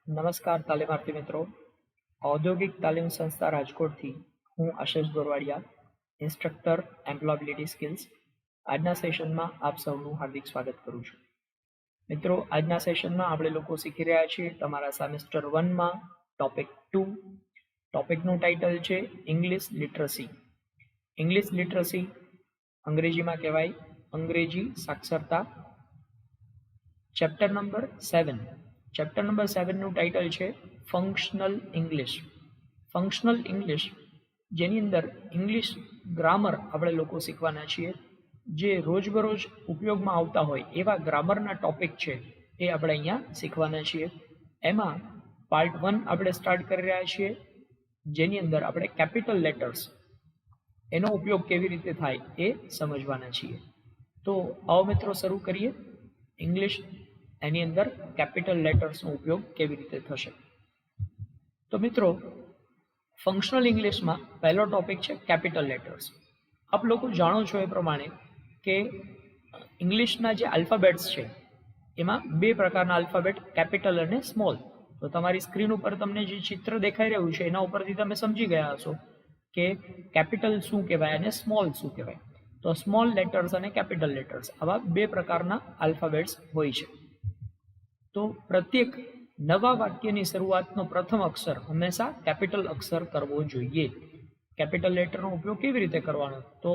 નમસ્કાર તાલીમાર્થી મિત્રો. ઔદ્યોગિક તાલીમ સંસ્થા રાજકોટથી હું આશિષ ગોરવાડિયા, ઇન્સ્ટ્રક્ટર એમ્પ્લોયબિલિટી સ્કિલ્સ. આજના સેશનમાં આપ સૌનું હાર્દિક સ્વાગત કરું છું. મિત્રો, આજના સેશનમાં આપણે લોકો શીખી રહ્યા છીએ તમારા સેમેસ્ટર 1માં ટોપિક 2. ટોપિકનું ટાઇટલ છે ઇંગ્લિશ લિટરસી. ઇંગ્લિશ લિટરસી અંગ્રેજીમાં કહેવાય અંગ્રેજી સાક્ષરતા. Chapter number 7. ચેપ્ટર નંબર 7નું ટાઇટલ છે ફંક્શનલ ઇંગ્લિશ. ફંક્શનલ ઇંગ્લિશ, જેની અંદર ઇંગ્લિશ ગ્રામર આપણે લોકો શીખવાના છીએ. જે રોજબરોજ ઉપયોગમાં આવતા હોય એવા ગ્રામરના ટોપિક છે એ આપણે અહીંયા શીખવાના છીએ. એમાં પાર્ટ 1 આપણે સ્ટાર્ટ કરી રહ્યા છીએ, જેની અંદર આપણે કેપિટલ લેટર્સ એનો ઉપયોગ કેવી રીતે થાય એ સમજવાના છીએ. તો આવો મિત્રો શરૂ કરીએ. ઇંગ્લિશ એની અંદર કેપિટલ લેટર્સનો ઉપયોગ કેવી રીતે થશે. તો મિત્રો, ફંક્શનલ ઇંગ્લિશમાં પહેલો ટોપિક છે કેપિટલ લેટર્સ. આપ લોકો જાણો છો એ પ્રમાણે કે ઇંગ્લિશના જે આલ્ફાબેટ્સ છે એમાં બે પ્રકારના આલ્ફાબેટ, કેપિટલ અને સ્મોલ. તો તમારી સ્ક્રીન ઉપર તમને જે ચિત્ર દેખાઈ રહ્યું છે એના ઉપરથી તમે સમજી ગયા હશો કે કેપિટલ શું કહેવાય અને સ્મોલ શું કહેવાય. તો સ્મોલ લેટર્સ અને કેપિટલ લેટર્સ આવા બે પ્રકારના આલ્ફાબેટ્સ હોય છે. તો પ્રત્યેક નવા વાક્યની શરૂઆતનો પ્રથમ અક્ષર હંમેશા કેપિટલ અક્ષર કરવો જોઈએ. કેપિટલ લેટરનો ઉપયોગ કેવી રીતે કરવાનો? તો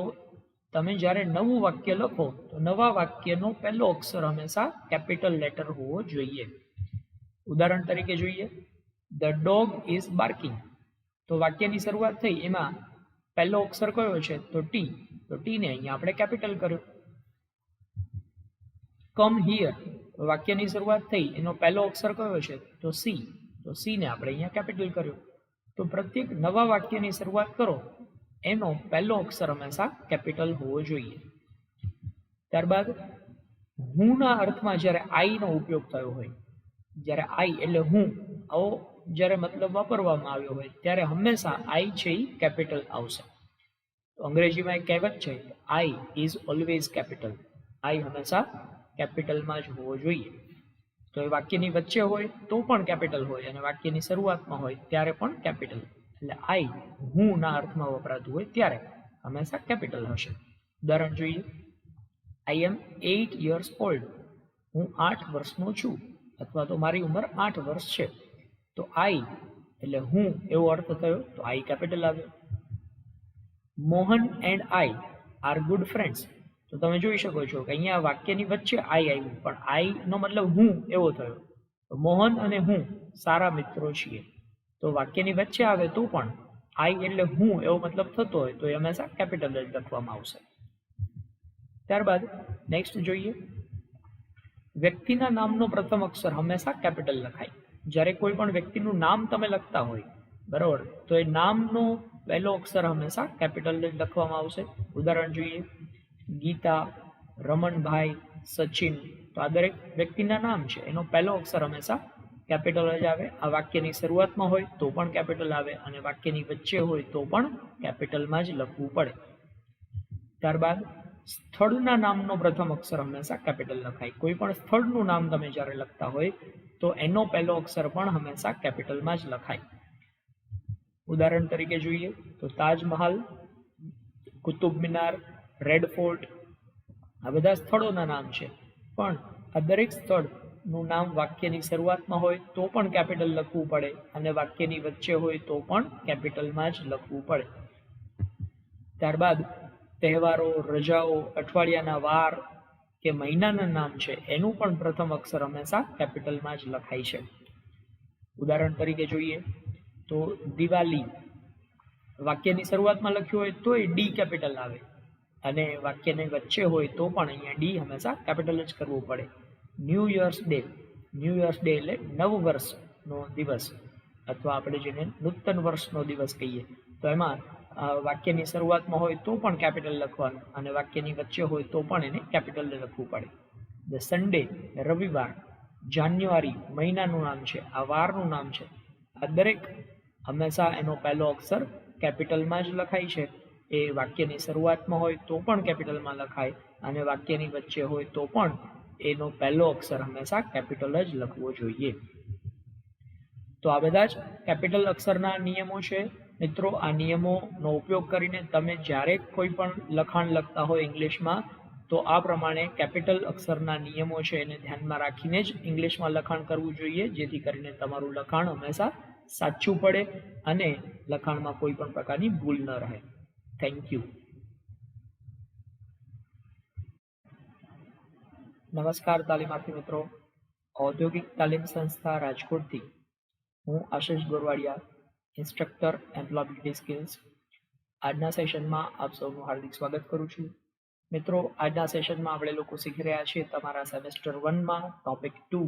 તમે જ્યારે નવું વાક્ય લખો તો નવા વાક્યનો પહેલો અક્ષર હંમેશા કેપિટલ લેટર હોવો જોઈએ. ઉદાહરણ તરીકે જોઈએ, ધ ડોગ ઇઝ બાર્કિંગ. તો વાક્યની શરૂઆત થઈ એમાં પહેલો અક્ષર કયો છે? તો ટી. તો ટીને અહીંયા આપણે કેપિટલ કર્યો. કમ હિયર, વાક્યની શરૂઆત થઈ એનો પહેલો અક્ષર કયો છે? તો સી. તો સીને આપણે અહીંયા કેપિટલ કર્યો. તો પ્રત્યેક નવા વાક્યની શરૂઆત કરો એનો પહેલો અક્ષર હંમેશા કેપિટલ હોવો જોઈએ. ત્યારબાદ હુંના અર્થમાં જ્યારે આઈનો ઉપયોગ થયો હોય, જ્યારે આઈ એટલે હું, આવો જ્યારે મતલબ વાપરવામાં આવ્યો હોય ત્યારે હંમેશા આઈ છે એ કેપિટલ આવશે. તો અંગ્રેજીમાં એક કહેવત છે, આઈ ઇઝ ઓલવેઝ કેપિટલ. આઈ હંમેશા કેપિટલમાં જ હોવો જોઈએ. તો એ વાક્યની વચ્ચે હોય તો પણ કેપિટલ હોય અને વાક્યની શરૂઆતમાં હોય ત્યારે પણ કેપિટલ. એટલે આઈ હું ના અર્થમાં વપરાતું હોય ત્યારે હંમેશા કેપિટલ હશે. ઉદાહરણ જોઈએ, આઈ એમ 8 years old. હું 8 વર્ષનો છું અથવા તો મારી ઉંમર 8 વર્ષ છે. તો આઈ એટલે હું એવો અર્થ થયો, તો આઈ કેપિટલ આવ્યો. Mohan and I are good friends. તો તમે જોઈ શકો છો કે અહીંયા વાક્યની વચ્ચે આઈ આવ્યું, પણ આઈ નો મતલબ હું એવો થયો. તો મોહન અને હું સારા મિત્રો છીએ. તો વાક્યની વચ્ચે આવે તો પણ આઈ એટલે હું એવો મતલબ થતો હોય તો એ હંમેશા કેપિટલ જ લખવામાં આવશે. ત્યારબાદ નેક્સ્ટ જોઈએ, વ્યક્તિના નામનો પ્રથમ અક્ષર હંમેશા કેપિટલ લખાય. જ્યારે કોઈ પણ વ્યક્તિનું નામ તમે લખતા હોય, બરાબર, તો એ નામનો પહેલો અક્ષર હંમેશા કેપિટલ જ લખવામાં આવશે. ઉદાહરણ જોઈએ, ગીતા, રમણભાઈ, સચિન. તો આ દરેક વ્યક્તિના નામ છે, એનો પહેલો અક્ષર હંમેશા કેપિટલ જ આવે. આ વાક્યની શરૂઆતમાં હોય તો પણ કેપિટલ આવે અને વાક્યની વચ્ચે હોય તો પણ કેપિટલમાં જ લખવું પડે. ત્યારબાદ સ્થળના નામનો પ્રથમ અક્ષર હંમેશા કેપિટલ લખાય. કોઈ પણ સ્થળનું નામ તમે જ્યારે લખતા હોય તો એનો પહેલો અક્ષર પણ હંમેશા કેપિટલમાં જ લખાય. ઉદાહરણ તરીકે જોઈએ તો તાજમહાલ, કુતુબ મિનાર, રેડ ફોર્ટ, આ બધા સ્થળોના નામ છે. પણ આ દરેક સ્થળનું નામ વાક્યની શરૂઆતમાં હોય તો પણ કેપિટલ લખવું પડે અને વાક્યની વચ્ચે હોય તો પણ કેપિટલમાં જ લખવું પડે. ત્યારબાદ તહેવારો, રજાઓ, અઠવાડિયાના વાર કે મહિનાના નામ છે એનું પણ પ્રથમ અક્ષર હંમેશા કેપિટલમાં જ લખાય છે. ઉદાહરણ તરીકે જોઈએ તો દિવાળી, વાક્યની શરૂઆતમાં લખ્યું હોય તો એ ડી કેપિટલ આવે અને વાક્યની વચ્ચે હોય તો પણ અહીંયા ડી હંમેશા કેપિટલ જ કરવું પડે. New years day, new years day એટલે નવ વર્ષનો દિવસ અથવા આપણે જેને નૂતન વર્ષનો દિવસ કહીએ. તો એમાં વાક્યની શરૂઆતમાં હોય તો પણ કેપિટલ લખવાનું અને વાક્યની વચ્ચે હોય તો પણ એને કેપિટલ લખવું પડે. ધ સન્ડે, રવિવાર, જાન્યુઆરી મહિનાનું નામ છે, આ વારનું નામ છે. આ દરેક હંમેશા એનો પહેલો અક્ષર કેપિટલમાં જ લખાય છે. એ વાક્યની શરૂઆતમાં હોય તો પણ કેપિટલમાં લખાય અને વાક્યની વચ્ચે હોય તો પણ એનો પહેલો અક્ષર હંમેશા કેપિટલ જ લખવો જોઈએ. તો આ બધા જ કેપિટલ અક્ષરના નિયમો છે મિત્રો. આ નિયમોનો ઉપયોગ કરીને તમે જ્યારે કોઈ પણ લખાણ લખતા હોય ઇંગ્લિશમાં તો આ પ્રમાણે કેપિટલ અક્ષરના નિયમો છે એને ધ્યાનમાં રાખીને જ ઇંગ્લિશમાં લખાણ કરવું જોઈએ, જેથી કરીને તમારું લખાણ હંમેશા સાચું પડે અને લખાણમાં કોઈ પણ પ્રકારની ભૂલ ન રહે. Thank you. નમસ્કાર તાલીમાર્થી મિત્રો. ઔદ્યોગિક તાલીમ સંસ્થા રાજકોટથી હું આશિષ ગોરવાડિયા, ઇન્સ્ટ્રક્ટર એમ્પ્લોયબિલિટી સ્કિલ્સ. આજના સેશનમાં આપ સૌનું હાર્દિક સ્વાગત કરું છું. મિત્રો, આજના સેશનમાં આપણે લોકો શીખી રહ્યા છીએ તમારા સેમેસ્ટર 1માં ટોપિક 2.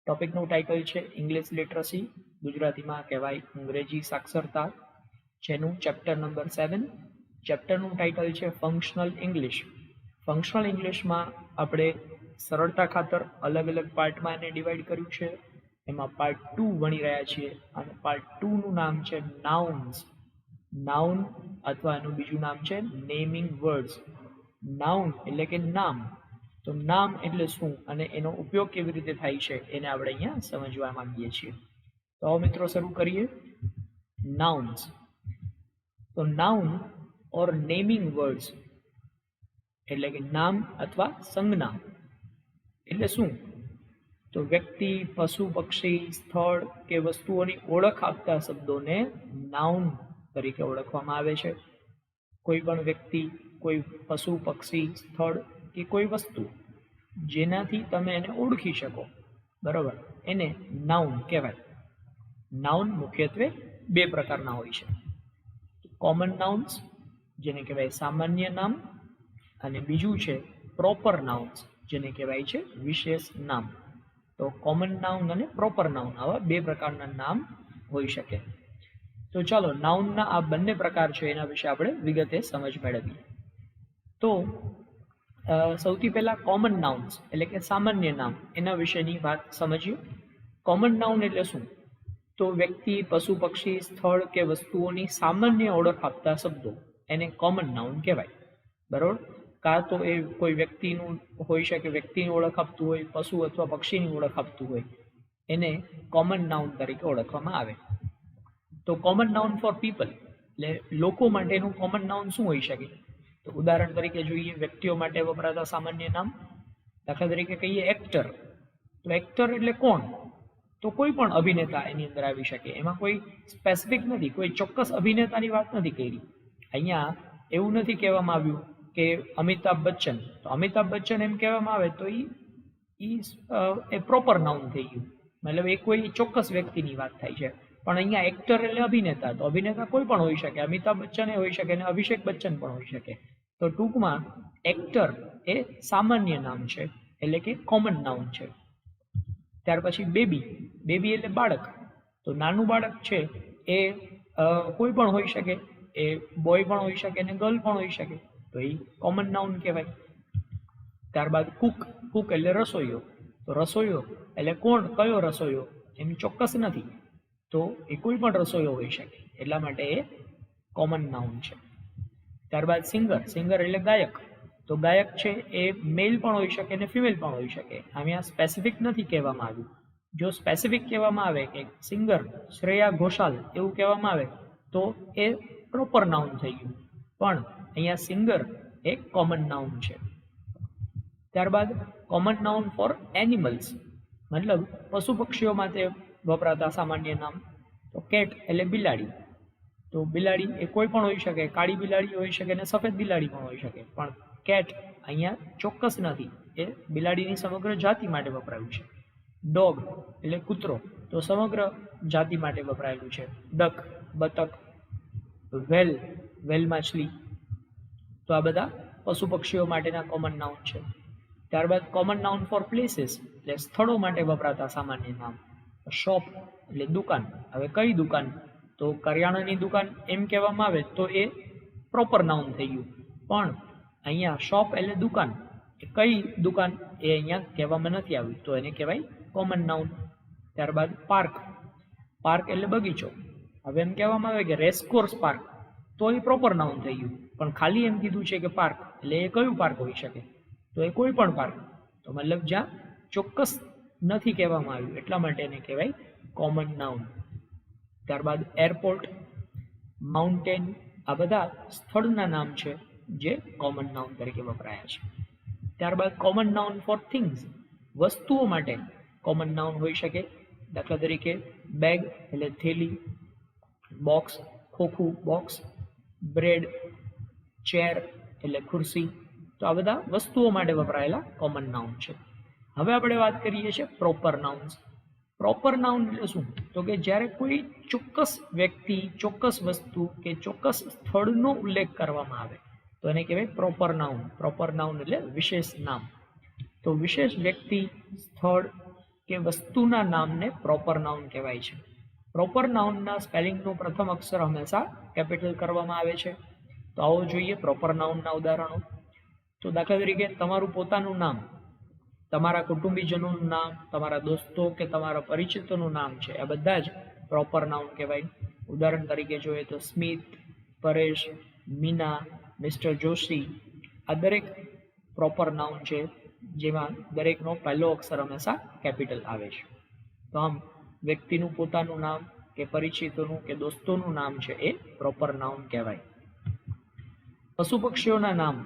ટોપિકનું ટાઇટલ છે ઇંગ્લિશ લિટરસી, ગુજરાતીમાં કહેવાય અંગ્રેજી સાક્ષરતા, જેનું ચેપ્ટર નંબર 7. ચેપ્ટરનું ટાઇટલ છે ફંક્શનલ ઇંગ્લિશ. ફંક્શનલ ઇંગ્લિશમાં આપણે સરળતા ખાતર અલગ અલગ પાર્ટમાં એને ડિવાઈડ કર્યું છે. એમાં પાર્ટ 2 ભણી રહ્યા છીએ અને પાર્ટ 2 નું નામ છે નાઉન્સ. નાઉન અથવા એનું બીજું નામ છે નેમિંગ વર્ડ્સ. નાઉન એટલે કે નામ. તો નામ એટલે શું અને એનો ઉપયોગ કેવી રીતે થાય છે એને આપણે અહીંયા સમજવા માંગીએ છીએ. તો મિત્રો શરૂ કરીએ. નાઉન્સ. તો નાઉન ઓર નેમિંગ વર્ડ્સ એટલે કે નામ અથવા સંજ્ઞા એટલે શું? તો વ્યક્તિ, પશુ, પક્ષી, સ્થળ કે વસ્તુઓની ઓળખ આપતા શબ્દોને નાઉન તરીકે ઓળખવામાં આવે છે. કોઈ પણ વ્યક્તિ, કોઈ પશુ, પક્ષી, સ્થળ કે કોઈ વસ્તુ જેનાથી તમે એને ઓળખી શકો, બરાબર, એને નાઉન કહેવાય. નાઉન મુખ્યત્વે 2 પ્રકારના હોય છે. કોમન નાઉન્સ જેને કહેવાય સામાન્ય નામ, અને બીજું છે પ્રોપર નાઉન્સ જેને કહેવાય છે વિશેષ નામ. તો કોમન નાઉન અને પ્રોપર નાઉન આવા 2 પ્રકારના નામ હોઈ શકે. તો ચાલો નાઉનના આ બંને પ્રકાર છે એના વિશે આપણે વિગતે સમજ મેળવીએ. તો સૌથી પહેલા કોમન નાઉન્સ એટલે કે સામાન્ય નામ એના વિશેની વાત સમજીએ. કોમન નાઉન એટલે શું? તો વ્યક્તિ, પશુ, પક્ષી, સ્થળ કે વસ્તુઓની સામાન્ય ઓળખ આપતા શબ્દો એને કોમન નાઉન કહેવાય. બરોબર? કાં તો એ કોઈ વ્યક્તિનું હોઈ શકે, વ્યક્તિની ઓળખ આપતું હોય, પશુ અથવા પક્ષીની ઓળખ આપતું હોય, એને કોમન નાઉન તરીકે ઓળખવામાં આવે. તો કોમન નાઉન ફોર પીપલ એટલે લોકો માટેનું કોમન નાઉન શું હોઈ શકે? તો ઉદાહરણ તરીકે જોઈએ વ્યક્તિઓ માટે વપરાતા સામાન્ય નામ. દાખલા તરીકે કહીએ એક્ટર. તો એક્ટર એટલે કોણ? તો કોઈ પણ અભિનેતા એની અંદર આવી શકે. એમાં કોઈ સ્પેસિફિક નથી, કોઈ ચોક્કસ અભિનેતાની વાત નથી કરી. અહીંયા એવું નથી કહેવામાં આવ્યું કે અમિતાભ બચ્ચન. તો અમિતાભ બચ્ચન એમ કહેવામાં આવે તો એ પ્રોપર નાઉન થઈ ગયું, મતલબ એ કોઈ ચોક્કસ વ્યક્તિની વાત થાય છે. પણ અહીંયા એક્ટર એટલે અભિનેતા. તો અભિનેતા કોઈ પણ હોઈ શકે, અમિતાભ બચ્ચન એ હોઈ શકે અને અભિષેક બચ્ચન પણ હોઈ શકે. તો ટૂંકમાં એક્ટર એ સામાન્ય નામ છે એટલે કે કોમન નાઉન છે. ત્યાર પછી બેબી. બેબી એટલે બાળક. તો નાનું બાળક છે એ કોઈ પણ હોઈ શકે, એ બોય પણ હોઈ શકે અને ગર્લ પણ હોઈ શકે. તો એ કોમન નાઉન કહેવાય. ત્યારબાદ કુક. કુક એટલે રસોઈયો. તો રસોઈયો એટલે કોણ, કયો રસોઈયો એમ ચોક્કસ નથી, તો એ કોઈ પણ રસોઈયો હોઈ શકે, એટલા માટે એ કોમન નાઉન છે. ત્યારબાદ સિંગર. સિંગર એટલે ગાયક. તો ગાયક છે એ મેલ પણ હોઈ શકે અને ફિમેલ પણ હોઈ શકે. અહીંયા સ્પેસિફિક નથી કહેવામાં આવ્યું. જો સ્પેસિફિક કહેવામાં આવે કે સિંગર શ્રેયા ઘોષાલ એવું કહેવામાં આવે તો એ પ્રોપર નાઉન થઈ ગયું, પણ અહીંયા સિંગર એ કોમન નાઉન છે. ત્યારબાદ કોમન નાઉન ફોર એનિમલ્સ મતલબ પશુ પક્ષીઓ માટે વપરાતા સામાન્ય નામ. તો કેટ એટલે બિલાડી. તો બિલાડી એ કોઈ પણ હોઈ શકે, કાળી બિલાડી હોઈ શકે અને સફેદ બિલાડી પણ હોઈ શકે, પણ કેટ અહીંયા ચોક્કસ નથી, એ બિલાડીની સમગ્ર જાતિ માટે વપરાયું છે. ડોગ એટલે કૂતરો. તો સમગ્ર જાતિ માટે વપરાયેલું છે. ડક બતક. વેલ વેલ માછલી. તો આ બધા પશુ પક્ષીઓ માટેના કોમન નાઉન છે. ત્યારબાદ કોમન નાઉન ફોર પ્લેસીસ એટલે સ્થળો માટે વપરાતા સામાન્ય નામ. શોપ એટલે દુકાન. હવે કઈ દુકાન? તો કરિયાણાની દુકાન એમ કહેવામાં આવે તો એ પ્રોપર નાઉન થઈ ગયું, પણ અહીંયા શોપ એટલે દુકાન, એ કઈ દુકાન એ અહીંયા કહેવામાં નથી આવ્યું, તો એને કહેવાય કોમન નાઉન. ત્યારબાદ પાર્ક. પાર્ક એટલે બગીચો. હવે એમ કહેવામાં આવે કે રેસકોર્સ પાર્ક, તો એ પ્રોપર નાઉન થઈ ગયું, પણ ખાલી એમ કીધું છે કે પાર્ક, એટલે એ કયું પાર્ક હોઈ શકે? તો એ કોઈ પણ પાર્ક. તો મતલબ જ્યાં ચોક્કસ નથી કહેવામાં આવ્યું એટલા માટે એને કહેવાય કોમન નાઉન. ત્યારબાદ એરપોર્ટ, માઉન્ટેન, આ બધા સ્થળના નામ છે જે કોમન નાઉન તરીકે વપરાયા છે. ત્યારબાદ કોમન નાઉન ફોર થિંગ્સ, વસ્તુઓ માટે કોમન નાઉન હોઈ શકે. દાખલા તરીકે બેગ એટલે થેલી, બોક્સ ખોખું બોક્સ, બ્રેડ ચેર એટલે ખુરશી. તો આ બધા વસ્તુઓ માટે વપરાયેલા કોમન નાઉન છે. હવે આપણે વાત કરીએ છીએ પ્રોપર નાઉન્સ. પ્રોપર નાઉન એટલે શું? તો કે જ્યારે કોઈ ચોક્કસ વ્યક્તિ, ચોક્કસ વસ્તુ કે ચોક્કસ સ્થળનો ઉલ્લેખ કરવામાં આવે તો એને કહેવાય પ્રોપર નાઉન. પ્રોપર નાઉન એટલે વિશેષ નામ. તો વિશેષ વ્યક્તિ, સ્થળ કે વસ્તુના નામને પ્રોપર નાઉન કહેવાય છે. પ્રોપર નાઉનના સ્પેલિંગનું પ્રથમ અક્ષર હંમેશા કેપિટલ કરવામાં આવે છે. તો આવો જોઈએ પ્રોપર નાઉનના ઉદાહરણો. તો દાખલા તરીકે તમારું પોતાનું નામ, તમારા કુટુંબીજનોનું નામ, તમારા દોસ્તો કે તમારા પરિચિતોનું નામ છે, આ બધા જ પ્રોપર નાઉન કહેવાય. ઉદાહરણ તરીકે જોઈએ તો સ્મિત, પરેશ, મીના, મિસ્ટર જોશી, આ દરેક પ્રોપર નાઉન છે જેમાં દરેકનો પહેલો અક્ષર હંમેશા કેપિટલ આવે છે. તો આમ વ્યક્તિનું પોતાનું નામ કે પરિચિતોનું કે દોસ્તોનું નામ છે એ પ્રોપર નાઉન કહેવાય. પશુ પક્ષીઓના નામ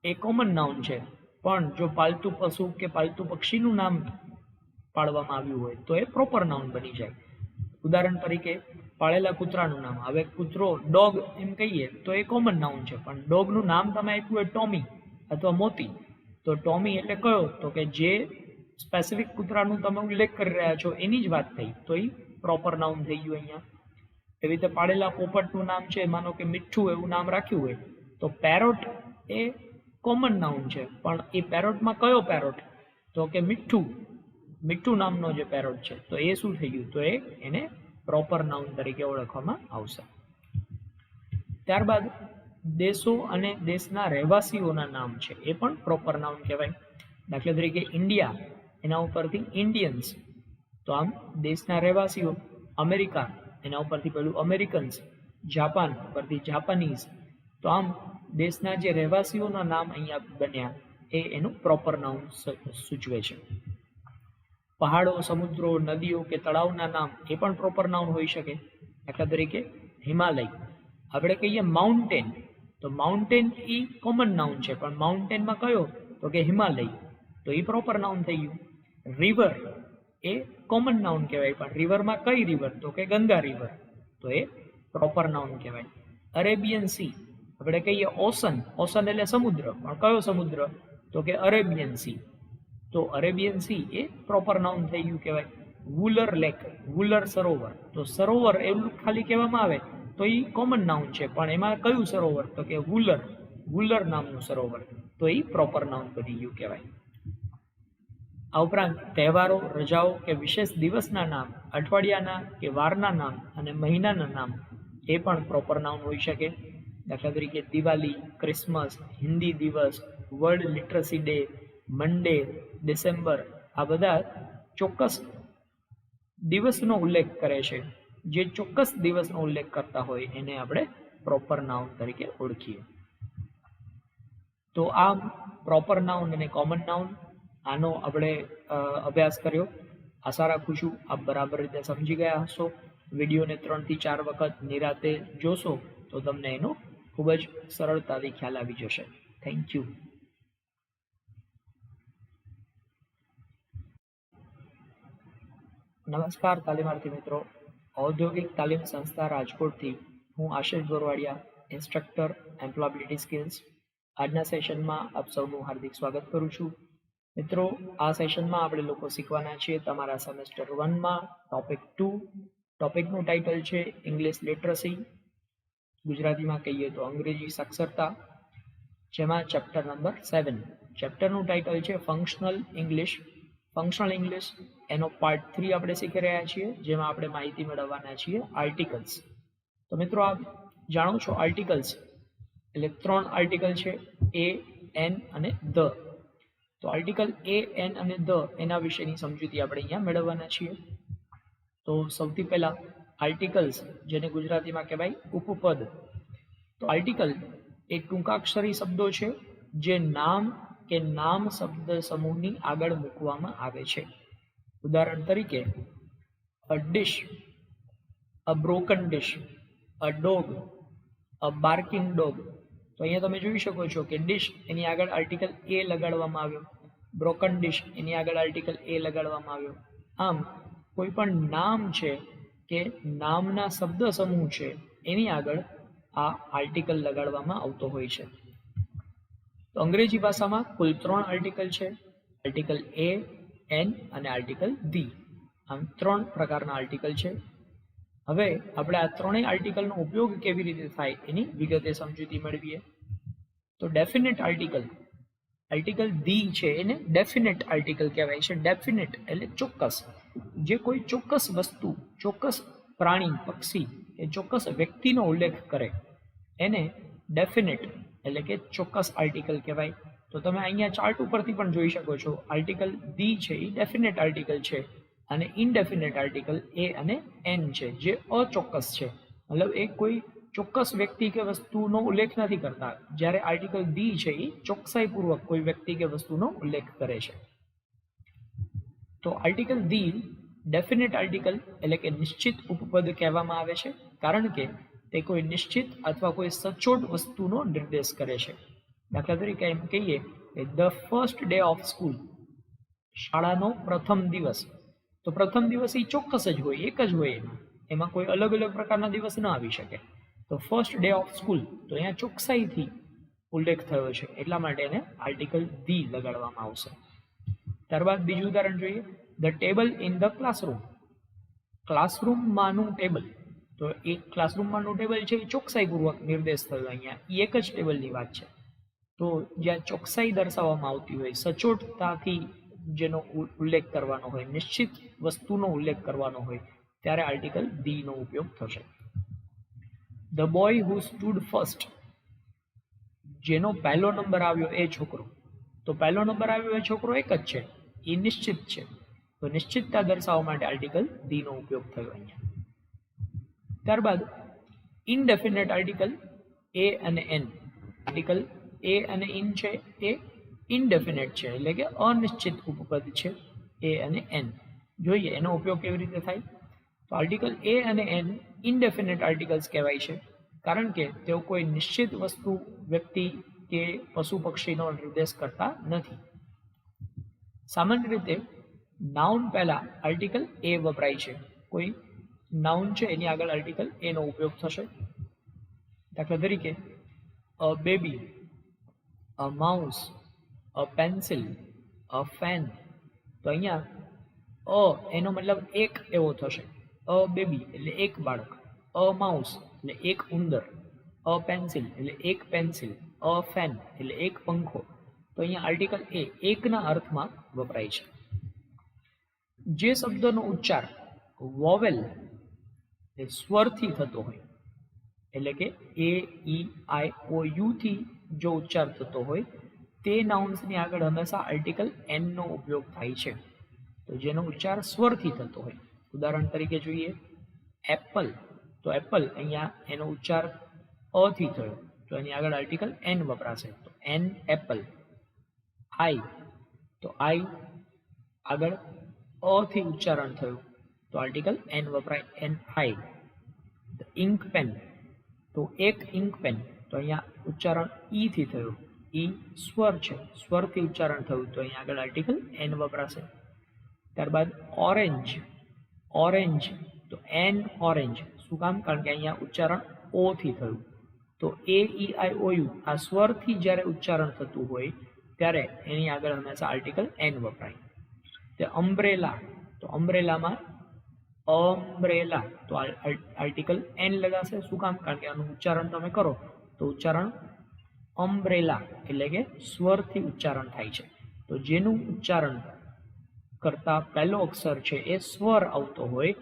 એ કોમન નાઉન છે, પણ જો પાલતુ પશુ કે પાલતુ પક્ષીનું નામ પાડવામાં આવ્યું હોય તો એ પ્રોપર નાઉન બની જાય. ઉદાહરણ તરીકે પાળેલા કૂતરાનું નામ, હવે કૂતરો ડોગ એમ કહીએ તો એ કોમન નાઉન છે, પણ ડોગનું નામ તમે આપ્યું હોય ટોમી અથવા મોતી, તો ટોમી એટલે કયો? તો કે જે સ્પેસિફિક કૂતરાનું તમે ઉલ્લેખ કરી રહ્યા છો એની જ વાત થઈ, તો એ પ્રોપર નાઉન થઈ ગયું અહીંયા. એવી રીતે પાળેલા પોપટનું નામ છે, માનો કે મીઠું એવું નામ રાખ્યું હોય, તો પેરોટ એ કોમન નાઉન છે, પણ એ પેરોટમાં કયો પેરોટ? તો કે મીઠું નામનો જે પેરોટ છે, તો એ શું થઈ ગયું? તો એને પ્રોપર નાઉન તરીકે ઓળખવામાં આવશે. ત્યારબાદ દેશો અને દેશના રહેવાસીઓના નામ છે એ પણ પ્રોપર નાઉન કહેવાય. દાખલા તરીકે ઇન્ડિયા, એના ઉપરથી ઇન્ડિયન્સ, તો આમ દેશના રહેવાસીઓ. અમેરિકા, એના ઉપરથી પેલું અમેરિકન્સ. જાપાન ઉપરથી જાપાનીઝ, તો આમ દેશના જે રહેવાસીઓના નામ અહીંયા બન્યા એ એનું પ્રોપર નાઉન સૂચવે છે. પહાડો, સમુદ્રો, નદીઓ કે તળાવના નામ એ પણ પ્રોપર નાઉન હોઈ શકે. દાખલા તરીકે હિમાલય, આપણે કહીએ માઉન્ટેન, તો માઉન્ટેન એ કોમન નાઉન છે, પણ માઉન્ટેનમાં કયો? તો કે હિમાલય, તો એ પ્રોપર નાઉન થઈ ગયું. રિવર એ કોમન નાઉન કહેવાય, પણ રિવરમાં કઈ રિવર? તો કે ગંગા રિવર, તો એ પ્રોપર નાઉન કહેવાય. અરેબિયન સી, આપણે કહીએ ઓશન એટલે સમુદ્ર, પણ કયો સમુદ્ર? તો કે અરેબિયન સી, તો અરેબિયન સી એ પ્રોપર નાઉન થઈ ગયું કહેવાય. વુલર લેક, વુલર સરોવર, તો સરોવર એવું ખાલી કહેવામાં આવે તો એ કોમન નાઉન છે, પણ એમાં કયું સરોવર? તો કે વુલર નામનું સરોવર, તો એ પ્રોપર નાઉન બની ગયું કહેવાય. આ ઉપરાંત તહેવારો, રજાઓ કે વિશેષ દિવસના નામ, અઠવાડિયાના કે વારના નામ અને મહિનાના નામ એ પણ પ્રોપર નાઉન હોઈ શકે. દાખલા તરીકે દિવાળી, ક્રિસમસ, હિન્દી દિવસ, વર્લ્ડ લિટરસી ડે, મંડે, ડિસેમ્બર, આ બધા ચોક્કસ દિવસનો ઉલ્લેખ કરે છે. જે ચોક્કસ દિવસનો ઉલ્લેખ કરતા હોય એને આપણે પ્રોપર નાઉન તરીકે ઓળખીએ. તો આ પ્રોપર નાઉન અને કોમન નાઉન, આનો આપણે અભ્યાસ કર્યો. આશા રાખું છું આપ બરાબર રીતે સમજી ગયા હશો. વિડીયોને 3 થી 4 વખત નિરાતે જોશો તો તમને એનો ખૂબ જ સરળતાથી ખ્યાલ આવી જશે. Thank you. નમસ્કાર તાલીમાર્થી મિત્રો, ઔદ્યોગિક તાલીમ સંસ્થા રાજકોટથી હું આશિષ ગોરવાડિયા, ઇન્સ્ટ્રક્ટર એમ્પ્લોયબિલિટી સ્કિલ્સ. આજના સેશનમાં આપ સૌનું હાર્દિક સ્વાગત કરું છું. મિત્રો, આ સેશનમાં આપણે લોકો શીખવાના છીએ તમારા સેમેસ્ટર 1માં ટોપિક 2. ટોપિકનું ટાઇટલ છે ઇંગ્લિશ લિટરસી, ગુજરાતીમાં કહીએ તો અંગ્રેજી સાક્ષરતા, જેમાં ચેપ્ટર નંબર 7. ચેપ્ટરનું ટાઇટલ છે ફંક્શનલ ઇંગ્લિશ. એનો પાર્ટ 3 આપણે શીખી રહ્યા છીએ, જેમાં આપણે માહિતી મેળવવાના છીએ આર્ટિકલ્સ. તો મિત્રો, આપ જાણો છો આર્ટિકલ્સ એટલે 3 આર્ટિકલ છે, એ, એન અને ધ. તો આર્ટિકલ એ, એન અને ધ એના વિશેની સમજૂતી આપણે અહીંયા મેળવવાના છીએ. તો સૌથી પહેલા આર્ટિકલ્સ, જેને ગુજરાતીમાં કહેવાય ઉપપદ. તો આર્ટિકલ એ ટૂંકાક્ષરી શબ્દો છે જે નામ કે નામ શબ્દ સમૂહની આગળ મૂકવામાં આવે છે. ઉદાહરણ તરીકે a dish, a broken dish, a dog, a barking dog. તો અહીંયા તમે જોઈ શકો છો કે ડિશ એની આગળ આર્ટિકલ એ લગાડવામાં આવ્યો, બ્રોકન ડિશ એની આગળ આર્ટિકલ એ લગાડવામાં આવ્યો. આમ કોઈ પણ નામ છે કે નામના શબ્દ સમૂહ છે એની આગળ આ આર્ટિકલ લગાડવામાં આવતો હોય છે. તો અંગ્રેજી ભાષામાં કુલ 3 આર્ટિકલ છે, આર્ટિકલ એ, એન અને આર્ટિકલ ધી. આમ 3 પ્રકારના આર્ટિકલ છે. હવે આપણે આ ત્રણેય આર્ટિકલનો ઉપયોગ કેવી રીતે થાય એની વિગતે સમજૂતી મેળવીએ. તો ડેફિનેટ આર્ટિકલ, આર્ટિકલ ધી છે એને ડેફિનેટ આર્ટિકલ કહેવાય છે. ડેફિનેટ એટલે ચોક્કસ, જે કોઈ ચોક્કસ વસ્તુ, ચોક્કસ પ્રાણી, પક્ષી કે ચોક્કસ વ્યક્તિનો ઉલ્લેખ કરે એને ડેફિનેટ એટલે કે ચોક્કસ આર્ટિકલ કહેવાય. તો તમે અહીંયા ચાર્ટ ઉપરથી પણ જોઈ શકો છો, આર્ટિકલ ધી છે એ ડેફિનેટ આર્ટિકલ છે અને ઇનડેફિનેટ આર્ટિકલ એ અને એન છે જે અચોક્કસ છે, મતલબ એ કોઈ ચોક્કસ વ્યક્તિ કે વસ્તુનો ઉલ્લેખ નથી કરતા, જ્યારે આર્ટિકલ ધી છે એ ચોકસાઈપૂર્વક કોઈ વ્યક્તિ કે વસ્તુનો ઉલ્લેખ કરે છે. તો આર્ટિકલ ધી ડેફિનેટ આર્ટિકલ એટલે કે નિશ્ચિત ઉપપદ કહેવામાં આવે છે, કારણ કે તે કોઈ નિશ્ચિત અથવા કોઈ સચોટ વસ્તુનો નિર્દેશ કરે છે. દાખલા તરીકે એમ કહીએ કે the first day of school, શાળાનો પ્રથમ દિવસ. તો પ્રથમ દિવસ એ ચોક્કસ જ હોય, એક જ હોય, એમાં કોઈ અલગ અલગ પ્રકારના દિવસ ન આવી શકે. તો ફર્સ્ટ ડે ઓફ સ્કૂલ, તો અહીંયા ચોકસાઈથી ઉલ્લેખ થયો છે એટલા માટે એને આર્ટિકલ ધી લગાડવામાં આવશે. ત્યારબાદ બીજું ઉદાહરણ જોઈએ, the table in the classroom. ક્લાસરૂમમાંનું ટેબલ, તો એક ક્લાસરૂમમાંનું ટેબલ છે એ ચોકસાઈપૂર્વક નિર્દેશ થયો, અહીંયા એ એક જ ટેબલની વાત છે. તો જ્યાં ચોકસાઈ દર્શાવવામાં આવતી હોય, સચોટતાથી જેનો ઉલ્લેખ કરવાનો હોય, નિશ્ચિત વસ્તુનો ઉલ્લેખ કરવાનો હોય, ત્યારે આર્ટિકલ ધી નો ઉપયોગ થશે. The boy who stood first, જેનો પહેલો નંબર આવ્યો એ છોકરો. તો પહેલો નંબર આવ્યો એ છોકરો એક જ છે, એ નિશ્ચિત છે, તો નિશ્ચિતતા દર્શાવવા માટે આર્ટિકલ ધી નો ઉપયોગ થયો અહીંયા. ત્યારબાદ ઇનડેફિનેટ આર્ટિકલ એ અને એન. આર્ટિકલ એ અને ઇન છે એ ઇનડેફિનેટ છે એટલે કે અનિશ્ચિત ઉપપદ છે, એ અને એન. જોઈએ એનો ઉપયોગ કેવી રીતે થાય. તો આર્ટિકલ એ અને એન ઇનડેફિનેટ આર્ટિકલ્સ કહેવાય છે, કારણ કે તેઓ કોઈ નિશ્ચિત વસ્તુ, વ્યક્તિ કે પશુ પક્ષીનો નિર્દેશ કરતા નથી. સામાન્ય રીતે નાઉન પહેલા આર્ટિકલ એ વપરાય છે, કોઈ નાઉન છે એની આગળ આર્ટિકલ એ નો ઉપયોગ થશે. દાખલા તરીકે a baby, a mouse, a pencil, a fan. તો અહીંયા અ એનો મતલબ એક એવો થશે, અ બેબી એટલે એક બાળક, અ માઉસ એટલે એક ઉંદર, અ પેન્સિલ એટલે એક પેન્સિલ, અ ફેન એટલે એક પંખો. તો અહીંયા આર્ટિકલ એ એકના અર્થમાં વપરાય છે. જે શબ્દનો ઉચ્ચાર વોવેલ એ સ્વરથી થતો હોય, એટલે કે એ ઈ આઈ ઓ યુ થી જો ઉચ્ચાર થતો હોય, તે નાઉન્સની આગળ હંમેશા આર્ટિકલ એન નો ઉપયોગ થાય છે. તો જેનો ઉચ્ચાર સ્વરથી થતો હોય, ઉદાહરણ તરીકે જોઈએ એપલ. તો એપલ અહીંયા એનો ઉચ્ચાર અ થી થયો, તો એની આગળ આર્ટિકલ એન વપરાશે, તો એન એપલ. આઈ, તો આઈ આગળ અ થી ઉચ્ચારણ થયું, તો આર્ટિકલ એન વપરાય, એન આઈ. ઇન્ક પેન, તો એક ઇન્ક પેન, તો અહીંયા ઉચ્ચારણ ઈ થી થયું, ઈ સ્વર છે, સ્વરથી ઉચ્ચારણ થયું, તો અહીંયા આગળ આર્ટિકલ એન વપરાશે. ત્યારબાદ ઓરેન્જ, ઓરેન્જ, તો એન ઓરેન્જ. શું કામ? કારણ કે અહીંયા ઉચ્ચારણ ઓ થી થયું, તો એ ઈ આઈ ઓ યુ આ સ્વરથી જ્યારે ઉચ્ચારણ થતું હોય ત્યારે એની આગળ હંમેશા આર્ટિકલ એન વપરાય. તે અમ્બ્રેલા, તો અમ્બ્રેલામાં અમ્બ્રેલા, તો આર્ટિકલ એન લગાશે. શું કામ? કારણ કે આનું ઉચ્ચારણ તમે કરો તો ઉચ્ચારણ અમ્બ્રેલા એટલે કે સ્વરથી ઉચ્ચારણ થાય છે, તો જેનું ઉચ્ચારણ કરતા પહેલો અક્ષર છે એ સ્વર આવતો હોય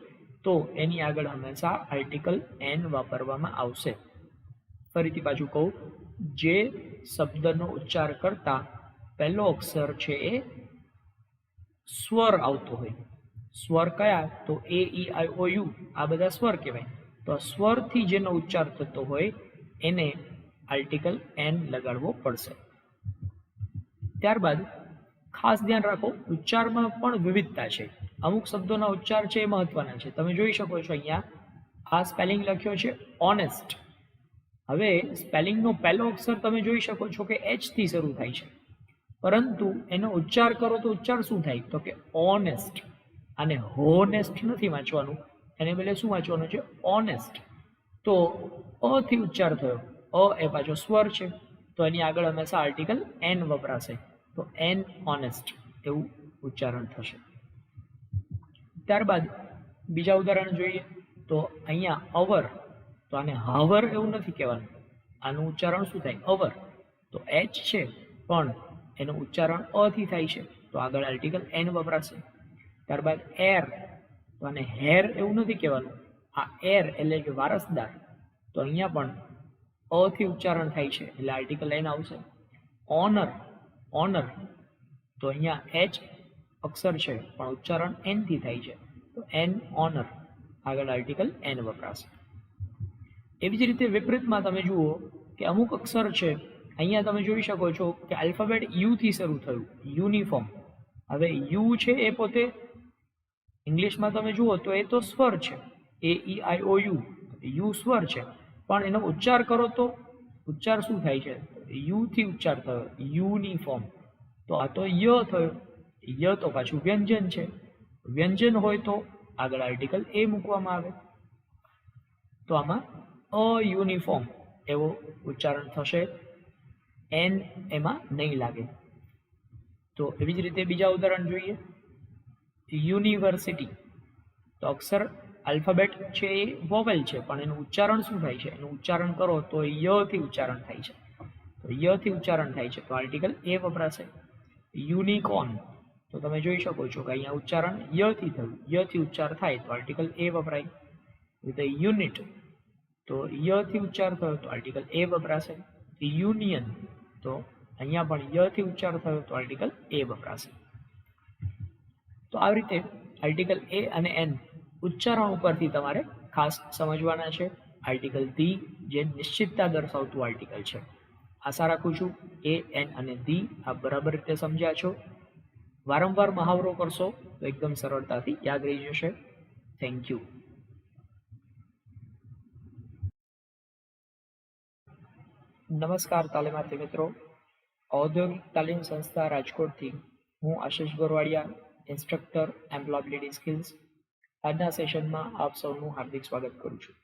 તો એની આગળ હંમેશા આર્ટિકલ એન વાપરવામાં આવશે. ફરીથી પાછું કહું, જે શબ્દનો ઉચ્ચાર કરતા પહેલો અક્ષર છે એ સ્વર આવતો હોય, સ્વર કયા? તો એ ઈ આઈ ઓ યુ આ બધા સ્વર કહેવાય, તો સ્વરથી જેનો ઉચ્ચાર થતો હોય એને આર્ટિકલ એન લગાડવો પડશે. ત્યારબાદ ખાસ ધ્યાન રાખો, ઉચ્ચારમાં પણ વિવિધતા છે. અમુક શબ્દોના ઉચ્ચાર છે એ મહત્વના છે. તમે જોઈ શકો છો અહીંયા આ સ્પેલિંગ લખ્યો છે ઓનેસ્ટ. હવે સ્પેલિંગનો પહેલો અક્ષર તમે જોઈ શકો છો કે એચ થી શરૂ થાય છે, પરંતુ એનો ઉચ્ચાર કરો તો ઉચ્ચાર શું થાય? તો કે ઓનેસ્ટ. અને હોનેસ્ટ નથી વાંચવાનું, એને બદલે શું વાંચવાનું છે? ઓનેસ્ટ. તો અ થી ઉચ્ચાર થયો, અ એ પાછો સ્વર છે, તો એની આગળ હંમેશા આર્ટિકલ એન વપરાશે, તો એન ઓનેસ્ટ એવું ઉચ્ચારણ થશે. ત્યારબાદ બીજા ઉદાહરણ જોઈએ તો અહીંયા અવર, તો આને હાવર એવું નથી કહેવાનું, આનું ઉચ્ચારણ શું થાય? અવર. તો એચ છે પણ એનું ઉચ્ચારણ અ થી થાય છે, તો આગળ આર્ટિકલ એન વપરાશે. ત્યારબાદ એર, તો આને હેર એવું નથી કહેવાનું, આ એર એટલે કે વારસદાર, તો અહીંયા પણ અ થી ઉચ્ચારણ થાય છે એટલે આર્ટિકલ એન આવશે. ઓનર, ઓનર, તો અહીંયા એચ અક્ષર છે પણ ઉચ્ચારણ એન થી થાય છે, તો એન ઓનર, આગળ આર્ટિકલ એન વપરાશે. એવી જ રીતે વિપરીતમાં તમે જુઓ કે અમુક અક્ષર છે, અહીંયા તમે જોઈ શકો છો કે આલ્ફાબેટ યુ થી શરૂ થયું, યુનિફોર્મ. હવે યુ છે એ પોતે ઇંગ્લિશમાં તમે જુઓ તો એ તો સ્વર છે, એ ઈ આઈ ઓ યુ, યુ સ્વર છે, પણ એનો ઉચ્ચાર કરો તો ઉચ્ચાર શું થાય છે? યુ થી ઉચ્ચાર થયો, યુનિફોર્મ. તો આ તો ય થયો, ય તો પાછું વ્યંજન છે, વ્યંજન હોય તો આગળ આર્ટિકલ એ મૂકવામાં આવે, તો આમાં અયુનિફોર્મ એવો ઉચ્ચારણ થશે, એન એમાં નહીં લાગે. તો એવી જ રીતે બીજા ઉદાહરણ જોઈએ. યુનિવર્સિટી, તો અક્ષર આલ્ફાબેટ છે એ વોવેલ છે, પણ એનું ઉચ્ચારણ શું થાય છે? એનું ઉચ્ચારણ કરો તો ય થી ઉચ્ચારણ થાય છે, તો ય થી ઉચ્ચારણ થાય છે, તો આર્ટિકલ એ વપરાશે. યુનિકોર્ન, તો તમે જોઈ શકો છો કે અહીંયા ઉચ્ચારણ ય થી થયું, ય થી ઉચ્ચાર થાય તો આર્ટિકલ એ વપરાય. વિથ યુનિટ, તો ય થી ઉચ્ચાર થયો તો આર્ટિકલ એ વપરાશે. યુનિયન, તો અહીંયા પણ ય થી ઉચ્ચાર થયો તો આર્ટિકલ એ વપરાશે. તો આવી રીતે આર્ટિકલ એ અને એન ઉચ્ચારણ ઉપરથી તમારે ખાસ સમજવાના છે. આર્ટિકલ ધી જે નિશ્ચિતતા દર્શાવતું આર્ટિકલ છે. આશા રાખું છું એ, એન અને ધી આપ બરાબર રીતે સમજ્યા છો. વારંવાર મહાવરો કરશો તો એકદમ સરળતાથી યાદ રહી જશે. Thank you. નમસ્કાર તાલીમાર્થી મિત્રો, ઔદ્યોગિક તાલીમ સંસ્થા રાજકોટથી હું આશિષ ગોરવાડિયા, ઇન્સ્ટ્રક્ટર એમ્પ્લોયબિલિટી સ્કિલ્સ. આજના સેશનમાં આપ સૌનું હાર્દિક સ્વાગત કરું છું.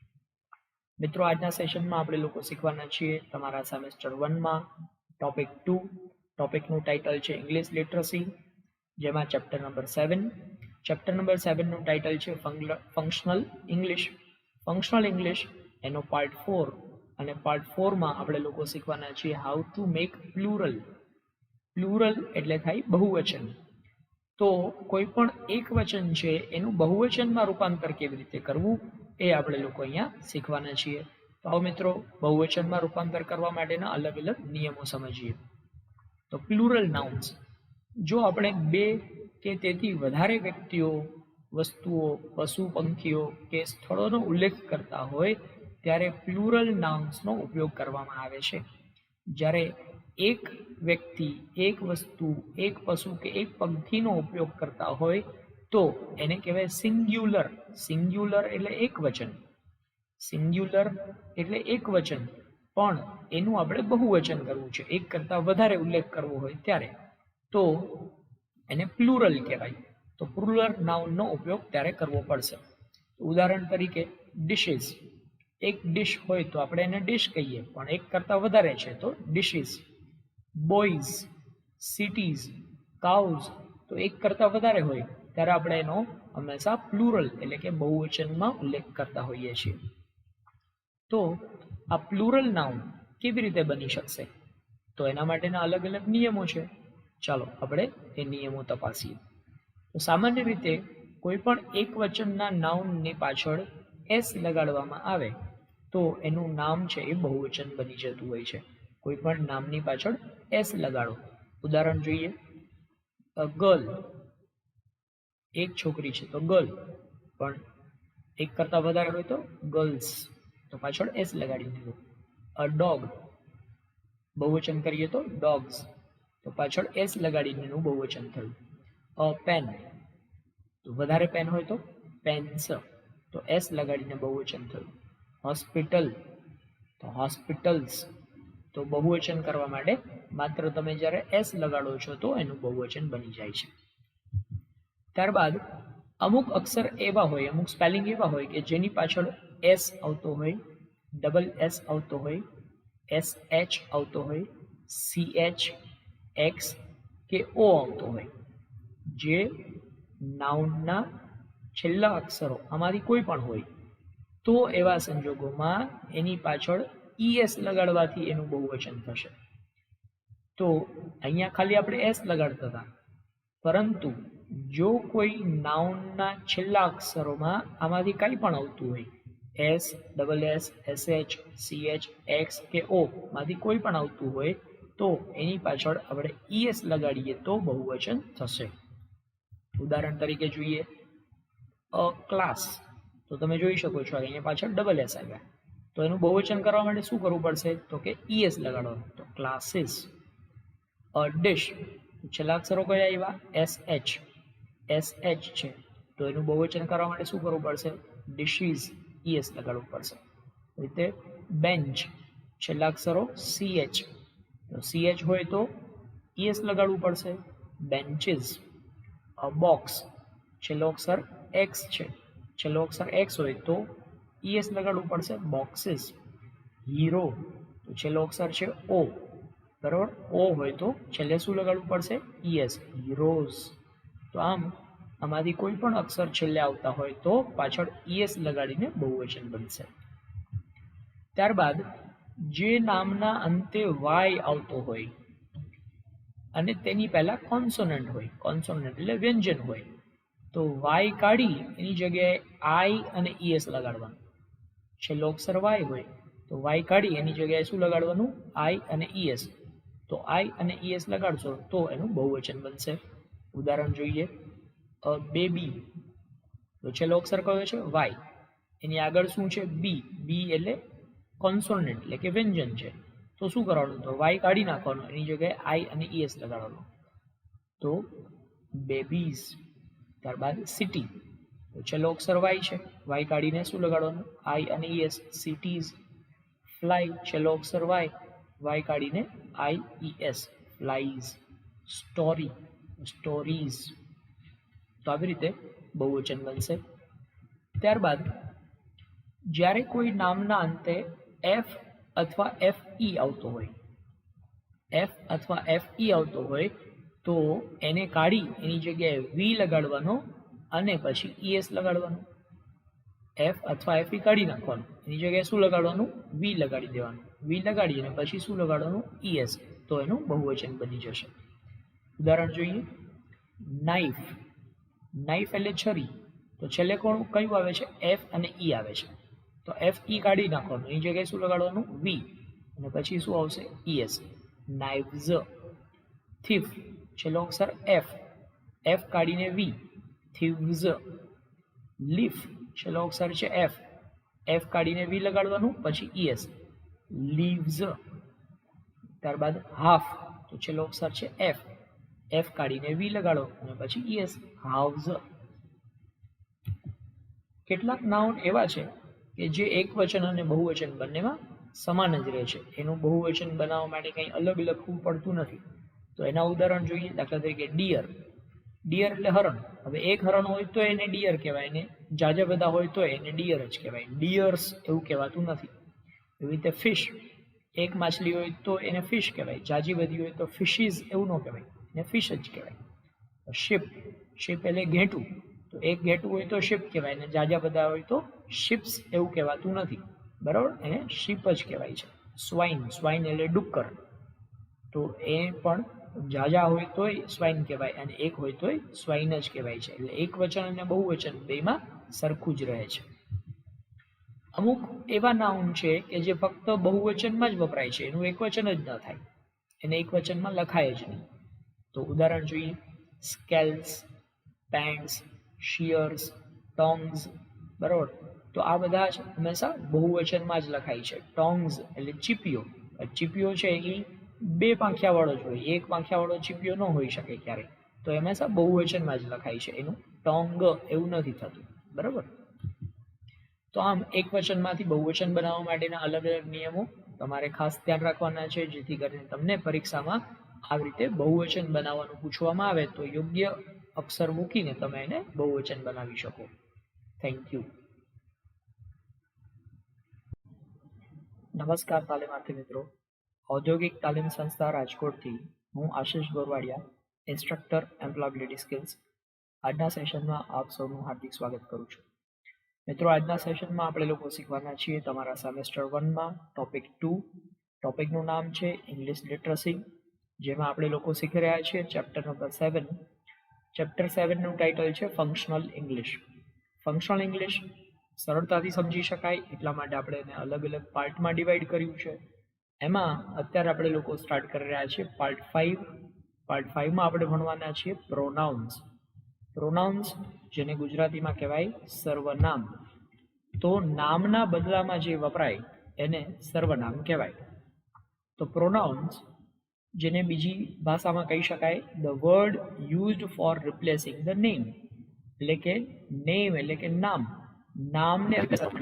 મિત્રો, આજના સેશનમાં આપણે લોકો શીખવાના છીએ તમારા સેમેસ્ટર 1માં ટોપિક 2. ટોપિકનું ટાઇટલ છે ઇંગ્લિશ લિટરસી, જેમાં ચેપ્ટર નંબર 7. ચેપ્ટર નંબર 7નું ટાઇટલ છે ફંક્શનલ ઇંગ્લિશ. ફંક્શનલ ઇંગ્લિશ એનો પાર્ટ 4, અને પાર્ટ 4માં આપણે લોકો શીખવાના છીએ how to make plural. Plural એટલે થાય બહુવચન. તો કોઈ પણ એક વચન છે એનું બહુવચનમાં રૂપાંતર કેવી રીતે કરવું એ આપણે લોકો અહીંયા શીખવાના છીએ. તો આવો મિત્રો, બહુવચનમાં રૂપાંતર કરવા માટેના અલગ અલગ નિયમો સમજીએ. તો પ્લુરલ નાઉન્સ, જો આપણે બે કે તેથી વધારે વ્યક્તિઓ, વસ્તુઓ, પશુ પંખીઓ કે સ્થળોનો ઉલ્લેખ કરતા હોય ત્યારે પ્લુરલ નાઉન્સનો ઉપયોગ કરવામાં આવે છે. જ્યારે એક વ્યક્તિ, એક વસ્તુ, એક પશુ કે એક પંખીનો ઉપયોગ કરતા હોય તો એને કહેવાય સિંગ્યુલર. સિંગ્યુલર એટલે એક વચન, સિંગ્યુલર એટલે એક વચન, પણ એનું આપણે બહુવચન કરવું છે, એક કરતાં વધારે ઉલ્લેખ કરવો હોય ત્યારે, તો એને પ્લુરલ કહેવાય. તો પ્લુરલ નાઉનનો ઉપયોગ ત્યારે કરવો પડશે. ઉદાહરણ તરીકે ડિશિસ, એક ડિશ હોય તો આપણે એને ડિશ કહીએ, પણ એક કરતાં વધારે છે તો ડિશિસ. બોયઝ, સિટીઝ, કાઉઝ, તો એક કરતાં વધારે હોય ત્યારે આપણે એનો હંમેશા પ્લુરલ એટલે કે બહુવચનમાં ઉલ્લેખ કરતા હોઈએ છીએ. તો આ પ્લુરલ નાઉન કેવી રીતે બની શકશે? તો એના માટેના અલગ અલગ નિયમો છે. ચાલો આપણે એ નિયમો તપાસીએ. તો સામાન્ય રીતે કોઈ પણ એક વચનના નાઉનની પાછળ એસ લગાડવામાં આવે તો એનું નામ છે એ બહુવચન બની જતું હોય છે. કોઈ પણ નામની પાછળ એસ લગાડો. ઉદાહરણ જોઈએ, ગર્લ, એક છોકરી છે તો ગર્લ, પણ એક કરતાં વધારે હોય તો ગર્લ્સ, તો પાછળ એસ લગાડી દીધું. અ ડોગ, બહુવચન કરીએ તો ડોગ્સ, તો પાછળ એસ લગાડીને એનું બહુવચન થયું. અ પેન, તો વધારે પેન હોય તો પેન્સ, તો એસ લગાડીને બહુવચન થયું. હોસ્પિટલ તો હોસ્પિટલ્સ, તો બહુવચન કરવા માટે માત્ર તમે જ્યારે એસ લગાડો છો તો એનું બહુવચન બની જાય છે. ત્યારબાદ અમુક અક્ષર એવા હોય, અમુક સ્પેલિંગ એવા હોય કે જેની પાછળ એસ આવતો હોય, ડબલ એસ આવતો હોય, એસ એચ આવતો હોય, સી એચ, એક્સ કે ઓ આવતો હોય. જે નાઉનના છેલ્લા અક્ષરો આમાંથી કોઈ પણ હોય તો એવા સંજોગોમાં એની પાછળ ઈએસ લગાડવાથી એનું બહુવચન થશે. તો અહીંયા ખાલી આપણે એસ લગાડતા હતા, પરંતુ જો કોઈ નાઉનના છેલ્લા અક્ષરોમાં આમાંથી કંઈ પણ આવતું હોય, S, double S, S H, C H, x કે ઓ માંથી કોઈ પણ આવતું હોય તો એની પાછળ આપણે ઈએસ લગાડીએ તો બહુવચન થશે. ઉદાહરણ તરીકે જોઈએ અ ક્લાસ, તો તમે જોઈ શકો છો અહીંયા પાછળ ડબલ એસ આવ્યા, તો એનું બહુવચન કરવા માટે શું કરવું પડશે તો કે ઈએસ લગાડવાનું, તો ક્લાસીસ. અ ડિશ, છેલ્લા અક્ષરો કયા આવ્યા, એસ એચ, એસ એચ છે, તો એનું બહુવચન કરવા માટે શું કરવું પડશે, ડિશીઝ, ઈએસ લગાડવું પડશે. રીતે બેન્ચ, છેલ્લા અક્ષરો સી એચ, તો સી એચ હોય તો ઈએસ લગાડવું પડશે, બેન્ચીસ. અ બોક્સ, છેલ્લો અક્ષર એક્સ છે, છેલ્લો અક્ષર એક્સ હોય તો ઈએસ લગાડવું પડશે, બોક્સીસ. હીરો, તો છેલ્લો અક્ષર છે ઓ, બરાબર, ઓ હોય તો છેલ્લે શું લગાડવું પડશે, ઈએસ, હીરોઝ. તો આમાંથી કોઈ પણ અક્ષર છેલ્લે આવતા હોય તો પાછળ ઈએસ લગાડીને બહુવચન બનશે. ત્યારબાદ જે નામના અંતે વાય આવતો હોય અને તેની પહેલા કોન્સોનન્ટ હોય, કોન્સોનન્ટ એટલે વ્યંજન હોય, તો વાય કાઢી એની જગ્યાએ આઈ અને ઈએસ લગાડવાનું. છેલ્લો અક્ષર વાય હોય તો વાય કાઢી એની જગ્યાએ શું લગાડવાનું, આઈ અને ઈએસ, તો આઈ અને ઈએસ લગાડશો તો એનું બહુવચન બનશે. ઉદાહરણ જોઈએ અ બેબી, તો છેલ્લો અક્ષર કયો છે વાય, એની આગળ શું છે બી, બી એટલે કોન્સોનન્ટ એટલે કે વ્યંજન છે, તો શું કરવાનું, તો વાય કાઢી નાખવાનું, એની જગ્યાએ આઈ અને ઈએસ લગાડવાનું, તો બેબીઝ. ત્યારબાદ સિટી, તો છેલ્લો અક્ષર વાય છે, વાય કાઢીને શું લગાડવાનું, આઈ અને ઈએસ, સિટીઝ. ફ્લાય, છેલ્લો અક્ષર વાય, વાય કાઢીને I E S, flies. Story, stories. તો આવી રીતે બહુવચન બનશે. ત્યારબાદ જ્યારે કોઈ નામના અંતે એફ અથવા એફ ઈ આવતો હોય, એફ અથવા એફ ઈ આવતો હોય તો એને કાઢી એની જગ્યાએ વી લગાડવાનો અને પછી ઈએસ લગાડવાનું. એફ અથવા એફ ઈ કાઢી નાખવાનું, એની જગ્યાએ શું લગાડવાનું, વી લગાડી દેવાનું, વી લગાડી અને પછી શું લગાડવાનું, ઈએસ, તો એનું બહુવચન બની જશે. ઉદાહરણ જોઈએ નાઇફ, નાઇફ એટલે છરી, તો છેલ્લે કયું આવે છે, એફ અને ઈ આવે છે, તો એફ ઈ કાઢી નાખવાનું, એની જગ્યાએ શું લગાડવાનું, વી, અને પછી શું આવશે, ઈએસ, નાઇવ્સ. થીફ, છેલ્લો અક્ષર એફ, એફ કાઢીને વી, થીવ્સ. લીફ, છેલ્લો અક્ષર છે એફ, એફ કાઢીને વી લગાડવાનું પછી ઈએસ, લીવ્સ. ત્યારબાદ હાફ, તો છેલ્લો અક્ષર છે એફ, એફ કાઢીને વી લગાડો અને પછી ઈએસ, હાવ્સ. કેટલાક નાઉન એવા છે કે જે એકવચન અને બહુવચન બંનેમાં સમાન જ રહે છે, એનું બહુવચન બનાવવા માટે કંઈ અલગ લખવું પડતું નથી. તો એના ઉદાહરણ જોઈએ. દાખલા તરીકે ડિયર, ડિયર એટલે હરણ. હવે એક હરણ હોય તો એને ડિયર કહેવાય, ને જાજા બધા હોય તો એને ડિયર જ કહેવાય, ડિયર્સ એવું કહેવાતું નથી. એવી રીતે ફિશ, એક માછલી હોય તો એને ફિશ કહેવાય, જાજી બધી હોય તો ફિશીઝ એવું ન કહેવાય, એને ફિશ જ કહેવાય. શિપ, શિપ એટલે ઘેટું, તો એક ઘેટું હોય તો શિપ કહેવાય, ને જાજા બધા હોય તો શિપ્સ એવું કહેવાતું નથી, બરાબર, એને શિપ જ કહેવાય છે. સ્વાઇન, સ્વાઇન એટલે ડુક્કર, તો એ પણ જાજા હોય તોય સ્વાઇન કહેવાય અને એક હોય તોય સ્વાઇન જ કહેવાય છે. એટલે એક વચન અને બહુવચન બેમાં સરખું જ રહે છે. અમુક એવા નાઉન છે કે જે ફક્ત બહુવચનમાં જ વપરાય છે, એનું એકવચન જ ન થાય, એને એકવચનમાં લખાય જ નહીં. તો ઉદાહરણ જોઈએ સ્કેલ્સ, પેન્ટ્સ, શિયર્સ, ટોંગ્સ, બરાબર, તો આ બધા જ હંમેશા બહુવચનમાં જ લખાય છે. ટોંગ્સ એટલે ચીપિયો, ચીપિયો છે એ બે પાંખિયાવાળો જ હોય, એક પાંખિયાવાળો ચીપિયો ન હોઈ શકે ક્યારેય, તો હંમેશા બહુવચનમાં જ લખાય છે, એનું ટોંગ એવું નથી થતું, બરાબર. તો આમ એક વચનમાંથી બહુવચન બનાવવા માટેના અલગ અલગ નિયમો તમારે ખાસ ધ્યાન રાખવાના છે, જેથી કરીને તમને પરીક્ષામાં આવી રીતે બહુવચન બનાવવાનું પૂછવામાં આવે તો યોગ્ય અક્ષર મૂકીને તમે એને બહુવચન બનાવી શકો. Thank you. નમસ્કાર તાલીમાર્થી મિત્રો. ઔદ્યોગિક તાલીમ સંસ્થા રાજકોટથી હું આશિષ ગોરવાડિયા, ઇન્સ્ટ્રક્ટર એમ્પ્લોયબિલિટી સ્કિલ્સ. આજના સેશનમાં આપ સૌનું હાર્દિક સ્વાગત કરું છું. મિત્રો, આજના સેશનમાં આપણે લોકો શીખવાના છીએ તમારા સેમેસ્ટર 1માં ટોપિક 2. ટોપિકનું નામ છે ઇંગ્લિશ લિટરસી, જેમાં આપણે લોકો શીખી રહ્યા છીએ ચેપ્ટર નંબર 7. ચેપ્ટર 7નું ટાઇટલ છે ફંક્શનલ ઇંગ્લિશ. ફંક્શનલ ઇંગ્લિશ સરળતાથી સમજી શકાય એટલા માટે આપણે એને અલગ અલગ પાર્ટમાં ડિવાઈડ કર્યું છે. એમાં અત્યારે આપણે લોકો સ્ટાર્ટ કરી રહ્યા છીએ પાર્ટ 5. પાર્ટ 5માં આપણે ભણવાના છીએ પ્રોનાઉન્સ. પ્રોનાઉન્સ જેને ગુજરાતીમાં કહેવાય સર્વનામ. તો નામના બદલામાં જે વપરાય એને સર્વનામ કહેવાય. તો પ્રોનાઉન્સ જેને બીજી ભાષામાં કહી શકાય the word used four replacing the name, એટલે કે નેમ એટલે કે નામ, નામને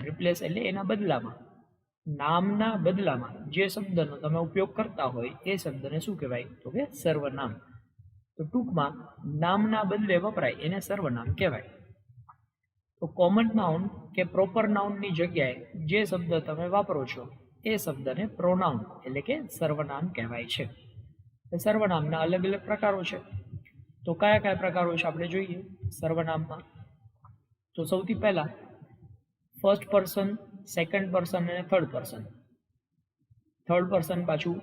રિપ્લેસ એટલે એના બદલામાં, નામના બદલામાં જે શબ્દનો તમે ઉપયોગ કરતા હોય એ શબ્દને શું કહેવાય તો કે સર્વનામ. તો ટૂંકમાં નામના બદલે વપરાય એને સર્વનામ કહેવાય. તો કોમન નાઉન કે પ્રોપર નાઉનની જગ્યાએ જે શબ્દ તમે વાપરો છો એ શબ્દને પ્રોનાઉન એટલે કે સર્વનામ કહેવાય છે. સર્વનામના અલગ અલગ પ્રકારો છે. તો કયા કયા પ્રકારો છે આપણે જોઈએ સર્વનામમાં. તો સૌથી પહેલા ફર્સ્ટ પર્સન, સેકન્ડ પર્સન અને થર્ડ પર્સન. થર્ડ પર્સન પાછું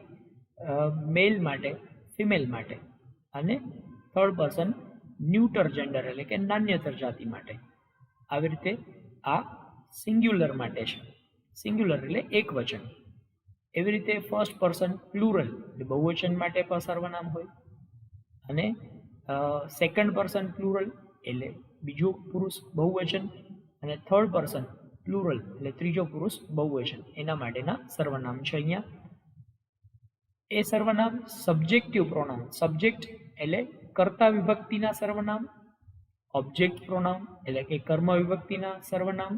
મેલ માટે, ફિમેલ માટે, અને થર્ડ પર્સન ન્યુટર જેન્ડર એટલે કે નાન્યતર જાતિ માટે. આવી રીતે આ સિંગ્યુલર માટે છે. સિંગ્યુલર એટલે એક વચન. એવી રીતે ફર્સ્ટ પર્સન પ્લુરલ એટલે બહુવચન માટે પણ સર્વનામ હોય, અને સેકન્ડ પર્સન પ્લુરલ એટલે બીજો પુરુષ બહુવચન, અને થર્ડ પર્સન પ્લુરલ એટલે ત્રીજો પુરુષ બહુવચન, એના માટેના સર્વનામ છે અહીંયા. એ સર્વનામ સબ્જેક્ટિવ પ્રોનાઉન, સબ્જેક્ટ એટલે કર્તા વિભક્તિના સર્વનામ, ઓબ્જેક્ટ પ્રોનાઉન એટલે કે કર્મ વિભક્તિના સર્વનામ,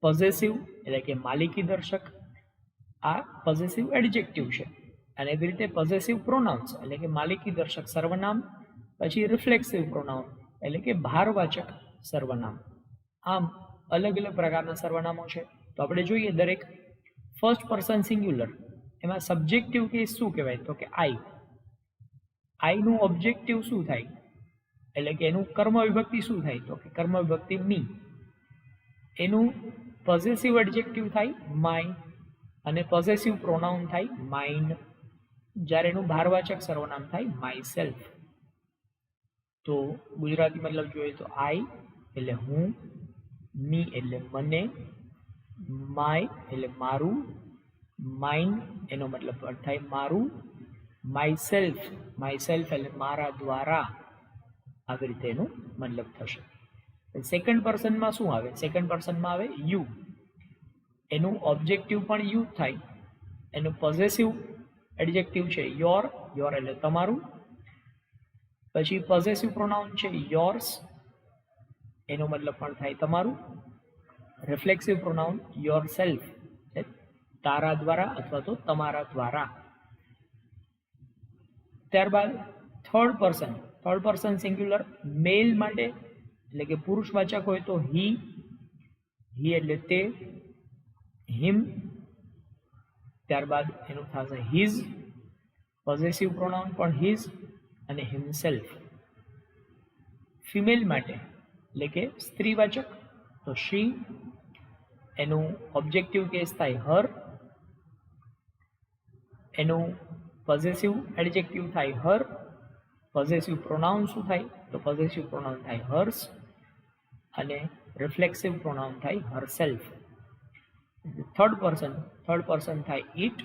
પોઝેસિવ એટલે કે માલિકી દર્શક, આ પોઝેસિવ એડજેક્ટિવ છે. અને એવી રીતે પોઝેસિવ પ્રોનાઉન્સ એટલે કે માલિકી દર્શક સર્વનામ, પછી રિફ્લેક્સિવ પ્રોનાઉન એટલે કે ભારવાચક સર્વનામ. આમ અલગ અલગ પ્રકારના સર્વનામો છે. તો આપણે જોઈએ દરેક. ફર્સ્ટ પર્સન સિંગ્યુલર એમાં સબ્જેક્ટિવ કેસ શું કહેવાય તો કે આઈ. આઈનું ઓબ્જેક્ટિવ શું થાય એટલે કે એનું કર્મ વિભક્તિ શું થાય તો કે કર્મ વિભક્તિ મી. એનું પોઝેસિવ એડજેક્ટિવ થાય માય, અને પોઝેસિવ પ્રોનાઉન થાય માઇન, જ્યારે એનું ભારવાચક સર્વનામ થાય માય સેલ્ફ. તો ગુજરાતી મતલબ જોઈએ તો આઈ એટલે હું, મી એટલે મને, માય એટલે મારું, માઇન એનો મતલબ થાય મારું, માય સેલ્ફ એટલે મારા દ્વારા. આવી રીતે એનો મતલબ થશે. સેકન્ડ પર્સનમાં શું આવે? સેકન્ડ પર્સનમાં આવે યુ. એનું ઓબ્જેક્ટિવ પણ યુ થાય. એનું પોઝેસિવ એડજેક્ટિવ છે યોર, યોર એટલે તમારું. પછી પોઝેસિવ પ્રોનાઉન છે યોર્સ, એનો મતલબ પણ થાય તમારું. રિફ્લેક્સિવ પ્રોનાઉન યોર સેલ્ફ તારા દ્વારા અથવા તો તમારા દ્વારા. ત્યારબાદ થર્ડ પર્સન સિંગ્યુલર મેલ માટે એટલે કે પુરુષવાચક હોય તો હી એટલે તે, હિમ, ત્યારબાદ એનું થશે હિઝ, પોઝેસિવ પ્રોનાઉન પણ હિઝ અને હિમસેલ્ફ. ફિમેલ માટે એટલે કે સ્ત્રીવાચક તો શી, એનું ઓબ્જેક્ટિવ કેસ થાય હર, એનું પોઝેસિવ એડજેક્ટિવ થાય હર, પોઝેસિવ પ્રોનાઉન શું થાય તો પોઝેસિવ પ્રોનાઉન થાય હર્સ, અને રિફ્લેક્સિવ પ્રોનાઉન થાય હરસેલ્ફ. થર્ડ પર્સન થાય ઇટ,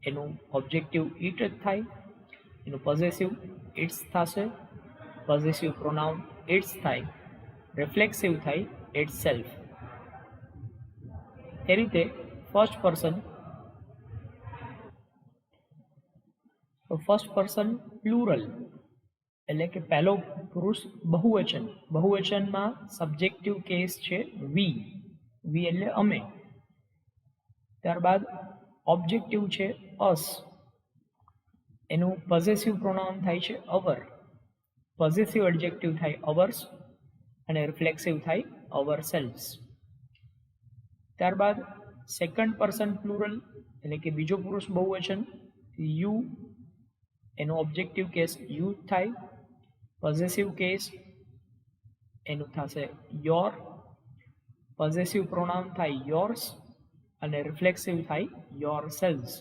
એનું ઓબ્જેક્ટિવ ઇટ જ થાય, એનું પોઝેસિવ ઇટ્સ થશે, પોઝેસિવ પ્રોનાઉન ઇટ્સ થાય, રિફ્લેક્સિવ થાય ઇટ્સ સેલ્ફ. એ રીતે ફર્સ્ટ પર્સન પ્લુરલ એટલે કે પહેલો પુરુષ બહુવચન, બહુવચનમાં સબ્જેક્ટિવ કેસ છે વી, વી એટલે અમે. ત્યારબાદ ઓબ્જેક્ટિવ છે અસ, એનું પોઝેસિવ પ્રોનાઉન થાય છે અવર, પોઝેસિવ એડજેક્ટિવ થાય અવર્સ અને રિફ્લેક્સિવ થાય અવર સેલ્વ્સ. ત્યારબાદ સેકન્ડ પર્સન પ્લુરલ એટલે કે બીજો પુરુષ બહુવચન યુ, એનો ઓબ્જેક્ટિવ કેસ યુ થાય, પોઝેસિવ કેસ એનું થશે યોર, પોઝેસિવ પ્રોનાઉન થાય યોર્સ અને રિફ્લેક્સિવ થાય યોર સેલ્વ્સ.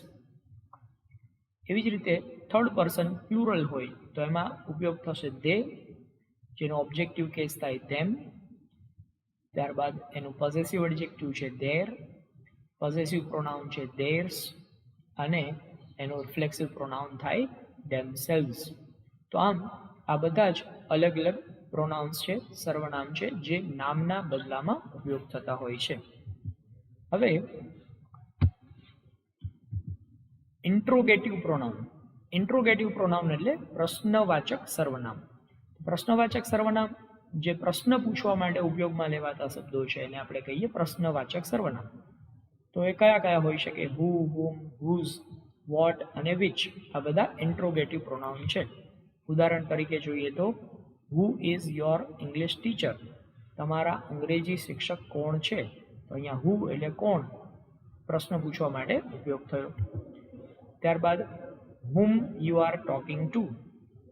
એવી જ રીતે થર્ડ પર્સન પ્લુરલ હોય તો એમાં ઉપયોગ થશે દે, જેનો ઓબ્જેક્ટિવ કેસ થાય ધેમ. ત્યારબાદ એનું પોઝેસિવ એડજેક્ટિવ છે ધેર, પોઝેસિવ પ્રોનાઉન છે ધેર્સ અને એનું રિફ્લેક્સિવ પ્રોનાઉન થાય ધેમસેલ્વ્સ. તો આમ આ બધા જ અલગ અલગ પ્રોનાઉન્સ છે, સર્વનામ છે, જે નામના બદલામાં ઉપયોગ થતા હોય છે. હવે ઇન્ટ્રોગેટિવ પ્રોનાઉન. ઇન્ટ્રોગેટિવ પ્રોનાઉન એટલે પ્રશ્નવાચક સર્વનામ. પ્રશ્નવાચક સર્વનામ જે પ્રશ્ન પૂછવા માટે ઉપયોગમાં લેવાતા શબ્દો છે એને આપણે કહીએ પ્રશ્નવાચક સર્વનામ. તો એ કયા કયા હોઈ શકે? હુ, હુમ, હુઝ, વોટ અને વિચ. આ બધા ઇન્ટ્રોગેટિવ પ્રોનાઉન છે. ઉદાહરણ તરીકે જોઈએ તો who is your English teacher, તમારા અંગ્રેજી શિક્ષક કોણ છે? તો અહીંયા હુ એટલે કોણ, પ્રશ્ન પૂછવા માટે ઉપયોગ થયો. ત્યારબાદ હુમ યુ આર ટોકિંગ ટુ,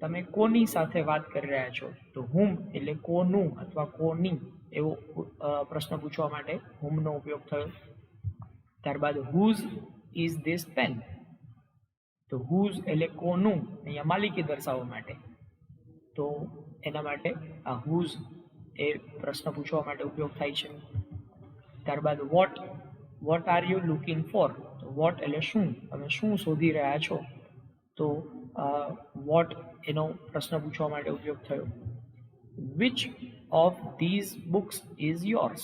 તમે કોની સાથે વાત કરી રહ્યા છો? તો હુમ એટલે કોનું અથવા કોની એવો પ્રશ્ન પૂછવા માટે હુમનો ઉપયોગ થયો. ત્યારબાદ હુઝ ઇઝ ધીસ પેન, તો હુઝ એટલે કોનું, અહીંયા માલિકી દર્શાવવા માટે, તો એના માટે આ હુઝ એ પ્રશ્ન પૂછવા માટે ઉપયોગ થાય છે. ત્યારબાદ what, what are you looking for, તો વોટ એટલે શું, તમે શું શોધી રહ્યા છો? તો વોટ એનો પ્રશ્ન પૂછવા માટે ઉપયોગ થયો. Which of this books is yours,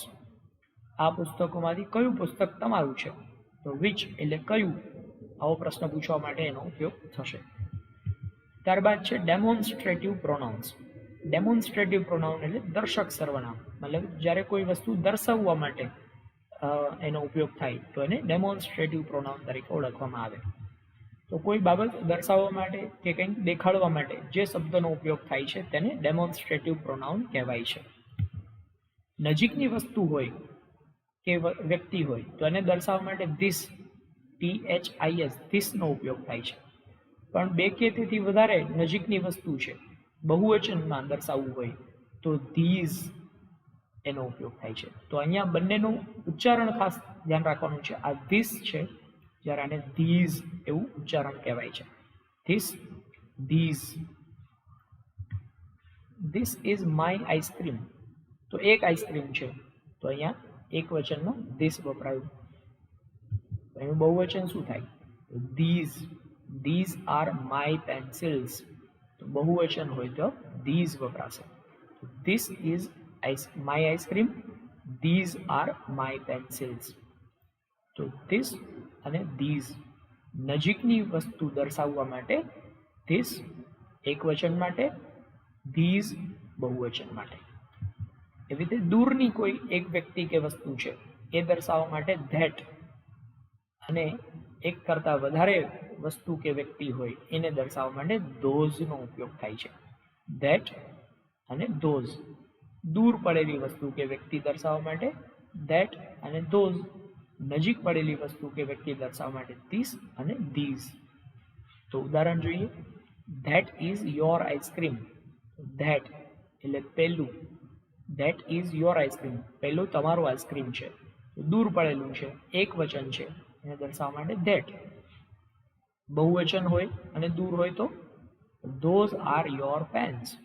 આ પુસ્તકોમાંથી કયું પુસ્તક તમારું છે? તો વિચ એટલે કયું, આવો પ્રશ્ન પૂછવા માટે એનો ઉપયોગ થશે. ત્યારબાદ છે ડેમોન્સ્ટ્રેટિવ પ્રોનાઉન્સ. ડેમોન્સ્ટ્રેટિવ પ્રોનાઉન એટલે દર્શક સર્વનામ, મતલબ જ્યારે કોઈ વસ્તુ દર્શાવવા માટે એનો ઉપયોગ થાય તો એને ડેમોન્સ્ટ્રેટિવ પ્રોનાઉન તરીકે ઓળખવામાં આવે. તો કોઈ બાબત દર્શાવવા માટે કે કંઈક દેખાડવા માટે જે શબ્દનો ઉપયોગ થાય છે તેને ડેમોન્સ્ટ્રેટિવ પ્રોનાઉન કહેવાય છે. નજીકની વસ્તુ હોય કે વ્યક્તિ હોય તો એને દર્શાવવા માટે ધીસ, THIS, ધીસનો ઉપયોગ થાય છે. પણ બે કે તેથી વધારે નજીકની વસ્તુ છે, બહુવચનમાં દર્શાવવું હોય તો ધીઝ એનો ઉપયોગ થાય છે. તો અહીંયા બંનેનું ઉચ્ચારણ ખાસ ધ્યાન રાખવાનું છે. આ ધીસ છે, જ્યારે આને ધીઝ એવું ઉચ્ચારણ કહેવાય છે. This, these. This is my ice cream, તો એક આઈસ્ક્રીમ છે, તો અહીંયા એક વચનમાં ધીસ વપરાયું. એનું બહુવચન શું થાય? These, these are my pencils, તો બહુવચન હોય તો ધીઝ વપરાશે. This is my ice cream, these are my pencils. તો ધીસ અને ધીઝ નજીકની વસ્તુ દર્શાવવા માટે ધીસ એક વચન માટે, ધીઝ બહુવચન માટે. એવી રીતે દૂરની કોઈ એક વ્યક્તિ કે વસ્તુ છે એ દર્શાવવા માટે ધેટ, અને એક કરતાં વધારે વસ્તુ કે વ્યક્તિ હોય એને દર્શાવવા માટે ધોઝનો ઉપયોગ થાય છે. ધેટ અને ધોઝ. દૂર પડેલી વસ્તુ કે વ્યક્તિ દર્શાવવા માટે ધેટ અને ધોઝ. નજીક પડેલી વસ્તુ કે વ્યક્તિ દર્શાવવા માટે ધીસ અને ધીઝ. તો ઉદાહરણ જોઈએ. That is your ice cream, that એટલે પહેલું, ધેટ ઇઝ યોર આઈસ્ક્રીમ, પહેલું તમારું આઈસ્ક્રીમ છે. દૂર પડેલું છે, એક વચન છે, એને દર્શાવવા માટે ધેટ. બહુવચન હોય અને દૂર હોય તો those are your pens,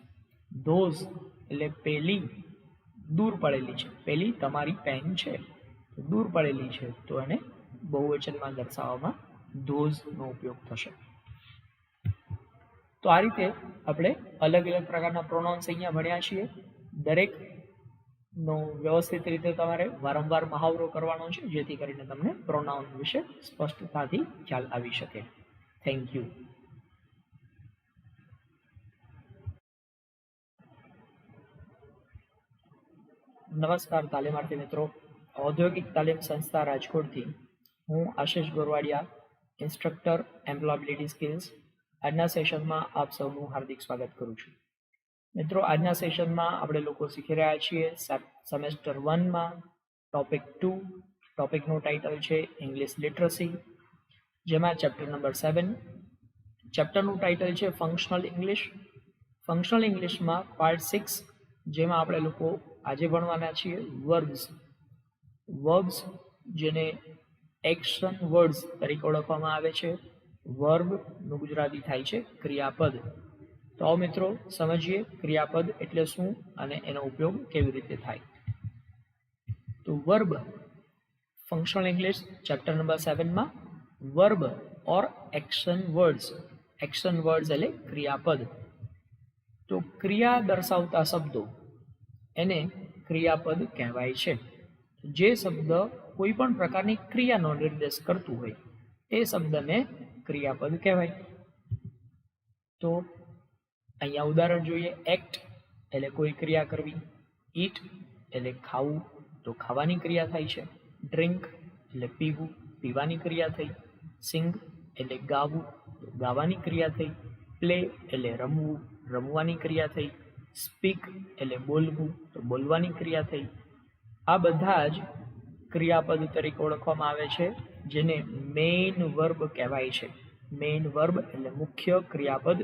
those એટલે પેલી, દૂર પડેલી છે, પેલી તમારી પેન છે, દૂર પડેલી છે, તો એને બહુવચનમાં દર્શાવવામાં ધોઝનો ઉપયોગ થશે. તો આ રીતે આપણે અલગ અલગ પ્રકારના પ્રોનાઉન્સ અહીંયા ભણ્યા છીએ. દરેકનો વ્યવસ્થિત રીતે તમારે વારંવાર મહાવરો કરવાનો છે, જેથી કરીને તમને પ્રોનાઉન વિશે સ્પષ્ટતાથી ખ્યાલ આવી શકે. Thank you. નમસ્કાર તાલીમાર્થી મિત્રો, ઔદ્યોગિક તાલીમ સંસ્થા રાજકોટથી હું આશિષ ગોરવાડિયા, ઇન્સ્ટ્રક્ટર એમ્પ્લોયબિલિટી સ્કિલ્સ. આજના સેશનમાં આપ સૌનું હાર્દિક સ્વાગત કરું છું. મિત્રો, આજના સેશનમાં આપણે લોકો શીખી રહ્યા છીએ સેમેસ્ટર 1માં ટોપિક 2. ટોપિકનું ટાઇટલ છે ઇંગ્લિશ લિટરસી, જેમાં ચેપ્ટર નંબર 7. ચેપ્ટરનું ટાઇટલ છે ફંક્શનલ ઇંગ્લિશ. ફંક્શનલ ઇંગ્લિશમાં પાર્ટ 6, જેમાં આપણે લોકો આજે ભણવાના છીએ વર્બ્સ, જેને એક્શન વર્ડ્સ તરીકે ઓળખવામાં આવે છે. વર્બનું ગુજરાતી થાય છે ક્રિયાપદ. તો આવો મિત્રો સમજીએ ક્રિયાપદ એટલે શું અને એનો ઉપયોગ કેવી રીતે થાય. તો verb, functional English chapter number 7માં વર્બ ઓર એક્શન વર્ડ્સ એટલે ક્રિયાપદ. તો ક્રિયા દર્શાવતા શબ્દો એને ક્રિયાપદ કહેવાય છે. જે શબ્દ કોઈ પણ પ્રકારની ક્રિયાનો નિર્દેશ કરતું હોય એ શબ્દને ક્રિયાપદ કહેવાય. તો અહીંયા ઉદાહરણ જોઈએ. એક્ટ એટલે કોઈ ક્રિયા કરવી. ઈટ એટલે ખાવું, તો ખાવાની ક્રિયા થાય છે. ડ્રિંક એટલે પીવું, પીવાની ક્રિયા થઈ. સિંગ એટલે ગાવું, તો ગાવાની ક્રિયા થઈ. પ્લે એટલે રમવું, રમવાની ક્રિયા થઈ. સ્પીક એટલે બોલવું, તો બોલવાની ક્રિયા થઈ. આ બધા જ ક્રિયાપદ તરીકે ઓળખવામાં આવે છે, જેને મેઇન વર્બ કહેવાય છે. મેઇન વર્બ એટલે મુખ્ય ક્રિયાપદ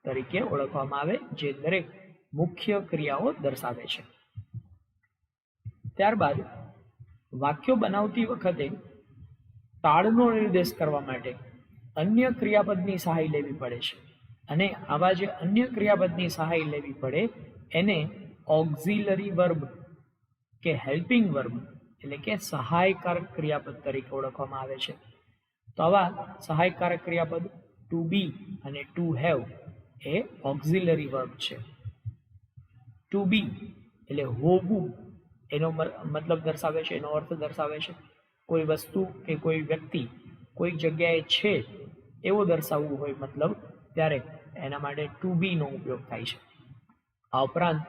તરીકે ઓળખવામાં આવે, જે દરેક મુખ્ય ક્રિયાઓ દર્શાવે છે. ત્યારબાદ વાક્યો બનાવતી વખતે તાળનો નિર્દેશ કરવા માટે અન્ય ક્રિયાપદની સહાય લેવી પડે છે, અને આવા જે અન્ય ક્રિયાપદની સહાય લેવી પડે એને ઓક્ઝિલરી વર્બ કે હેલ્પિંગ વર્બ એટલે કે સહાયકારક ક્રિયાપદ તરીકે ઓળખવામાં આવે છે. તો આવા સહાયકારક ક્રિયાપદ ટુ બી અને to have a auxiliary verb છે. ટુ બી એટલે હોવું એનો મતલબ દર્શાવે છે, એનો અર્થ દર્શાવે છે. કોઈ વસ્તુ કે કોઈ વ્યક્તિ કોઈ જગ્યાએ છે એવો દર્શાવવું હોય મતલબ, ત્યારે એના માટે ટુ બી નો ઉપયોગ થાય છે. આ ઉપરાંત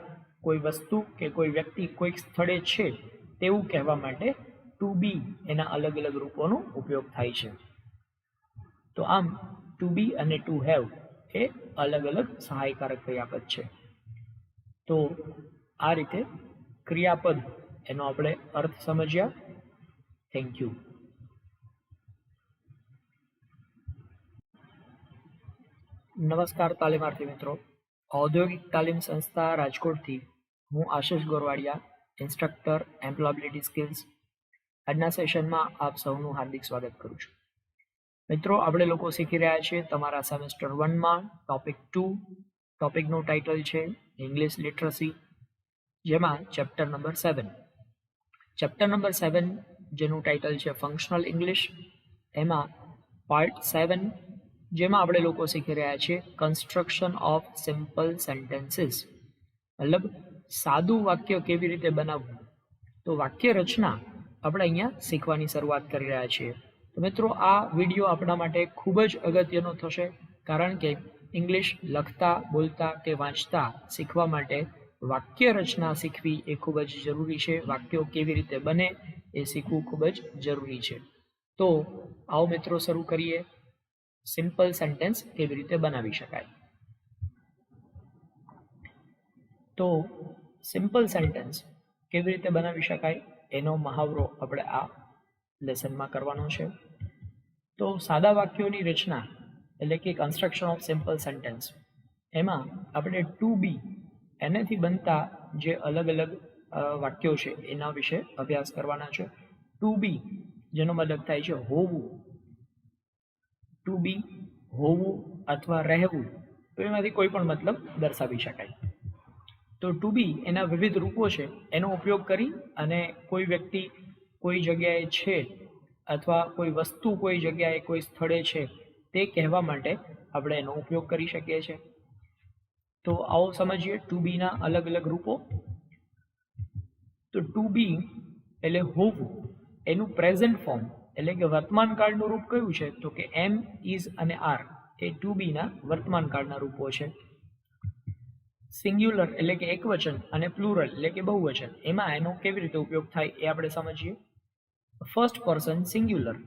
કોઈ વસ્તુ કે કોઈ વ્યક્તિ કોઈક સ્થળે છે તેવું કહેવા માટે ટુ બી એના અલગ અલગ રૂપોનો ઉપયોગ થાય છે. તો આમ ટુ બી અને ટુ હેવ એ અલગ અલગ સહાયકારક ક્રિયાપદ છે. તો આ રીતે ક્રિયાપદ એનો આપણે અર્થ સમજ્યા. Thank you. નમસ્કાર તાલીમાર્થી મિત્રો, ઔદ્યોગિક તાલીમ સંસ્થા રાજકોટથી હું આશિષ ગોરવાડિયા, ઇન્સ્ટ્રક્ટર એમ્પ્લોયબિલિટી સ્કિલ્સ. આજના સેશનમાં આપ સૌનું હાર્દિક સ્વાગત કરું છું. મિત્રો, આપણે લોકો શીખી રહ્યા છીએ તમારા સેમેસ્ટર 1માં ટોપિક 2. ટોપિકનું ટાઇટલ છે ઇંગ્લિશ લિટરસી, જેમાં ચેપ્ટર નંબર 7. ચેપ્ટર નંબર 7 જેનું ટાઇટલ છે ફંક્શનલ ઇંગ્લિશ, એમાં પાર્ટ 7, જેમાં આપણે લોકો શીખી રહ્યા છીએ કન્સ્ટ્રક્શન ઓફ સિમ્પલ સેન્ટેન્સીસ, મતલબ સાદું વાક્ય કેવી રીતે બનાવવું. તો વાક્ય રચના આપણે અહીંયા શીખવાની શરૂઆત કરી રહ્યા છીએ. તો મિત્રો, આ વિડીયો આપણા માટે ખૂબ જ અગત્યનો થશે, કારણ કે ઇંગ્લિશ લખતા, બોલતા કે વાંચતા શીખવા માટે વાક્ય રચના શીખવી એ ખૂબ જ જરૂરી છે. વાક્યો કેવી રીતે બને એ શીખવું ખૂબ જ જરૂરી છે. તો આવો મિત્રો શરૂ કરીએ. સિમ્પલ સેન્ટેન્સ કેવી રીતે બનાવી શકાય. તો સિમ્પલ સેન્ટેન્સ કેવી રીતે બનાવી શકાય એનો મહાવરો આપણે આ લેસનમાં કરવાનો છે. તો સાદા વાક્યોની રચના એટલે કે કન્સ્ટ્રક્શન ઓફ સિમ્પલ સેન્ટેન્સ, એમાં આપણે ટુ બી એનાથી બનતા જે અલગ અલગ વાક્યો છે એના વિશે અભ્યાસ કરવાના છે. ટુ બી જેનો મતલબ થાય છે હોવું. ટુ બી હોવું અથવા રહેવું, તો એમાંથી કોઈ પણ મતલબ દર્શાવી શકાય. તો ટુ બી એના વિવિધ રૂપો છે, એનો ઉપયોગ કરી અને કોઈ વ્યક્તિ કોઈ જગ્યાએ છે અથવા કોઈ વસ્તુ કોઈ જગ્યાએ કોઈ સ્થળે છે તે કહેવા માટે આપણે એનો ઉપયોગ કરી શકીએ છીએ. તો આવો સમજીએ ટુ બીના અલગ અલગ રૂપો. તો ટુ બી એટલે હોવું, એનું પ્રેઝન્ટ ફોર્મ એટલે કે વર્તમાન કાળનું રૂપ કયું છે, તો કે એમ, ઇઝ અને આર એ ટુ બીના વર્તમાન કાળના રૂપો છે. સિંગ્યુલર એટલે કે એકવચન અને પ્લુરલ એટલે કે બહુવચન, એમાં એનો કેવી રીતે ઉપયોગ થાય એ આપણે સમજીએ. First person singular.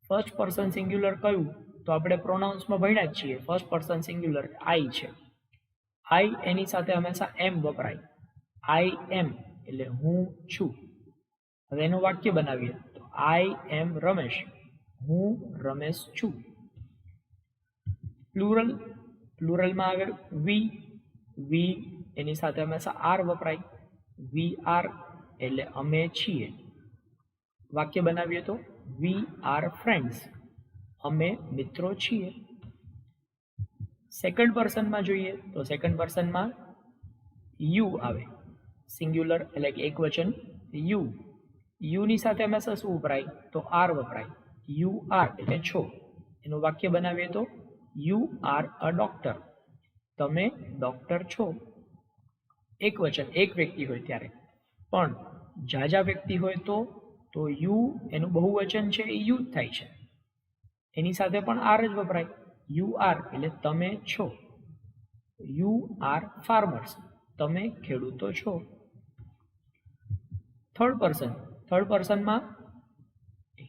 First person singular કયું? તો આપણે પ્રોનાઉન્સમાં ભણ્યા જ છીએ. ફર્સ્ટ પર્સન સિંગ્યુલર આઈ છે. આઈ એની સાથે હંમેશા એમ વપરાય. આઈ એમ એટલે હું છું. હવે એનું વાક્ય બનાવીએ તો આઈ એમ રમેશ, હું રમેશ છું. પ્લુરલ, પ્લુરલમાં આગળ વી એની સાથે હંમેશા આર વપરાય. વી આર એટલે અમે છીએ. વાક્ય બનાવીએ તો વી આર ફ્રેન્ડ્સ, અમે મિત્રો છીએ. સેકન્ડ પર્સનમાં જોઈએ તો સેકન્ડ પર્સનમાં યુ આવે. સિંગ્યુલર એટલે કે એકવચન યુ. યુની સાથે હંમેશા શું વપરાય? તો આર વપરાય. યુ આર એટલે છો. એનું વાક્ય બનાવીએ તો યુ આર અ ડોક્ટર, તમે ડોક્ટર છો. એકવચન, એક વ્યક્તિ હોય ત્યારે. પણ જાજા વ્યક્તિ હોય તો યુ એનું બહુવચન છે એ યુ જ થાય છે. એની સાથે પણ આર જ વપરાય. યુ આર એટલે તમે છો. યુ આર ફાર્મર્સ, તમે ખેડૂતો છો. થર્ડ પર્સન, થર્ડ પર્સનમાં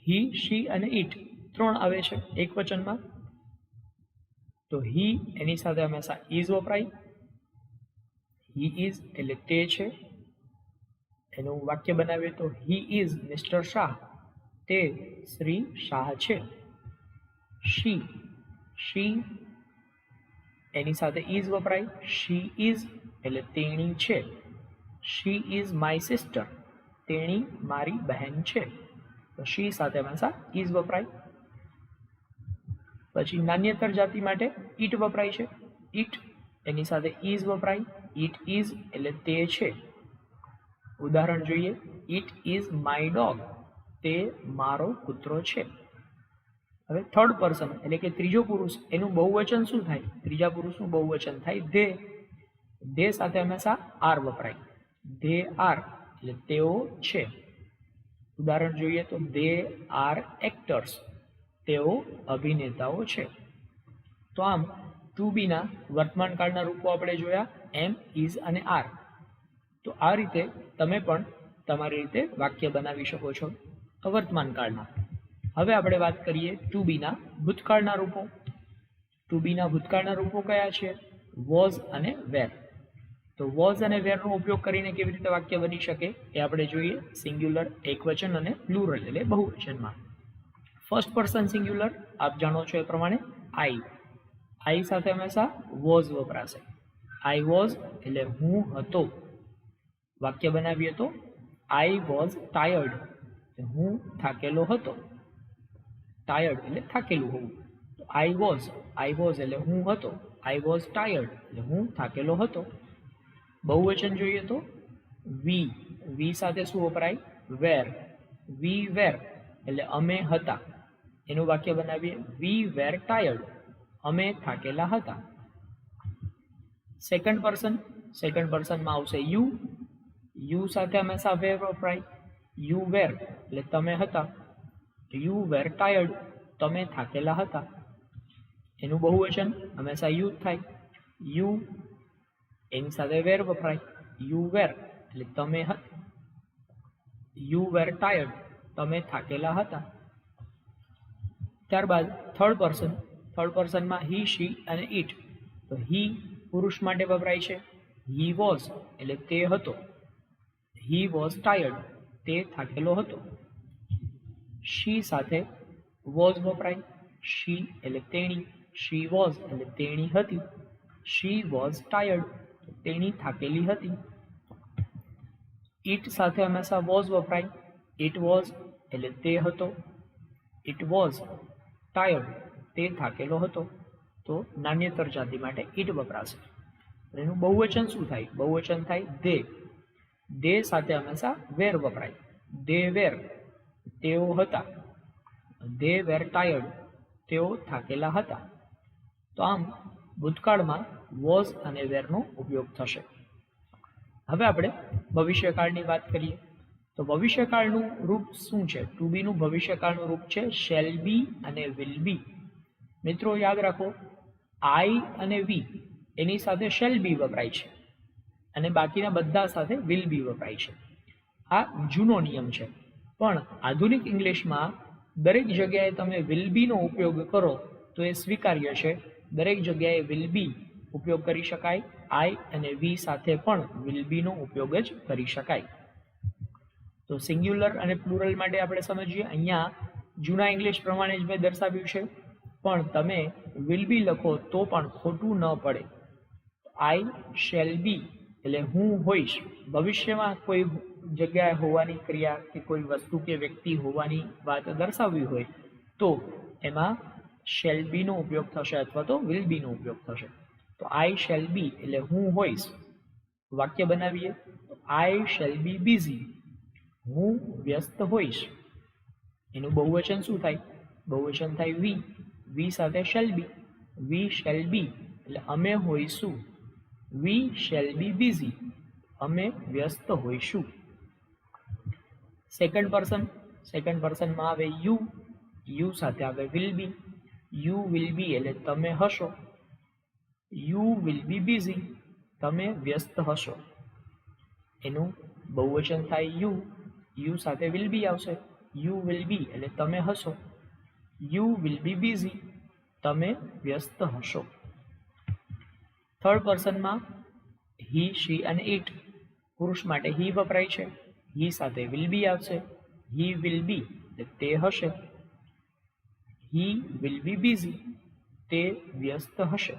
હી, શી અને ઇટ ત્રણ આવે છે એકવચનમાં. તો હી એની સાથે હંમેશા ઇઝ વપરાય. હી ઇઝ એટલે તે છે. એનું વાક્ય બનાવીએ તો હી ઇઝ મિસ્ટર શાહ, તે શ્રી શાહ છે. શી એની સાથે ઇઝ વપરાય. શી ઇઝ એટલે તેણી છે. શી ઇઝ માય સિસ્ટર, તેણી મારી બહેન છે. તો શી સાથે હંમેશા ઇઝ વપરાય. પછી નાન્યતર જાતિ માટે ઇટ વપરાય છે. ઇટ એની સાથે ઇઝ વપરાય. ઇટ ઇઝ એટલે તે છે. ઉદાહરણ જોઈએ. ઇટ ઇઝ માય ડોગ, તે મારો કૂતરો છે. હવે થર્ડ પર્સન એટલે કે ત્રીજો પુરુષ, એનું બહુવચન શું થાય? ત્રીજા પુરુષનું બહુવચન થાય ધે. ધે સાથે હંમેશા આર વપરાય. ધે આર એટલે તેઓ છે. ઉદાહરણ જોઈએ તો ધે આર એક્ટર્સ, તેઓ અભિનેતાઓ છે. તો આમ ટુ બીના વર્તમાન કાળના રૂપો આપણે જોયા, એમ, ઇઝ અને આર. તો આ રીતે તમે પણ તમારી રીતે વાક્ય બનાવી શકો છો વર્તમાન કાળના. હવે આપણે વાત કરીએ ટુ બીના ભૂતકાળના રૂપો. ટુ બીના ભૂતકાળના રૂપો કયા છે? વોઝ અને વેર. તો વોઝ અને વેરનો ઉપયોગ કરીને કેવી રીતે વાક્ય બની શકે એ આપણે જોઈએ. સિંગ્યુલર, એકવચન અને પ્લુરલ એટલે બહુવચનમાં. ફર્સ્ટ પર્સન સિંગ્યુલર આપ જાણો છો એ પ્રમાણે આઈ. આઈ સાથે હંમેશા વોઝ વપરાશે. આઈ વોઝ એટલે હું હતો. વાક્ય બનાવીએ તો આઈ વોઝ ટાયર્ડ, હું થાકેલો હતો. ટાયર્ડ એટલે થાકેલું હોવું. તો આઈ વોઝ એટલે હું હતો. આઈ વોઝ ટાયર્ડ એટલે હું થાકેલો હતો. બહુવચન જોઈએ તો વી સાથે શું વપરાય? વેર. વી વેર એટલે અમે હતા. એનું વાક્ય બનાવીએ વી વેર ટાયર્ડ, અમે થાકેલા હતા. સેકન્ડ પર્સનમાં આવશે યુ. યુ સાથે હંમેશા વેર વપરાય. યુ વેર એટલે તમે હતા. યુ વેર ટાયર્ડ, તમે થાકેલા હતા. એનું બહુવચન હંમેશા યુ થાય. યુ એની સાથે વેર વપરાય. યુ વેર એટલે તમે હતા. યુ વેર ટાયર્ડ, તમે થાકેલા હતા. ત્યારબાદ થર્ડ પર્સનમાં હી, શી અને ઇટ. તો હી પુરુષ માટે વપરાય છે. હી વોઝ એટલે તે હતો. હી વોઝ ટાયર્ડ, તે થાકેલો હતો. શી સાથે વોઝ વપરાય. શી એટલે તેણી. શી વોઝ એટલે તેણી હતી. શી વોઝ ટાયર્ડ, તેણી થાકેલી હતી. ઇટ સાથે હંમેશા વોઝ વપરાય. ઇટ વોઝ એટલે તે હતો. ઇટ વોઝ ટાયર્ડ, તે થાકેલો હતો. તો નાન્યતર જાતિ માટે ઇટ વપરાશે. એનું બહુવચન શું થાય? બહુવચન થાય ધે. ધે સાથે હંમેશા વેર વપરાય. ધે વેર તેઓ હતા. ધે વેર ટાયર્ડ, તેઓ થાકેલા હતા. તો આમ ભૂતકાળમાં વોઝ અને વેરનો ઉપયોગ થશે. હવે આપણે ભવિષ્યકાળની વાત કરીએ તો ભવિષ્યકાળનું રૂપ શું છે? ટુ બીનું ભવિષ્યકાળનું રૂપ છે શેલ બી અને વિલ બી. મિત્રો યાદ રાખો, આઈ અને વી એની સાથે શેલ બી વપરાય છે. અને બાકીના બધા સાથે વિલ બી વપરાય છે. આ જૂનો નિયમ છે, પણ આધુનિક ઇંગ્લિશમાં દરેક જગ્યાએ તમે વિલ બીનો ઉપયોગ કરો તો એ સ્વીકાર્ય છે. દરેક જગ્યાએ વિલ બી ઉપયોગ કરી શકાય. આઈ અને વી સાથે પણ વિલ બીનો ઉપયોગ જ કરી શકાય. તો સિંગ્યુલર અને પ્લુરલ માટે આપણે સમજીએ. અહીંયા જૂના ઇંગ્લિશ પ્રમાણે જ મેં દર્શાવ્યું છે, પણ તમે વિલ બી લખો તો પણ ખોટું ન પડે. આઈ શેલ બી એટલે હું હોઈશ. ભવિષ્યમાં કોઈ જગ્યાએ હોવાની ક્રિયા કે કોઈ વસ્તુ કે વ્યક્તિ હોવાની વાત દર્શાવવી હોય તો એમાં શેલ બીનો ઉપયોગ થશે અથવા તો વિલ બીનો ઉપયોગ થશે. તો આઈ શેલ બી એટલે હું હોઈશ. વાક્ય બનાવીએ તો આઈ શેલ બી બિઝી, હું વ્યસ્ત હોઈશ. એનું બહુવચન શું થાય? બહુવચન થાય વી. વી સાથે shall be. We shall be એટલે અમે હોઈશું. વી શેલ બી બિઝી, અમે વ્યસ્ત હોઈશું. Second person. સેકન્ડ પર્સનમાં આવે યુ. યુ સાથે આવે will be. You will be એટલે તમે હશો. યુ વિલ બી બિઝી, તમે વ્યસ્ત હશો. એનું બહુવચન થાય યુ. યુ સાથે વિલ બી આવશે. યુ વિલ બી એટલે તમે હશો. યુ વિલ બી બિઝી, તમે વ્યસ્ત હશો. થર્ડ પર્સનમાં હી, શી અને ઇટ. પુરુષ માટે હી વપરાય છે. હી સાથે વિલ બી આવશે. હી વિલ બી એટલે તે હશે. હી વિલ બી બિઝી, તે વ્યસ્ત હશે.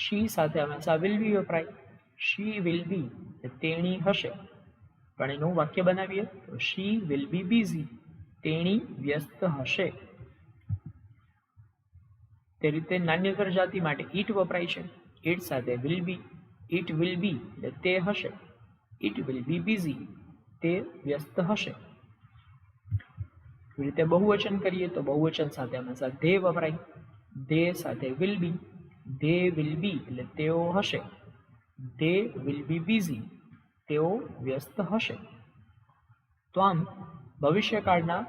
શી સાથે હંમેશા વિલ બી વપરાય. શી વિલ બી એટલે તેણી હશે. પણ એનું વાક્ય બનાવીએ તો શી વિલ બી બિઝી, તેણી વ્યસ્ત હશે. તે રીતે નાન્યતર જાતિ માટે ઈટ વપરાય છે. ઈટ સાથે will be. It will be એટલે તે હશે. ઈટ વિલ બી બિઝી, તે વ્યસ્ત હશે. એવી રીતે બહુવચન કરીએ તો બહુવચન સાથે હંમેશા ધે વપરાય. ધે સાથે will be. They will be એટલે તેઓ હશે. ધે વિલ બી બિઝી, તેઓ વ્યસ્ત હશે. તો આમ ભવિષ્યકાળના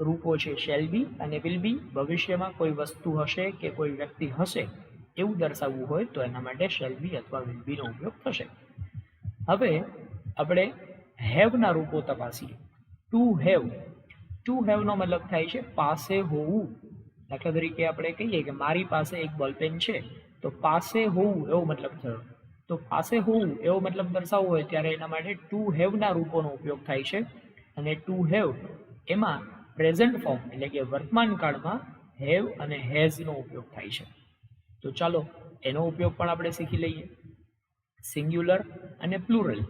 રૂપો છે શેલ બી અને વિલ બી. ભવિષ્યમાં કોઈ વસ્તુ હશે કે કોઈ વ્યક્તિ હશે એવું દર્શાવવું હોય તો એના માટે શેલ બી અથવા વિલ બીનો ઉપયોગ થશે. હવે આપણે હેવના રૂપો તપાસીએ. To have. ટુ હેવનો મતલબ થાય છે પાસે હોવું. દાખલા તરીકે આપણે કહીએ કે મારી પાસે એક બોલપેન છે તો પાસે હોવું એવો મતલબ થયો. તો પાસે હોવું એવો મતલબ દર્શાવવો હોય ત્યારે એના માટે ટુ હેવના રૂપોનો ઉપયોગ થાય છે. અને ટુ હેવ એમાં પ્રેઝન્ટ ફોર્મ એટલે કે વર્તમાન કાળમાં હેવ અને હેઝનો ઉપયોગ થાય છે. તો ચાલો એનો ઉપયોગ પણ આપણે શીખી લઈએ. સિંગ્યુલર અને પ્લુરલ.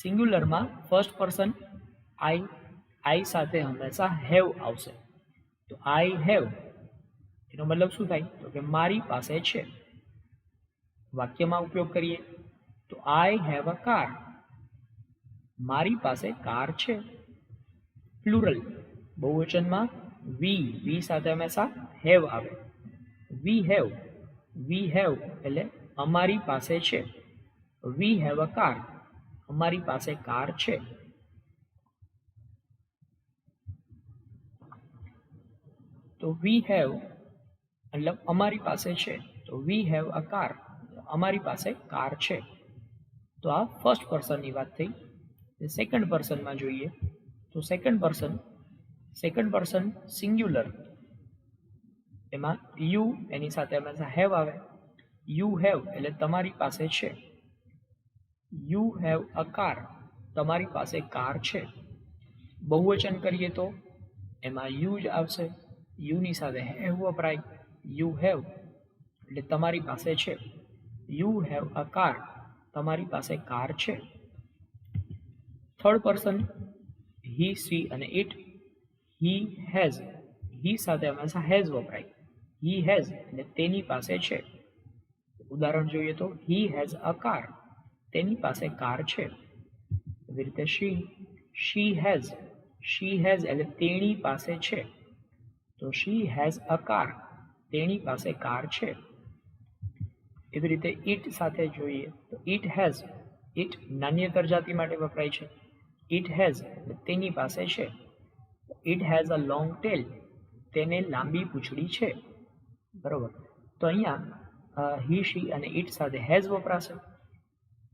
સિંગ્યુલરમાં ફર્સ્ટ પર્સન આઈ. આઈ સાથે હંમેશા હેવ આવશે. તો આઈ હેવ એનો મતલબ શું થાય? તો કે મારી પાસે છે. વાક્યમાં ઉપયોગ કરીએ તો આઈ હેવ અ કાર, મારી પાસે કાર છે. Plural બહુવચનમાં V. વી સાથે હંમેશા હેવ આવે. We have. વી હેવ એટલે અમારી પાસે છે. વી હેવ અ કાર, અમારી પાસે કાર છે. તો વી હેવ મતલબ અમારી પાસે છે. તો વી હેવ અ કાર, અમારી પાસે કાર છે. તો આ ફર્સ્ટ પર્સનની વાત થઈ. સેકન્ડ પર્સનમાં જોઈએ તો સેકન્ડ પર્સન સિંગ્યુલર. એમાં યુ એની સાથે હંમેશા હેવ આવે. યુ હેવ એટલે તમારી પાસે છે. યુ હેવ અ કાર, તમારી પાસે કાર છે. બહુવચન કરીએ તો એમાં યુ જ આવશે. યુની સાથે હેવ વપરાય. યુ હેવ એટલે તમારી પાસે છે. યુ હેવ અ કાર, તમારી પાસે કાર છે. થર્ડ પર્સન હી, સી અને ઇટ. He has. હી સાથે હંમેશા હેઝ વપરાય. હી હેઝ એટલે તેની પાસે છે. ઉદાહરણ જોઈએ તો હી હેઝ અ કાર, તેની પાસે કાર છે. એવી રીતે શી. શી હેઝ. શી હેઝ એટલે તેણી પાસે છે. તો શી હેઝ અ કાર, તેણી પાસે કાર છે. એવી રીતે ઇટ સાથે જોઈએ તો ઇટ હેઝ. ઇટ નાન્યતર જાતિ માટે વપરાય છે. ઇટ હેઝ એટલે તેની પાસે છે. It has a long tail, તેને લાંબી પૂંછડી છે. બરોબર. તો અહીંયા હી, શી અને ઇટ સાથે હેઝ વપરાશે.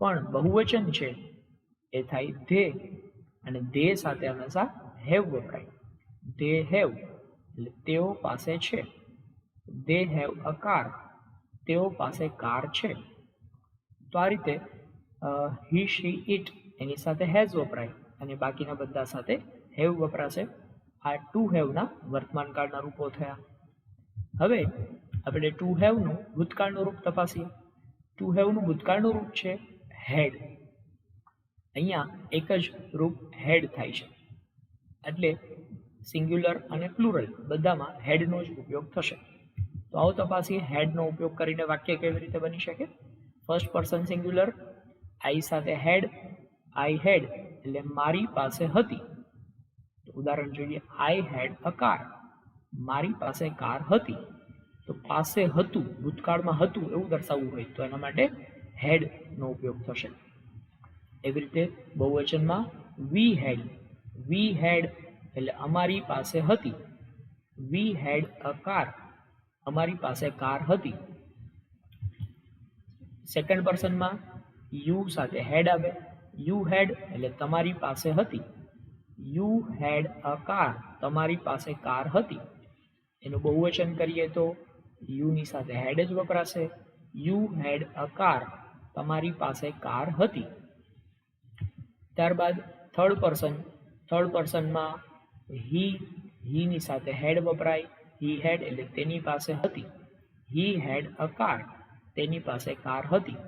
પણ બહુવચન છે એ થાય ધે, અને ધે સાથે હંમેશા હેવ વપરાય. ધે હેવ એટલે તેઓ પાસે છે. ધે હેવ અ કાર, તેઓ પાસે કાર છે. તો આ રીતે હી શી ઇટ એની સાથે હેઝ વપરાય અને બાકીના બધા સાથે હેવ વપરાશે. આ ટુ હેવના વર્તમાન કાળના રૂપો થયા. હવે આપણે ટુ હેવનું ભૂતકાળનું રૂપ તપાસીએ. ટુ હેવનું ભૂતકાળનું રૂપ છે હેડ. અહીંયા એક જ રૂપ હેડ થાય છે, એટલે સિંગ્યુલર અને પ્લુરલ બધામાં હેડનો જ ઉપયોગ થશે. તો આવો તપાસીએ હેડનો ઉપયોગ કરીને વાક્ય કેવી રીતે બની શકે. ફર્સ્ટ પર્સન સિંગ્યુલર, આઈ સાથે હેડ, આઈ હેડ એટલે મારી પાસે હતી. તો ઉદાહરણ જોઈએ, આઈ હેડ અ કાર, મારી પાસે કાર હતી. તો પાસે હતું, ભૂતકાળમાં હતું એવું દર્શાવવું હોય તો એના માટે હેડનો ઉપયોગ થશે. એવી રીતે બહુવચનમાં વી હેડ એટલે અમારી પાસે હતી. વી હેડ અ કાર, અમારી પાસે કાર હતી. સેકન્ડ પર્સનમાં યુ સાથે હેડ આવે. યુ હેડ એટલે તમારી પાસે હતી. યુ હેડ અ કાર, તમારી પાસે કાર હતી. એનું બહુવચન કરીએ તો યુની સાથે હેડ જ વપરાશે. યુ હેડ અ કાર, તમારી પાસે કાર હતી. ત્યારબાદ થર્ડ પર્સનમાં હીની સાથે હેડ વપરાય. હી હેડ એટલે તેની પાસે હતી. હી હેડ અ કાર, તેની પાસે કાર હતી.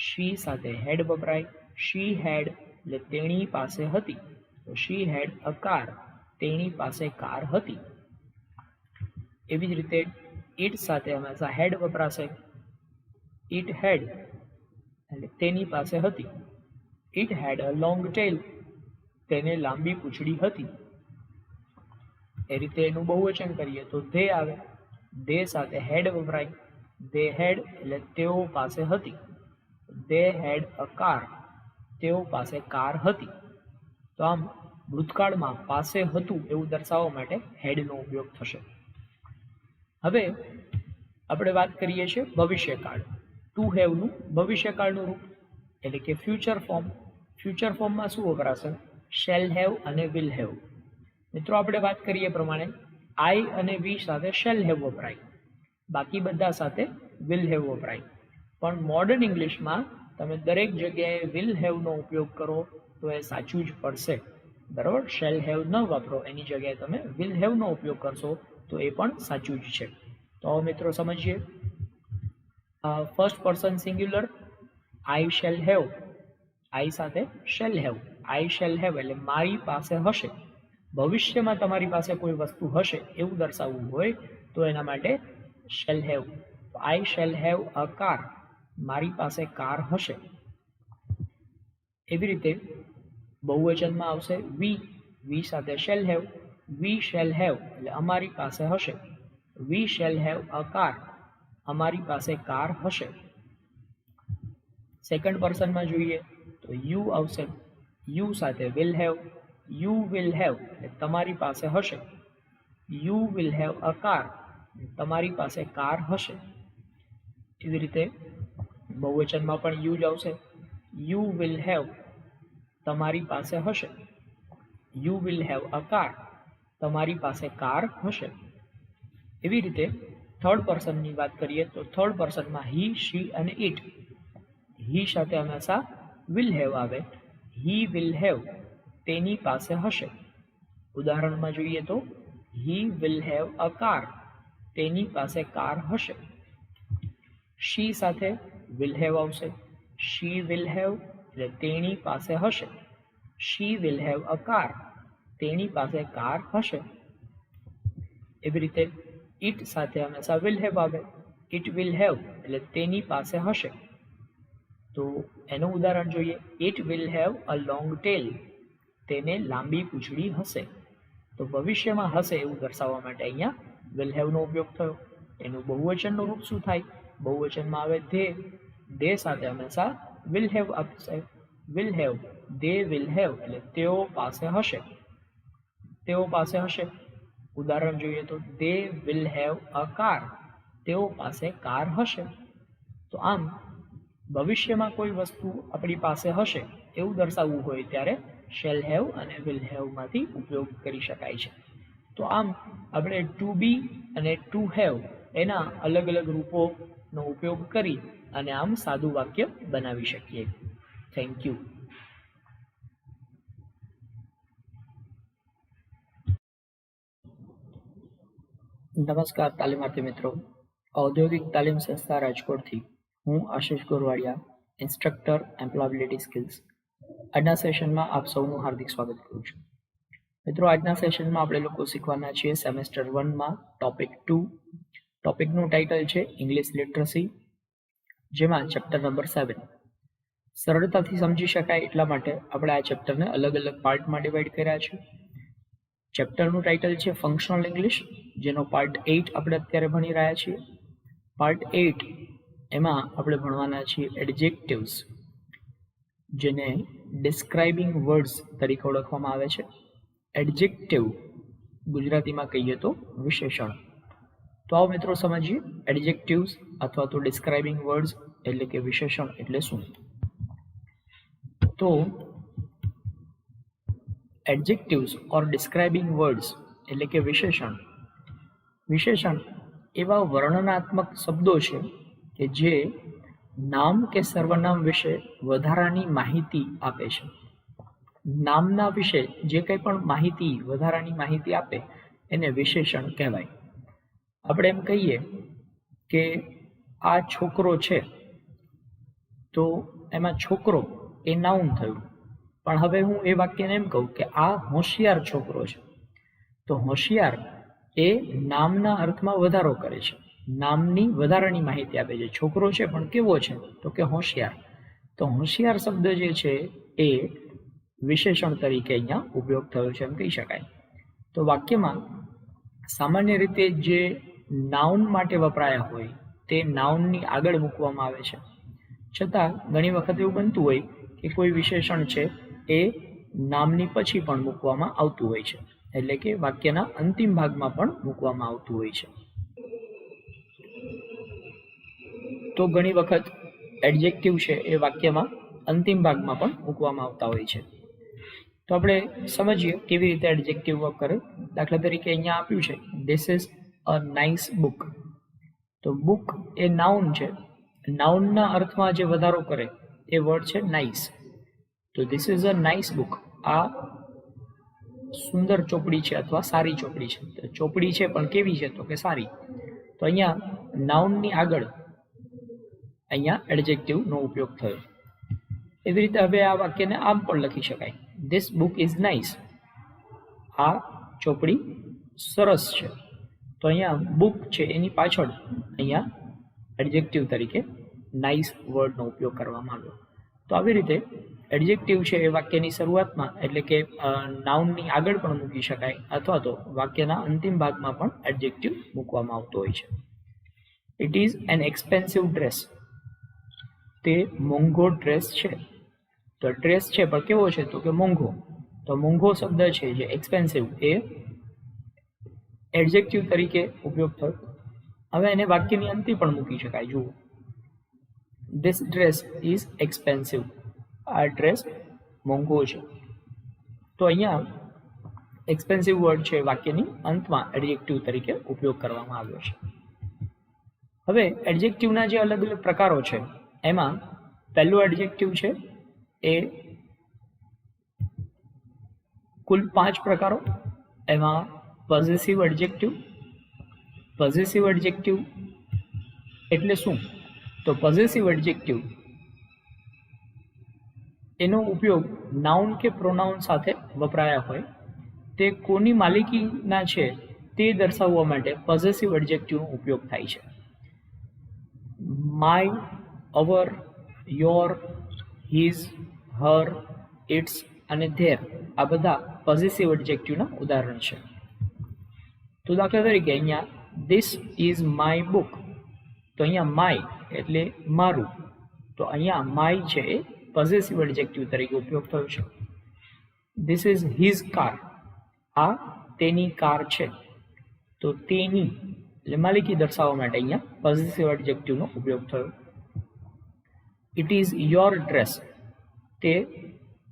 શી સાથે હેડ વપરાય. શી હેડ એટલે તેણી પાસે હતી. તો શી હેડ અ કાર, તેણી પાસે કાર હતી. એવી જ રીતે ઇટ સાથે હંમેશા હેડ વપરાશે. ઇટ હેડ એટલે તેની પાસે હતી. It head a long tail, તેને લાંબી પૂંછડી હતી. એ રીતે એનું બહુવચન કરીએ તો ધે આવે. ધે સાથે હેડ વપરાય. ધે હેડ એટલે તેઓ પાસે હતી. ધે હેડ અ કાર, તેઓ પાસે કાર હતી. તો આમ ભૂતકાળમાં પાસે હતું એવું દર્શાવવા માટે હેડનો ઉપયોગ થશે. હવે આપણે વાત કરીએ છીએ ભવિષ્યકાળ. ટુ હેવનું ભવિષ્યકાળનું રૂપ એટલે કે ફ્યુચર ફોર્મ. ફ્યુચર ફોર્મમાં શું વપરાશે? શેલ હેવ અને વિલ હેવ. મિત્રો આપણે વાત કરીએ પ્રમાણે આઈ અને વી સાથે શેલ હેવ વપરાય, બાકી બધા સાથે વિલ હેવ વપરાય. પણ મોડર્ન ઇંગ્લિશમાં તમે દરેક જગ્યાએ વિલ હેવનો ઉપયોગ કરો તો એ સાચું જ પડશે. બરાબર, શેલ હેવ ન વાપરો, એની જગ્યાએ તમે વિલ હેવનો ઉપયોગ કરશો તો એ પણ સાચું જ છે. તો મિત્રો સમજીએ. First person singular, I shall have. I સાથે shall have. I shall have એટલે મારી પાસે હશે. ભવિષ્યમાં તમારી પાસે કોઈ વસ્તુ હશે એવું દર્શાવવું હોય તો એના માટે shall have. I shall have a car, મારી પાસે કાર હશે. એવી રીતે બહુવચનમાં આવશે વી. વી સાથે shall have. We shall have એટલે અમારી પાસે હશે. We shall have a car, અમારી પાસે કાર હશે. સેકન્ડ પર્સનમાં જોઈએ તો યુ આવશે. યુ સાથે will have. You will have એટલે તમારી પાસે હશે. You will have a car, તમારી પાસે કાર હશે. એવી રીતે બહુવચનમાં પણ યુ જ આવશે. યુ વિલ હેવ, તમારી પાસે હશે. You will have a car, તમારી પાસે કાર હશે. એવી રીતે થર્ડ પર્સનની વાત કરીએ તો થર્ડ પર્સનમાં હી, શી અને ઇટ. હી સાથે હંમેશા વિલ હેવ આવે. હી વિલ હેવ, તેની પાસે હશે. ઉદાહરણમાં જોઈએ તો he will have a car, તેની પાસે કાર હશે. શી સાથે વિલ હેવ આવશે. શી વિલ હેવ એટલે તેણી પાસે હશે. She will have a car, તેની પાસે કાર હશે. એવી રીતે ઇટ સાથે હંમેશા વિલ હેવ આવે. ઇટ વિલ હેવ એટલે તેની પાસે હશે. તો એનું ઉદાહરણ જોઈએ. It will have a long tail, તેને લાંબી પૂંછડી હશે. તો ભવિષ્યમાં હશે એવું દર્શાવવા માટે અહીંયા વિલ હેવનો ઉપયોગ થયો. એનું બહુવચનનું રૂપ શું થાય? બહુવચનમાં આવે ધે. ધે સાથે હંમેશા વિલ હેવ આવશે. Will have, they will have એટલે તેઓ પાસે હશે. તેઓ પાસે હશે. ઉદાહરણ જોઈએ તો they will have a car, તેઓ પાસે કાર હશે. તો આમ ભવિષ્યમાં કોઈ વસ્તુ આપણી પાસે હશે એવું દર્શાવવું હોય ત્યારે શેલ હેવ અને વિલ હેવમાંથી ઉપયોગ કરી શકાય છે. તો આમ આપણે ટુ બી અને ટુ હેવ એના અલગ અલગ રૂપોનો ઉપયોગ કરી અને આમ સાદું વાક્ય બનાવી શકીએ. Thank you. નમસ્કાર તાલીમાર્થી મિત્રો. ઔદ્યોગિક તાલીમ સંસ્થા રાજકોટથી હું આશિષ ગોરવાડિયા, ઇન્સ્ટ્રક્ટર એમ્પ્લોયબિલિટી સ્કિલ્સ. આજના સેશનમાં આપ સૌનું હાર્દિક સ્વાગત કરું છું. મિત્રો, આજના સેશનમાં આપણે લોકો શીખવાના છીએ સેમેસ્ટર 1માં ટોપિક 2. ટોપિકનું ટાઇટલ છે ઇંગ્લિશ લિટરસી, જેમાં ચેપ્ટર નંબર 7. સરળતાથી સમજી શકાય એટલા માટે આપણે આ ચેપ્ટરને અલગ અલગ પાર્ટમાં ડિવાઈડ કર્યા છે. ચેપ્ટરનું ટાઇટલ છે ફંક્શનલ ઇંગ્લિશ, જેનો પાર્ટ 8 આપણે અત્યારે ભણી રહ્યા છીએ. પાર્ટ 8 એમાં આપણે ભણવાના છીએ એડજેક્ટિવ્સ, જેને ડિસ્ક્રાઇબિંગ વર્ડ્સ તરીકે ઓળખવામાં આવે છે. એડજેક્ટિવ ગુજરાતીમાં કહીએ તો વિશેષણ. તો આવો મિત્રો સમજીએ એડજેક્ટિવ્સ અથવા તો ડિસ્ક્રાઇબિંગ વર્ડ્સ એટલે કે વિશેષણ એટલે શું. તો એડજેક્ટિવ્સ ઓર ડિસ્ક્રાઇબિંગ વર્ડ્સ એટલે કે વિશેષણ એવા વર્ણનાત્મક શબ્દો છે કે જે નામ કે સર્વનામ વિશે વધારાની માહિતી આપે છે. નામના વિશે જે કંઈ પણ માહિતી, વધારાની માહિતી આપે એને વિશેષણ કહેવાય. આપણે એમ કહીએ કે આ છોકરો છે, તો એમાં છોકરો એ નાઉન થયું. પણ હવે હું એ વાક્યને એમ કહું કે આ હોશિયાર છોકરો છે, તો હોશિયાર એ નામના અર્થમાં વધારો કરે છે, નામની વધારાની માહિતી આપે છે. છોકરો છે પણ કેવો છે, તો કે હોશિયાર. તો હોશિયાર શબ્દ જે છે એ વિશેષણ તરીકે અહીંયા ઉપયોગ થયો છે એમ કહી શકાય. તો વાક્યમાં સામાન્ય રીતે જે નાઉન માટે વપરાયા હોય તે નાઉનની આગળ મૂકવામાં આવે છે. છતાં ઘણી વખત એવું બનતું હોય કે કોઈ વિશેષણ છે એ નામની પછી પણ મૂકવામાં આવતું હોય છે, એટલે કે વાક્યના અંતિમ ભાગમાં પણ મૂકવામાં આવતું હોય છે. તો ઘણી વખત એડજેક્ટિવ છે એ વાક્યમાં અંતિમ ભાગમાં પણ મૂકવામાં આવતા હોય છે. તો આપણે સમજીએ કેવી રીતે એડજેક્ટિવ વર્ક કરે. દાખલા તરીકે અહીંયા આપ્યું છે this is a nice book. તો બુક એ નાઉન છે. નાઉનના અર્થમાં જે વધારો કરે એ વર્ડ છે નાઇસ. તો this is a nice book. આ સુંદર ચોપડી છે અથવા સારી ચોપડી છે. ચોપડી છે પણ કેવી છે, તો કે સારી. તો અહીંયા નાઉનની આગળ અહીંયા એડજેક્ટિવનો ઉપયોગ થયો. એવી રીતે હવે આ વાક્યને આમ પણ લખી શકાય, ધીસ બુક ઇઝ નાઇસ. આ ચોપડી સરસ છે. તો અહીંયા બુક છે એની પાછળ અહીંયા એડજેક્ટિવ તરીકે નાઇસ વર્ડનો ઉપયોગ કરવામાં આવ્યો. તો આવી રીતે એડજેક્ટિવ છે એ વાક્યની શરૂઆતમાં એટલે કે નાઉનની આગળ પણ મૂકી શકાય અથવા તો વાક્યના અંતિમ ભાગમાં પણ એડજેક્ટિવ મૂકવામાં આવતો હોય છે. It is an expensive dress. તે મોંઘો ડ્રેસ છે. તો ડ્રેસ છે પણ કેવો છે, તો કે મોંઘો. તો મોંઘો શબ્દ છે જે એક્સપેન્સિવ એ એડજેક્ટિવ તરીકે ઉપયોગ થયો. હવે એને વાક્યની અંતે પણ મૂકી શકાય. જુઓ, ધીસ ડ્રેસ ઇઝ એક્સપેન્સિવ. આ ડ્રેસ મોંઘો છે. તો અહીંયા એક્સપેન્સિવ વર્ડ છે વાક્યની અંતમાં એડજેક્ટિવ તરીકે ઉપયોગ કરવામાં આવ્યો છે. હવે એડજેક્ટિવના જે અલગ અલગ પ્રકારો છે એમાં પહેલું એડજેક્ટિવ છે એ કુલ 5 પ્રકારો. એમાં પોઝેસિવ એડજેક્ટિવ. પોઝેસિવ એડજેક્ટિવ એટલે શું, તો પોઝેસિવ એડજેક્ટિવ એનો ઉપયોગ નાઉન કે પ્રોનાઉન સાથે વપરાયા હોય તે કોની માલિકીના છે તે દર્શાવવા માટે પોઝેસિવ એડજેક્ટિવનો ઉપયોગ થાય છે. My, our, your, his, her, its અને ધેર આ બધા પોઝેસિવ એડજેક્ટિવના ઉદાહરણ છે. તો દાખલા તરીકે અહીંયા ધીસ ઇઝ માય બુક. તો અહીંયા માય એટલે મારું. તો અહીંયા માય છે એ પોઝેસિવ એડજેક્ટિવ તરીકે ઉપયોગ થયો છે. This is his car. આ તેની કાર છે. તો તેની એટલે માલિકી દર્શાવવા માટે અહીંયા પોઝેસિવ એડજેક્ટિવનો ઉપયોગ થયો. ઇટ ઇઝ યોર ડ્રેસ, તે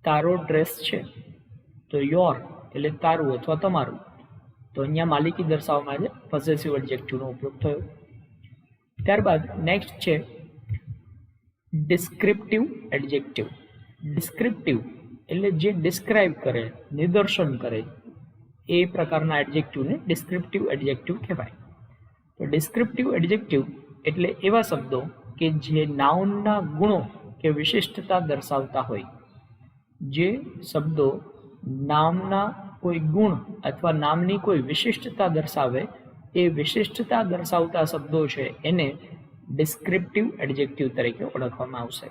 તારો ડ્રેસ છે. તો યોર એટલે તારું અથવા તમારું, તો અહીંયા માલિકી દર્શાવવા માટે પોસેસિવ એડજેક્ટિવનો ઉપયોગ થયો. ત્યારબાદ નેક્સ્ટ છે ડિસ્ક્રિપ્ટિવ એડજેક્ટિવ. ડિસ્ક્રિપ્ટિવ એટલે જે ડિસ્ક્રાઇબ કરે, નિદર્શન કરે, એ પ્રકારના એડજેક્ટિવને ડિસ્ક્રિપ્ટિવ એડજેક્ટિવ કહેવાય. તો ડિસ્ક્રિપ્ટિવ એડજેક્ટિવ એટલે એવા શબ્દો કે જે નાઉનના ગુણો કે વિશિષ્ટતા દર્શાવતા હોય. જે શબ્દો નામના કોઈ ગુણ અથવા નામની કોઈ વિશિષ્ટતા દર્શાવે, એ વિશિષ્ટતા દર્શાવતા શબ્દો છે એને ડિસ્ક્રિપ્ટિવ એડજેક્ટિવ તરીકે ઓળખવામાં આવશે.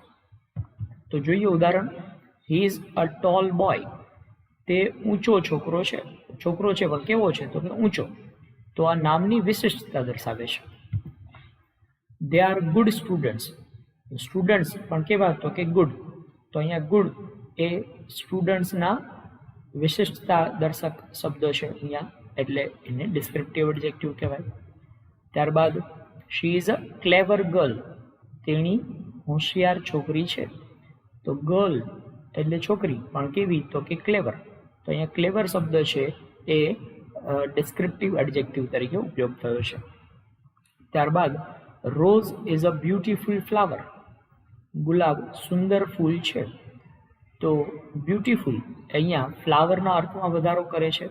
તો જોઈએ ઉદાહરણ. He is a tall boy, તે ઊંચો છોકરો છે. છોકરો છે પણ કેવો છે? તો કે ઊંચો. તો આ નામની વિશિષ્ટતા દર્શાવે છે. They are good students, students પણ કેવા? તો કે ગુડ. તો અહીંયા ગુડ એ સ્ટુડન્ટ્સના વિશિષ્ટતા દર્શક શબ્દ છે અહીંયા, એટલે એને ડિસ્ક્રિપ્ટિવ એડજેક્ટિવ કહેવાય. ત્યારબાદ she is a clever girl, તેણી હોશિયાર છોકરી છે. તો ગર્લ એટલે છોકરી પણ કેવી? તો કે ક્લેવર. તો અહીંયા ક્લેવર શબ્દ છે એ ડિસ્ક્રિપ્ટિવ એડજેક્ટિવ તરીકે ઉપયોગ થયો છે. ત્યારબાદ rose is a beautiful flower, ગુલાબ સુંદર ફૂલ છે. તો બ્યુટીફુલ અહીંયા ફ્લાવરના અર્થમાં વધારો કરે છે,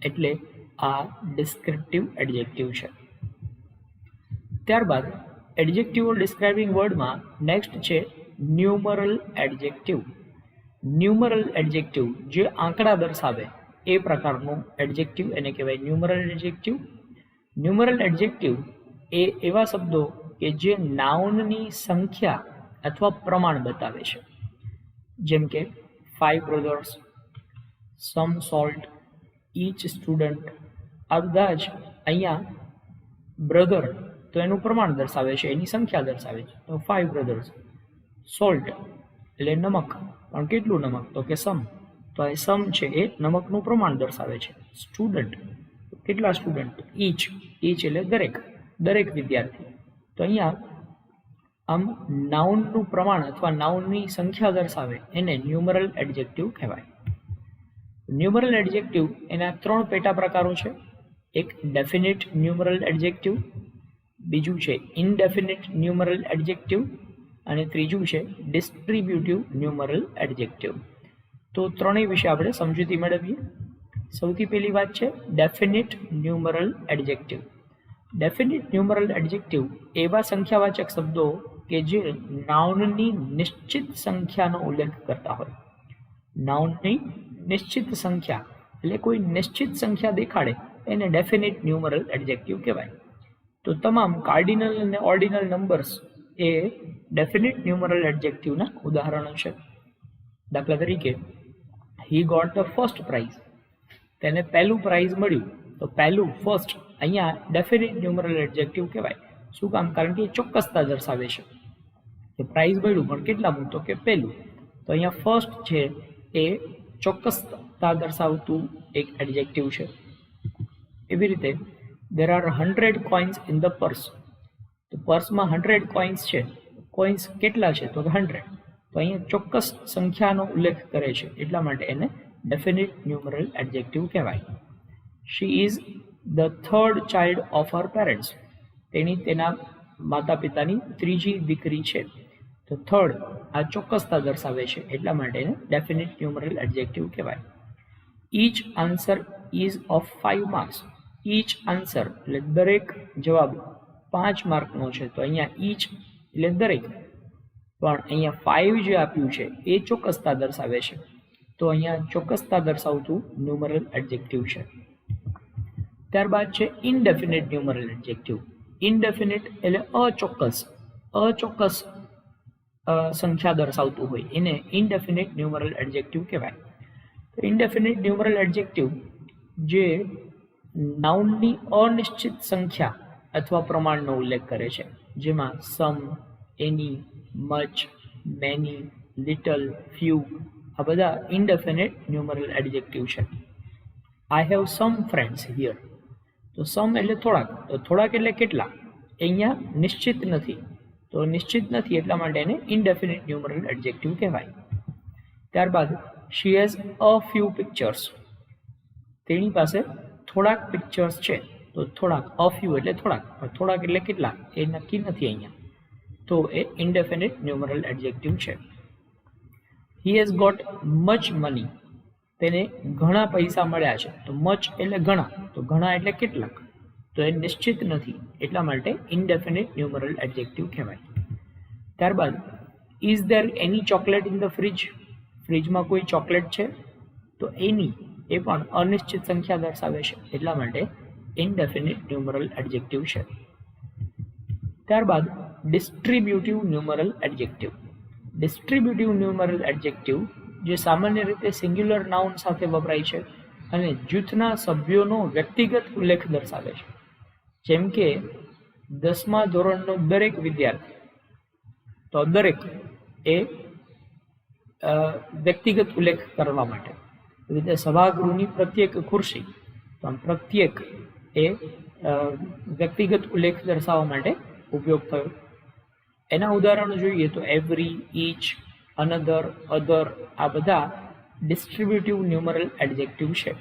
એટલે આ ડિસ્ક્રિપ્ટિવ એડજેક્ટિવ છે. ત્યારબાદ એડજેક્ટિવો ડિસ્ક્રાઇબિંગ વર્ડમાં નેક્સ્ટ છે ન્યુમરલ એડજેક્ટિવ. ન્યુમરલ એડજેક્ટિવ જે આંકડા દર્શાવે એ પ્રકારનું એડજેક્ટિવ એને કહેવાય ન્યુમરલ એડજેક્ટિવ. ન્યુમરલ એડજેક્ટિવ એ એવા શબ્દો કે જે નાઉનની સંખ્યા અથવા પ્રમાણ બતાવે છે. જેમ કે 5 brothers, some salt, each student. આ બધા જ અહીંયા બ્રધર તો એનું પ્રમાણ દર્શાવે છે, એની સંખ્યા દર્શાવે છે. તો 5 brothers. સોલ્ટ એટલે નમક, પણ કેટલું નમક? તો કે સમ. તો આ સમ છે એ નમકનું પ્રમાણ દર્શાવે છે. સ્ટુડન્ટ કેટલા સ્ટુડન્ટ? ઈચ એટલે દરેક વિદ્યાર્થી. તો અહીંયા આમ નાઉનનું પ્રમાણ અથવા નાઉનની સંખ્યા દર્શાવે એને ન્યુમરલ એડજેક્ટિવ કહેવાય. ન્યુમરલ એડજેક્ટિવ એના 3 પેટા પ્રકારો છે. એક ડેફિનિટ ન્યુમરલ એડજેક્ટિવ, બીજું છે ઇનડેફિનિટ ન્યુમરલ એડજેક્ટિવ અને ત્રીજું છે ડિસ્ટ્રીબ્યુટિવ ન્યુમરલ એડજેક્ટિવ. તો ત્રણેય વિશે આપણે સમજૂતી મેળવીએ. સૌથી પહેલી વાત છે ડેફિનિટ ન્યુમરલ એડજેક્ટિવ. ડેફિનિટ ન્યુમરલ એડજેક્ટિવ એવા સંખ્યાવાચક શબ્દો કે જે નાઉનની નિશ્ચિત સંખ્યાનો ઉલ્લેખ કરતા હોય. નાઉનની નિશ્ચિત સંખ્યા એટલે કોઈ નિશ્ચિત સંખ્યા દેખાડે એને ડેફિનિટ ન્યુમરલ એડજેક્ટિવ કહેવાય. તો તમામ કાર્ડિનલ અને ઓર્ડિનલ નંબર્સ એ ડેફિનિટ ન્યુમરલ એડજેક્ટિવના ઉદાહરણો છે. દાખલા તરીકે he got the first prize, તેને પહેલું પ્રાઇઝ મળ્યું. તો પહેલું ફર્સ્ટ અહીંયા ડેફિનિટ ન્યુમરલ એડજેક્ટિવ કહેવાય. શું કામ? કારણ કે એ ચોક્કસતા દર્શાવે છે કે પ્રાઇઝ મળ્યું પણ કેટલામું? તો કે પહેલું. તો અહીંયા ફર્સ્ટ છે એ ચોક્કસતા દર્શાવતું એક એડજેક્ટિવ છે. એવી રીતે there are 100 coins in the purse. તો પર્સમાં 100 કોઇન્સ છે. કોઇન્સ કેટલા છે? તો 100. તો અહીંયા ચોક્કસ સંખ્યાનો ઉલ્લેખ કરે છે, એટલા માટે એને ડેફિનિટ ન્યુમરલ એડજેક્ટિવ કહેવાય. She is the third child of her parents, તેણી તેના માતા પિતાની ત્રીજી દીકરી છે. તો થર્ડ આ ચોક્કસતા દર્શાવે છે, એટલા માટે એને ડેફિનિટ ન્યુમરલ એડજેક્ટિવ કહેવાય. Each answer is of 5 marks. Each answer એટલે દરેક જવાબ 5 માર્કનો છે. તો અહીંયા ઈચ એટલે દરેક, પણ અહીંયા 5 જે આપ્યું છે એ ચોક્કસતા દર્શાવે છે. તો અહીંયા ચોક્કસતા દર્શાવતું ન્યુમરલ એડજેક્ટિવ છે. ત્યારબાદ છે ઇનડેફિનિટ ન્યુમરલ એડજેક્ટિવ. ઇનડેફિનિટ એટલે અચોક્કસ સંખ્યા દર્શાવતું હોય એને ઇનડેફિનિટ ન્યુમરલ એડજેક્ટિવ કહેવાય. તો ઇનડેફિનિટ ન્યુમરલ એડજેક્ટિવ જે નાઉનની અનિશ્ચિત સંખ્યા અથવા પ્રમાણનો ઉલ્લેખ કરે છે, જેમાં સમ, એની, મચ, મેની, લિટલ, ફ્યુ આ બધા ઇનડેફિનિટ ન્યુમરલ એડજેક્ટિવ છે. I have sum friends here. તો સમ એટલે થોડાક, તો થોડાક એટલે કેટલા? અહીંયા નિશ્ચિત નથી. તો નિશ્ચિત નથી એટલા માટે એને ઇનડેફિનિટ ન્યુમરલ એડજેક્ટિવ કહેવાય. ત્યારબાદ she has a few pictures, તેની પાસે થોડાક પિક્ચર્સ છે. તો થોડાક, અ ફ્યુ એટલે થોડાક, થોડાક એટલે કેટલા એ નક્કી નથી અહીંયા, તો એ ઇનડેફિનિટ ન્યુમરલ એડજેક્ટિવ છે. He has got much money, તેને ઘણા પૈસા મળ્યા છે. તો મચ એટલે ઘણા, તો ઘણા એટલે કેટલાક, તો એ નિશ્ચિત નથી એટલા માટે ઇનડેફિનિટ ન્યુમરલ એડજેક્ટિવ કહેવાય. ત્યારબાદ is there any chocolate in the fridge, ફ્રીજમાં કોઈ ચોકલેટ છે. તો એની એ પણ અનિશ્ચિત સંખ્યા દર્શાવે છે એટલા માટે ઇનડેફિનિટ ન્યુમરલ એડજેક્ટિવ છે. ત્યારબાદ ડિસ્ટ્રીબ્યુટિવ ન્યુમરલ એડજેક્ટિવ. ડિસ્ટ્રીબ્યુટિવ ન્યુમરલ એડજેક્ટિવ જે સામાન્ય રીતે સિંગ્યુલર નાઉન સાથે વપરાય છે અને જૂથના સભ્યોનો વ્યક્તિગત ઉલ્લેખ દર્શાવે છે. જેમ કે 10મા ધોરણનો દરેક વિદ્યાર્થી, તો દરેક એ વ્યક્તિગત ઉલ્લેખ કરવા માટે. રીતે સભાગૃહની પ્રત્યેક ખુરશી, તો આમ પ્રત્યેક એ વ્યક્તિગત ઉલ્લેખ દર્શાવવા માટે ઉપયોગ થયો. એના ઉદાહરણો જોઈએ તો એવરી, ઈચ, અનધર, અધર, આ બધા ડિસ્ટ્રીબ્યુટિવ ન્યુમરલ એડજેક્ટિવ છે.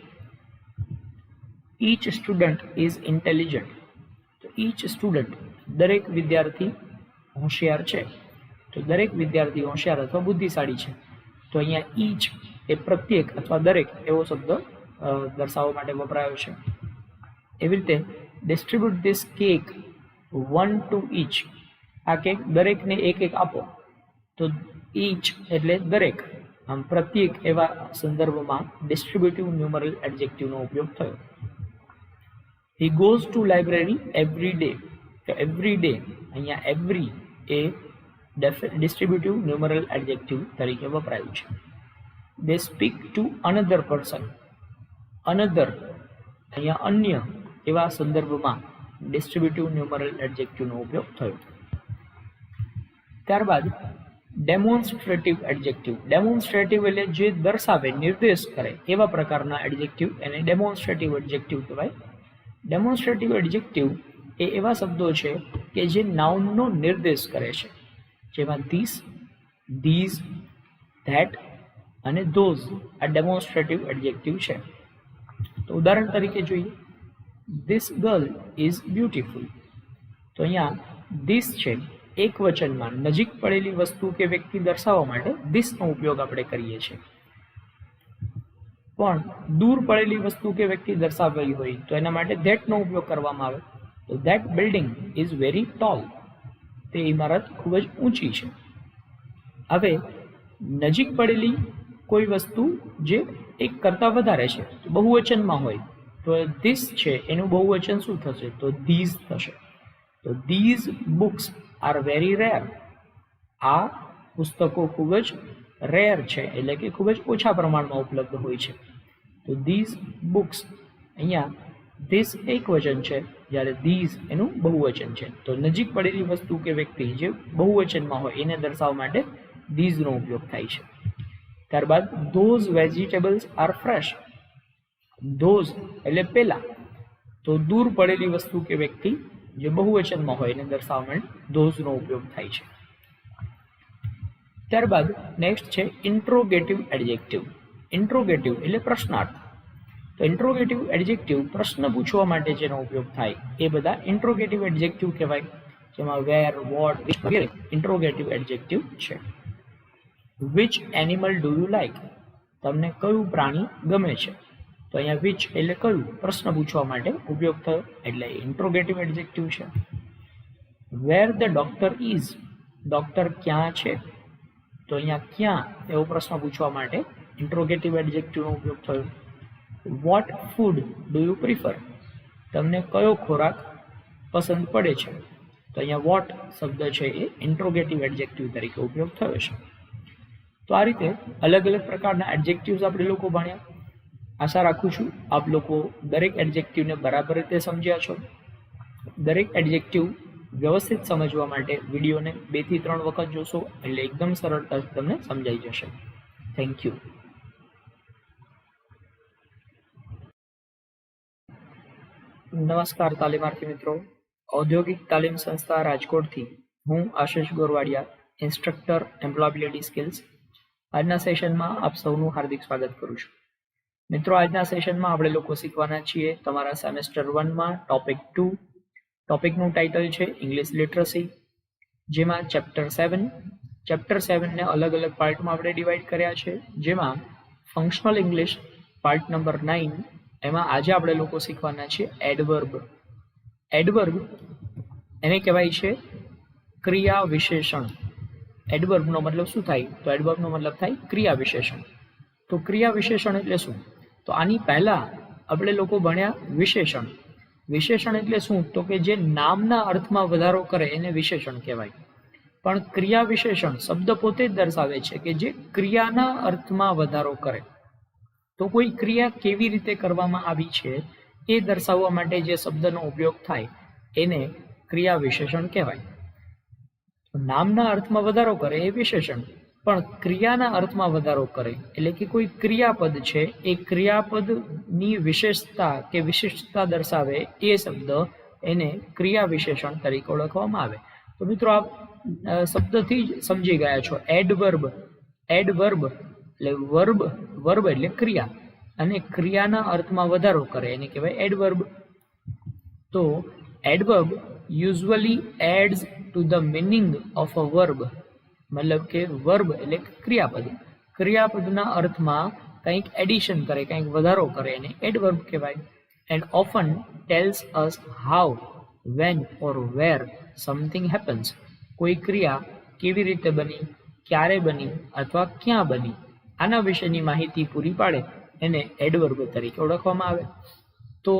ઈચ સ્ટુડન્ટ ઇઝ ઇન્ટેલિજન્ટ, તો ઈચ સ્ટુડન્ટ દરેક વિદ્યાર્થી હોશિયાર છે. તો દરેક વિદ્યાર્થી હોશિયાર અથવા બુદ્ધિશાળી છે. તો અહીંયા ઈચ એ પ્રત્યેક અથવા દરેક એવો શબ્દ દર્શાવવા માટે વપરાયો છે. એવી રીતે distribute this cake 1 to each, આ કેક દરેકને એક એક આપો. તો ઈચ એટલે દરેક, આમ પ્રત્યેક એવા સંદર્ભમાં ડિસ્ટ્રીબ્યુટિવ ન્યુમરલ એડજેક્ટિવનો ઉપયોગ થયો. He goes to library every day, તો એવરી ડે અહીંયા એવરી એ ડિસ્ટ્રીબ્યુટિવ ન્યુમરલ એડજેક્ટિવ તરીકે વપરાયું છે. They speak to another person, another અહીંયા અન્ય એવા સંદર્ભમાં ડિસ્ટ્રીબ્યુટિવ ન્યુમરલ એડજેક્ટિવનો ઉપયોગ થયો. ત્યારબાદ ડેમોન્સ્ટ્રેટિવ એડજેક્ટિવ. ડેમોન્સ્ટ્રેટિવ એટલે જે દર્શાવે, નિર્દેશ કરે એવા પ્રકારના એડજેક્ટિવ, એને ડેમોન્સ્ટ્રેટિવ એડજેક્ટિવ કહેવાય. ડેમોન્સ્ટ્રેટિવ એડજેક્ટિવ એ એવા શબ્દો છે કે જે નાઉનનો નિર્દેશ કરે છે, જેમાં ધીસ, ધીઝ, ધેટ અને ધોઝ આ ડેમોન્સ્ટ્રેટિવ એડજેક્ટિવ છે. તો ઉદાહરણ તરીકે જોઈએ, ધીસ ગર્લ ઇઝ બ્યુટીફુલ. તો અહીંયા ધીસ છે એક વચનમાં નજીક પડેલી વસ્તુ કે વ્યક્તિ દર્શાવવા માટે ધીસનો ઉપયોગ આપણે કરીએ છીએ. પણ દૂર પડેલી વસ્તુ કે વ્યક્તિ દર્શાવવી હોય તો એના માટે ધેટનો ઉપયોગ કરવામાં આવે. તો that building is very tall, તે ઇમારત ખૂબ જ ઊંચી છે. હવે નજીક પડેલી કોઈ વસ્તુ જે એક કરતાં વધારે છે, તો બહુવચનમાં હોય તો ધીસ છે એનું બહુવચન શું થશે? તો ધીઝ થશે. તો these books are very rare, આ પુસ્તકો ખૂબ જ રેર છે, એટલે કે ખૂબ જ ઓછા પ્રમાણમાં ઉપલબ્ધ હોય છે. તો ધીઝ બુક્સ, અહીંયા ધીસ એક વચન છે જ્યારે ધીઝ એનું બહુવચન છે. તો નજીક પડેલી વસ્તુ કે વ્યક્તિ જે બહુવચનમાં હોય એને દર્શાવવા માટે ધીઝનો ઉપયોગ થાય છે. ત્યારબાદ those vegetables R fresh, those એટલે પેલા, તો દૂર પડેલી વસ્તુ કે વ્યક્તિ જે બહુવચનમાં હોય એને દર્શાવવા માટે ધોઝનો ઉપયોગ થાય છે. ત્યારબાદ નેક્સ્ટ છે ઇન્ટ્રોગેટિવ એડજેક્ટિવ. ઇન્ટ્રોગેટિવ એટલે પ્રશ્નાર્થ. તો ઇન્ટ્રોગેટિવ એડજેક્ટિવ પ્રશ્ન પૂછવા માટે જેનો ઉપયોગ થાય એ બધા ઇન્ટ્રોગેટિવ એડજેક્ટિવ કહેવાય, જેમાં વેર, વોટ વગેરે ઇન્ટ્રોગેટિવ એડજેક્ટિવ છે. Which animal do you like, તમને કયું પ્રાણી ગમે છે? તો અહીંયા વિચ એટલે કયું પ્રશ્ન પૂછવા માટે ઉપયોગ થયો એટલે ઇન્ટ્રોગેટિવ એડજેક્ટિવ છે. વેર ધ ડોક્ટર ઇઝ, ડોક્ટર ક્યાં છે? તો અહીંયા ક્યાં એવો પ્રશ્ન પૂછવા માટે ઇન્ટ્રોગેટિવ એડજેક્ટિવનો ઉપયોગ થયો. What food do you prefer, તમને કયો ખોરાક પસંદ પડે છે? તો અહીંયા વોટ શબ્દ છે એ ઇન્ટ્રોગેટિવ એડજેક્ટિવ તરીકે ઉપયોગ થયો છે. તો આ રીતે અલગ અલગ પ્રકારના એડજેક્ટિવ્સ આપણે લોકો ભણ્યા. આશા રાખું છું આપ લોકો દરેક એડજેક્ટિવને બરાબર રીતે સમજ્યા છો. દરેક એડજેક્ટિવ વ્યવસ્થિત સમજવા માટે વિડીયોને 2 થી 3 વખત જોશો એટલે એકદમ સરળતાથી તમને સમજાઈ જશે. Thank you. નમસ્કાર તાલીમાર્થી મિત્રો, ઔદ્યોગિક તાલીમ સંસ્થા રાજકોટથી હું આશિષ ગોરવાડિયા, ઇન્સ્ટ્રક્ટર એમ્પ્લોયબિલિટી સ્કિલ્સ. આજના સેશનમાં આપ સૌનું હાર્દિક સ્વાગત કરું છું. મિત્રો, આજના સેશનમાં આપણે લોકો શીખવાના છીએ તમારા સેમેસ્ટર 1માં ટોપિક 2. ટોપિકનું ટાઇટલ છે ઇંગ્લિશ લિટરસી, જેમાં ચેપ્ટર 7ને અલગ અલગ પાર્ટમાં આપણે ડિવાઈડ કર્યા છે. જેમાં ફંક્શનલ ઇંગ્લિશ પાર્ટ નંબર 9, એમાં આજે આપણે લોકો શીખવાના છીએ એડવર્બ. એડવર્બ એને કહેવાય છે ક્રિયા વિશેષણ. એડવર્બનો મતલબ શું થાય? તો એડવર્બનો મતલબ થાય ક્રિયા વિશેષણ. તો ક્રિયા વિશેષણ એટલે શું? તો આની પહેલા આપણે લોકો ભણ્યા વિશેષણ. વિશેષણ એટલે શું? તો કે જે નામના અર્થમાં વધારો કરે એને વિશેષણ કહેવાય. પણ ક્રિયા વિશેષણ શબ્દ પોતે જ દર્શાવે છે કે જે ક્રિયાના અર્થમાં વધારો કરે. તો કોઈ ક્રિયા કેવી રીતે કરવામાં આવી છે એ દર્શાવવા માટે જે શબ્દનો ઉપયોગ થાય એને ક્રિયા વિશેષણ કહેવાય. નામના અર્થમાં વધારો કરે એ વિશેષણ, પણ ક્રિયાના અર્થમાં વધારો કરે એટલે કે કોઈ ક્રિયાપદ છે એ ક્રિયાપદની વિશેષતા કે વિશિષ્ટતા દર્શાવે એ શબ્દ એને ક્રિયા વિશેષણ તરીકે ઓળખવામાં આવે. તો મિત્રો, આપ શબ્દથી જ સમજી ગયા છો. એડવર્બ એટલે વર્બ એટલે ક્રિયા, અને ક્રિયાના અર્થમાં વધારો કરે એને કહેવાય એડવર્બ. તો adverb usually adds to the meaning of a verb. મતલબ કે વર્બ એટલે ક્રિયાપદના અર્થમાં કંઈક એડિશન કરે, કંઈક વધારો કરે એને એડવર્બ કહેવાય. And often tells us how, when or where something happens. કોઈ ક્રિયા કેવી રીતે બની, ક્યારે બની અથવા ક્યાં બની, આના વિશેની માહિતી પૂરી પાડે એને એડવર્બ તરીકે ઓળખવામાં આવે. તો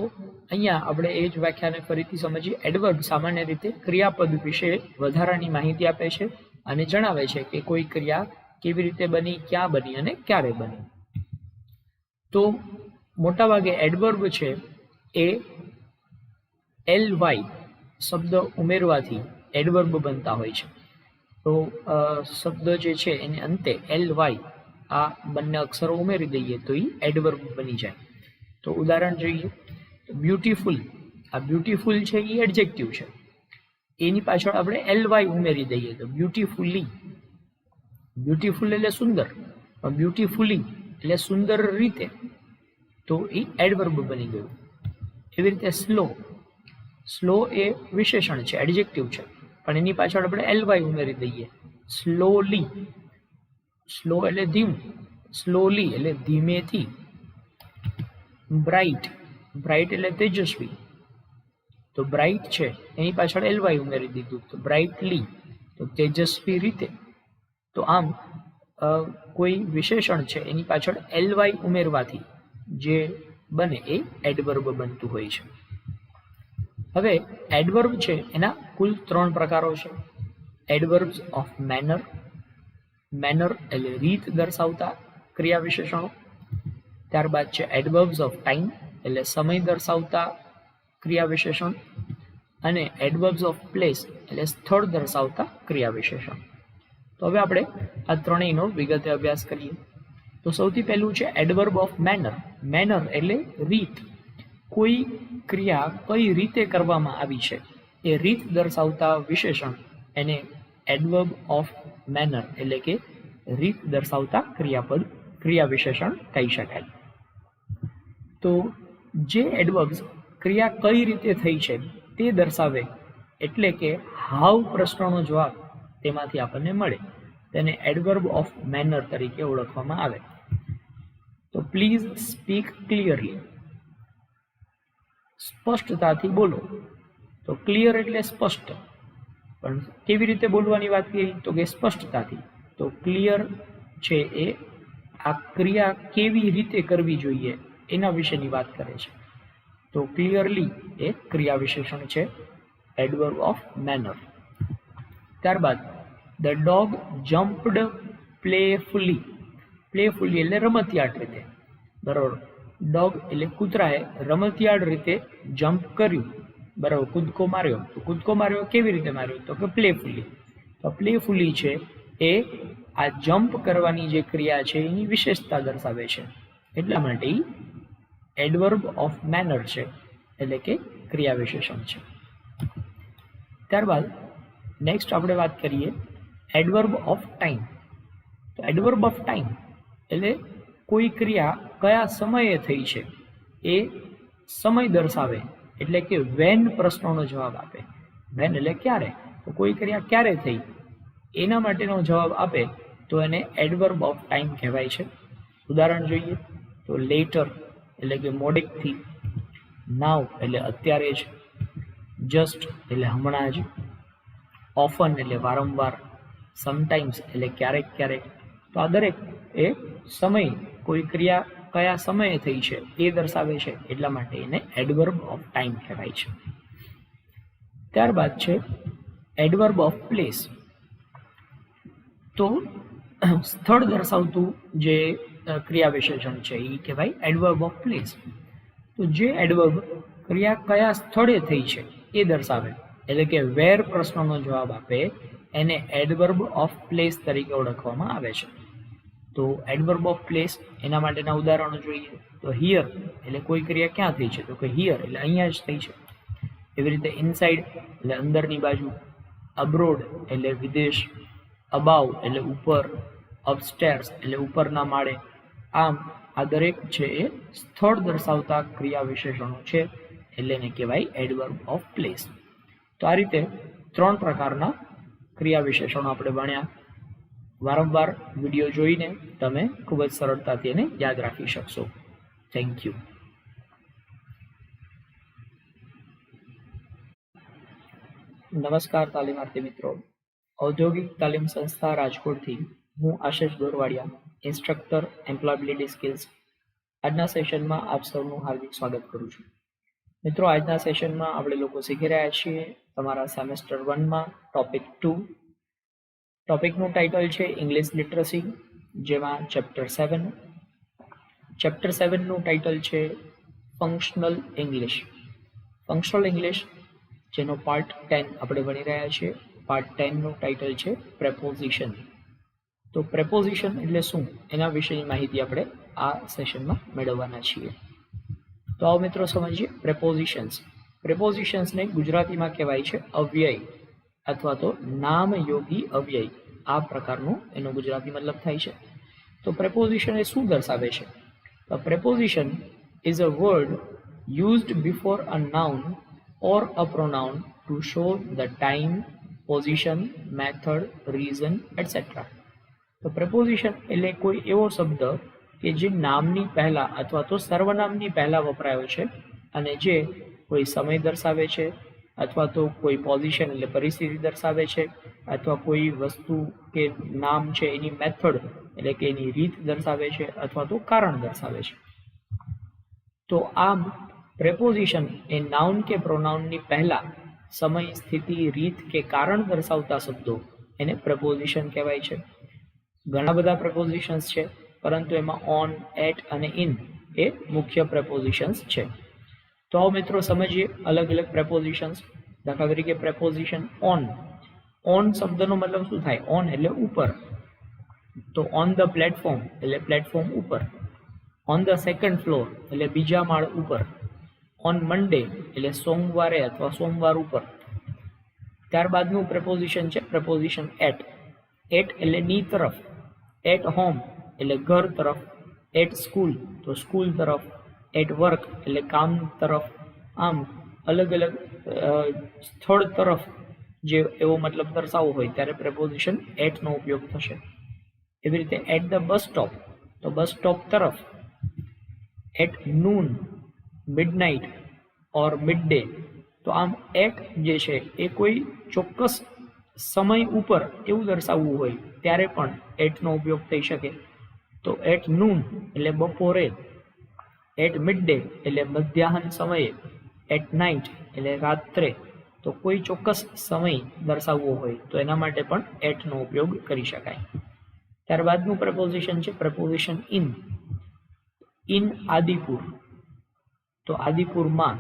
અહીંયા આપણે એ જ વ્યાખ્યાને ફરીથી સમજીએ. એડવર્બ સામાન્ય રીતે ક્રિયાપદ વિશે વધારાની માહિતી આપે છે અને જણાવે છે કે કોઈ ક્રિયા કેવી રીતે બની, ક્યાં બની અને ક્યારે બની. તો મોટાભાગે એડવર્બ છે એ ly શબ્દ ઉમેરવાથી એડવર્બ બનતા હોય છે. તો શબ્દ જે છે એને અંતે ly આ બંને અક્ષરો ઉમેરી દઈએ તો એ એડવર્બ બની જાય. તો ઉદાહરણ જોઈએ. બ્યુટીફુલ, આ બ્યુટીફુલ છે એ એડજેક્ટિવ છે, એની પાછળ આપણે ly ઉમેરી દઈએ તો બ્યુટીફુલી. બ્યુટીફુલ એટલે સુંદર, પણ બ્યુટીફુલી એટલે સુંદર રીતે, તો એ એડવર્બ બની ગયું. એવી રીતે સ્લો એ વિશેષણ છે, એડજેક્ટિવ છે, પણ એની પાછળ આપણે ly ઉમેરી દઈએ સ્લોલી. સ્લો એટલે ધીમું, સ્લોલી એટલે ધીમેથી. બ્રાઇટ એટલે તેજસ્વી, તો બ્રાઇટ છે એની પાછળ ly ઉમેરી દીધું તો બ્રાઇટલી, તો તેજસ્વી રીતે. તો આમ કોઈ વિશેષણ છે એની પાછળ ly ઉમેરવાથી જે બને એ એડવર્બ બનતું હોય છે. હવે એડવર્બ છે એના કુલ 3 પ્રકારો છે. એડવર્બ્સ ઓફ મેનર એટલે રીત દર્શાવતા ક્રિયા વિશેષણો. ત્યારબાદ છે એડવર્બ્સ ઓફ ટાઈમ એટલે સમય દર્શાવતા ક્રિયા વિશેષણ. અને એડવર્બ્સ ઓફ પ્લેસ એટલે સ્થળ દર્શાવતા ક્રિયા વિશેષણ. તો હવે આપણે આ ત્રણેયનો વિગતે અભ્યાસ કરીએ. તો સૌથી પહેલું છે એડવર્બ ઓફ મેનર. મેનર એટલે રીત. કોઈ ક્રિયા કઈ રીતે કરવામાં આવી છે એ રીત દર્શાવતા વિશેષણ એને એડવર્બ ઓફ મેનર એટલે કે રીત દર્શાવતા ક્રિયા વિશેષણ કહી શકાય. તો જે એડવર્બ્સ ક્રિયા કઈ રીતે થઈ છે તે દર્શાવે એટલે કે હાઉ પ્રશ્નનો જવાબ તેમાંથી આપણને મળે તેને એડવર્બ ઓફ મેનર તરીકે ઓળખવામાં આવે. તો પ્લીઝ સ્પીક ક્લિયરલી, સ્પષ્ટતાથી બોલો. તો ક્લિયર એટલે સ્પષ્ટ, પણ કેવી રીતે બોલવાની વાત કરી તો કે સ્પષ્ટતાથી. તો ક્લિયર છે એ આ ક્રિયા કેવી રીતે કરવી જોઈએ એના વિશેની વાત કરે છે. તો ક્લિયરલી એ ક્રિયા વિશેષણ છે, એડવર્બ ઓફ મેનર. ત્યારબાદ ધ ડોગ જમ્પડ પ્લેફુલી. પ્લેફુલી એટલે રમતિયાળ રીતે, બરાબર. ડોગ એટલે કૂતરાએ રમતિયાળ રીતે જમ્પ કર્યું, બરાબર, કૂદકો માર્યો. તો કૂદકો માર્યો કેવી રીતે માર્યો તો કે પ્લેફુલી. તો પ્લેફુલી છે એ આ જમ્પ કરવાની જે ક્રિયા છે એની વિશેષતા દર્શાવે છે, એટલા માટે એડવર્બ ઓફ મેનર છે એટલે કે ક્રિયા વિશેષણ છે. ત્યારબાદ નેક્સ્ટ આપણે વાત કરીએ એડવર્બ ઓફ ટાઈમ. તો એડવર્બ ઓફ ટાઈમ એટલે કોઈ ક્રિયા કયા સમયે થઈ છે એ સમય દર્શાવે, એટલે કે વેન પ્રશ્નોનો જવાબ આપે. વેન એટલે ક્યારે, તો કોઈ ક્રિયા ક્યારે થઈ એના માટેનો જવાબ આપે તો એને એડવર્બ ઓફ ટાઈમ કહેવાય છે. ઉદાહરણ જોઈએ તો લેટર એટલે કે મોડેકથી, નાવ એટલે અત્યારે જ, જસ્ટ એટલે હમણાં જ, ઓફન એટલે વારંવાર, સમટાઈમ્સ એટલે ક્યારેક ક્યારેક. તો આ દરેક એ સમય, કોઈ ક્રિયા કયા સમયે થઈ છે એ દર્શાવે છે, એટલા માટે એને એડવર્બ ઓફ ટાઈમ કહેવાય છે. ત્યારબાદ છે એડવર્બ ઓફ પ્લેસ. તો સ્થળ દર્શાવતું જે ક્રિયા વિશેષણ છે એ કહેવાય એડવર્બ ઓફ પ્લેસ. તો જે એડવર્બ ક્રિયા કયા સ્થળે થઈ છે એ દર્શાવે, એટલે કે વેર પ્રશ્નનો જવાબ આપે, એને એડવર્બ ઓફ પ્લેસ તરીકે ઓળખવામાં આવે છે. તો એડવર્બ ઓફ પ્લેસ એના માટેના ઉદાહરણો જોઈએ તો હિયર એટલે કોઈ ક્રિયા ક્યાં થઈ છે, તો કે હિયર એટલે અહીંયા જ થઈ છે. એવી રીતે ઇનસાઇડ એટલે અંદરની બાજુ, અબ્રોડ એટલે વિદેશ, અબાવ એટલે ઉપર, અપસ્ટેર્સ એટલે ઉપરના માળે. આમ આ દરેક છે એ સ્થળ દર્શાવતા ક્રિયા વિશેષણો છે, એટલે એને કહેવાય એડવર્બ ઓફ પ્લેસ. તો આ રીતે 3 પ્રકારના ક્રિયા વિશેષણો આપણે ભણ્યા. વારંવાર વિડીયો જોઈને તમે ખૂબ જ સરળતાથી એને યાદ રાખી શકશો. Thank you. નમસ્કાર તાલીમાર્થી મિત્રો. ઔદ્યોગિક તાલીમ સંસ્થા રાજકોટથી હું આશિષ દોરવાડિયા, ઇન્સ્ટ્રક્ટર એમ્પ્લોયબિલિટી સ્કિલ્સ. આજના સેશનમાં આપ સૌનું હાર્દિક સ્વાગત કરું છું. મિત્રો, આજના સેશનમાં આપણે લોકો શીખી રહ્યા છીએ તમારા સેમેસ્ટર 1માં ટોપિક 2. ટોપિકનું ટાઇટલ છે ઇંગ્લિશ લિટરસી, જેમાં ચેપ્ટર 7. ચેપ્ટર 7નું ટાઇટલ છે ફંક્શનલ ઇંગ્લિશ. ફંક્શનલ ઇંગ્લિશ જેનો પાર્ટ 10 આપણે ભણી રહ્યા છીએ. પાર્ટ 10નું ટાઇટલ છે પ્રેપોઝિશન. તો પ્રેપોઝિશન એટલે શું એના વિશેની માહિતી આપણે આ સેશનમાં મેળવવાના છીએ. તો આવો મિત્રો સમજીએ પ્રેપોઝિશન્સ. પ્રેપોઝિશન્સને ગુજરાતીમાં કહેવાય છે અવ્યય અથવા તો નામયોગી અવ્યય. આ પ્રકારનું એનો ગુજરાતી મતલબ થાય છે. તો પ્રેપોઝિશન એ શું દર્શાવે છે? તો preposition is a word used before a noun or a pronoun to show the time, position, method, reason, etc. તો preposition એટલે કોઈ એવો શબ્દ કે જે નામની પહેલા અથવા તો સર્વનામની પહેલા વપરાયો છે અને જે કોઈ સમય દર્શાવે છે, અથવા તો કોઈ પોઝિશન એટલે પરિસ્થિતિ દર્શાવે છે, અથવા કોઈ વસ્તુ કે નામ છે એની મેથડ એટલે કે એની રીત દર્શાવે છે, અથવા તો કારણ દર્શાવે છે. તો આમ પ્રેપોઝિશન એ નાઉન કે પ્રોનાઉનની પહેલા સમય, સ્થિતિ, રીત કે કારણ દર્શાવતા શબ્દો એને પ્રેપોઝિશન કહેવાય છે. ઘણા બધા પ્રેપોઝિશન્સ છે, પરંતુ એમાં ઓન, એટ અને ઇન એ મુખ્ય પ્રેપોઝિશન્સ છે. તો આવો મિત્રો સમજીએ અલગ અલગ પ્રેપોઝિશન્સ. દાખલા તરીકે પ્રેપોઝિશન ઓન. ઓન શબ્દનો મતલબ શું થાય? ઓન એટલે ઉપર. તો ઓન ધ પ્લેટફોર્મ એટલે પ્લેટફોર્મ ઉપર. ઓન ધ સેકન્ડ ફ્લોર એટલે બીજા માળ ઉપર. ઓન મંડે એટલે સોમવારે અથવા સોમવાર ઉપર. ત્યારબાદનું પ્રેપોઝિશન છે પ્રેપોઝિશન એટ. એટ એટલે ની તરફ. એટ હોમ એટલે ઘર તરફ. એટ સ્કૂલ તો સ્કૂલ તરફ. એટ વર્ક એટલે કામ તરફ. આમ અલગ અલગ સ્થળ તરફ જે એવો મતલબ દર્શાવવો હોય ત્યારે પ્રેપોઝિશન એટનો ઉપયોગ થશે. એવી રીતે એટ ધ બસ સ્ટોપ તો બસ સ્ટોપ તરફ. At noon, midnight or midday. તો આમ એટ જે છે એ કોઈ ચોક્કસ સમય ઉપર એવું દર્શાવવું હોય ત્યારે પણ એટનો ઉપયોગ થઈ શકે. તો એટ નૂન એટલે બપોરે. એટ મિડડે એટલે મધ્યાહન સમયે. એટ નાઇટ એટલે રાત્રે. તો કોઈ ચોક્કસ સમય દર્શાવવો હોય તો એના માટે પણ એટનો ઉપયોગ કરી શકાય. ત્યારબાદનું પ્રેપોઝિશન છે પ્રેપોઝિશન ઇન. ઇન આદિપુર તો આદિપુરમાં.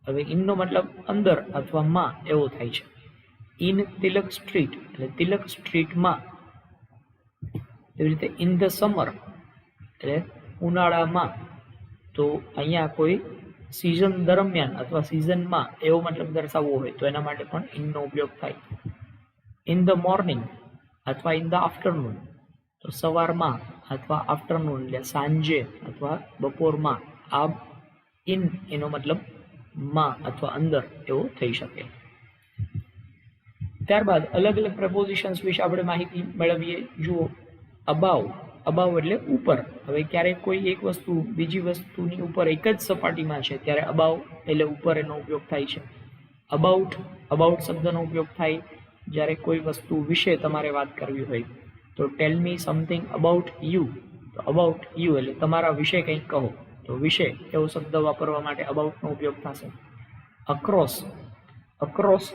હવે ઇનનો મતલબ અંદર અથવા માં એવો થાય છે. ઇન તિલક સ્ટ્રીટ એટલે તિલક સ્ટ્રીટમાં. એવી રીતે ઇન ધ સમર એટલે ઉનાળામાં. તો અહીંયા કોઈ સિઝન દરમિયાન અથવા સિઝનમાં એવો મતલબ દર્શાવવો હોય તો એના માટે પણ ઇનનો ઉપયોગ થાય. ઇન ધ મોર્નિંગ અથવા ઇન ધ આફ્ટરનૂન, તો સવારમાં અથવા આફ્ટરનૂન એટલે સાંજે અથવા બપોરમાં. આ ઇન એનો મતલબ માં અથવા અંદર એવો થઈ શકે. ત્યારબાદ અલગ અલગ પ્રપોઝિશન્સ વિશે આપણે માહિતી મેળવીએ. જુઓ, અબાવ. અબાવ એટલે ઉપર. હવે ક્યારેક કોઈ એક વસ્તુ બીજી વસ્તુની ઉપર એક જ સપાટીમાં છે ત્યારે અબાવ એટલે ઉપર એનો ઉપયોગ થાય છે. અબાઉટ. અબાઉટ શબ્દનો ઉપયોગ થાય જ્યારે કોઈ વસ્તુ વિશે તમારે વાત કરવી હોય. તો ટેલ મી સમથિંગ અબાઉટ યુ. તો અબાઉટ યુ એટલે તમારા વિશે કંઈક કહો. તો વિશે એવો શબ્દ વાપરવા માટે અબાઉટનો ઉપયોગ થશે. અક્રોસ. અક્રોસ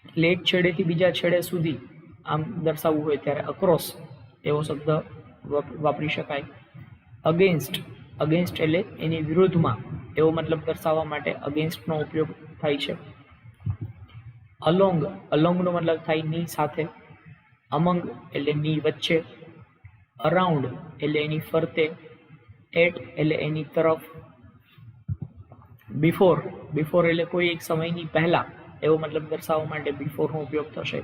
એટલે એક છેડેથી બીજા છેડે સુધી આમ દર્શાવવું હોય ત્યારે અક્રોસ એવો શબ્દ વાપરી શકાય. અગેન્સ્ટ. અગેન્સ્ટ એટલે એની વિરુદ્ધમાં એવો મતલબ દર્શાવવા માટે અગેન્સ્ટનો ઉપયોગ થાય છે. અલોંગ. અલોંગનો મતલબ થાય ની સાથે. અમંગ એટલે ની વચ્ચે. અરાઉન્ડ એટલે એની ફરતે. એટ એટલે એની તરફ. બિફોર. બિફોર એટલે કોઈ એક સમયની પહેલા એવો મતલબ દર્શાવવા માટે બિફોરનો ઉપયોગ થશે.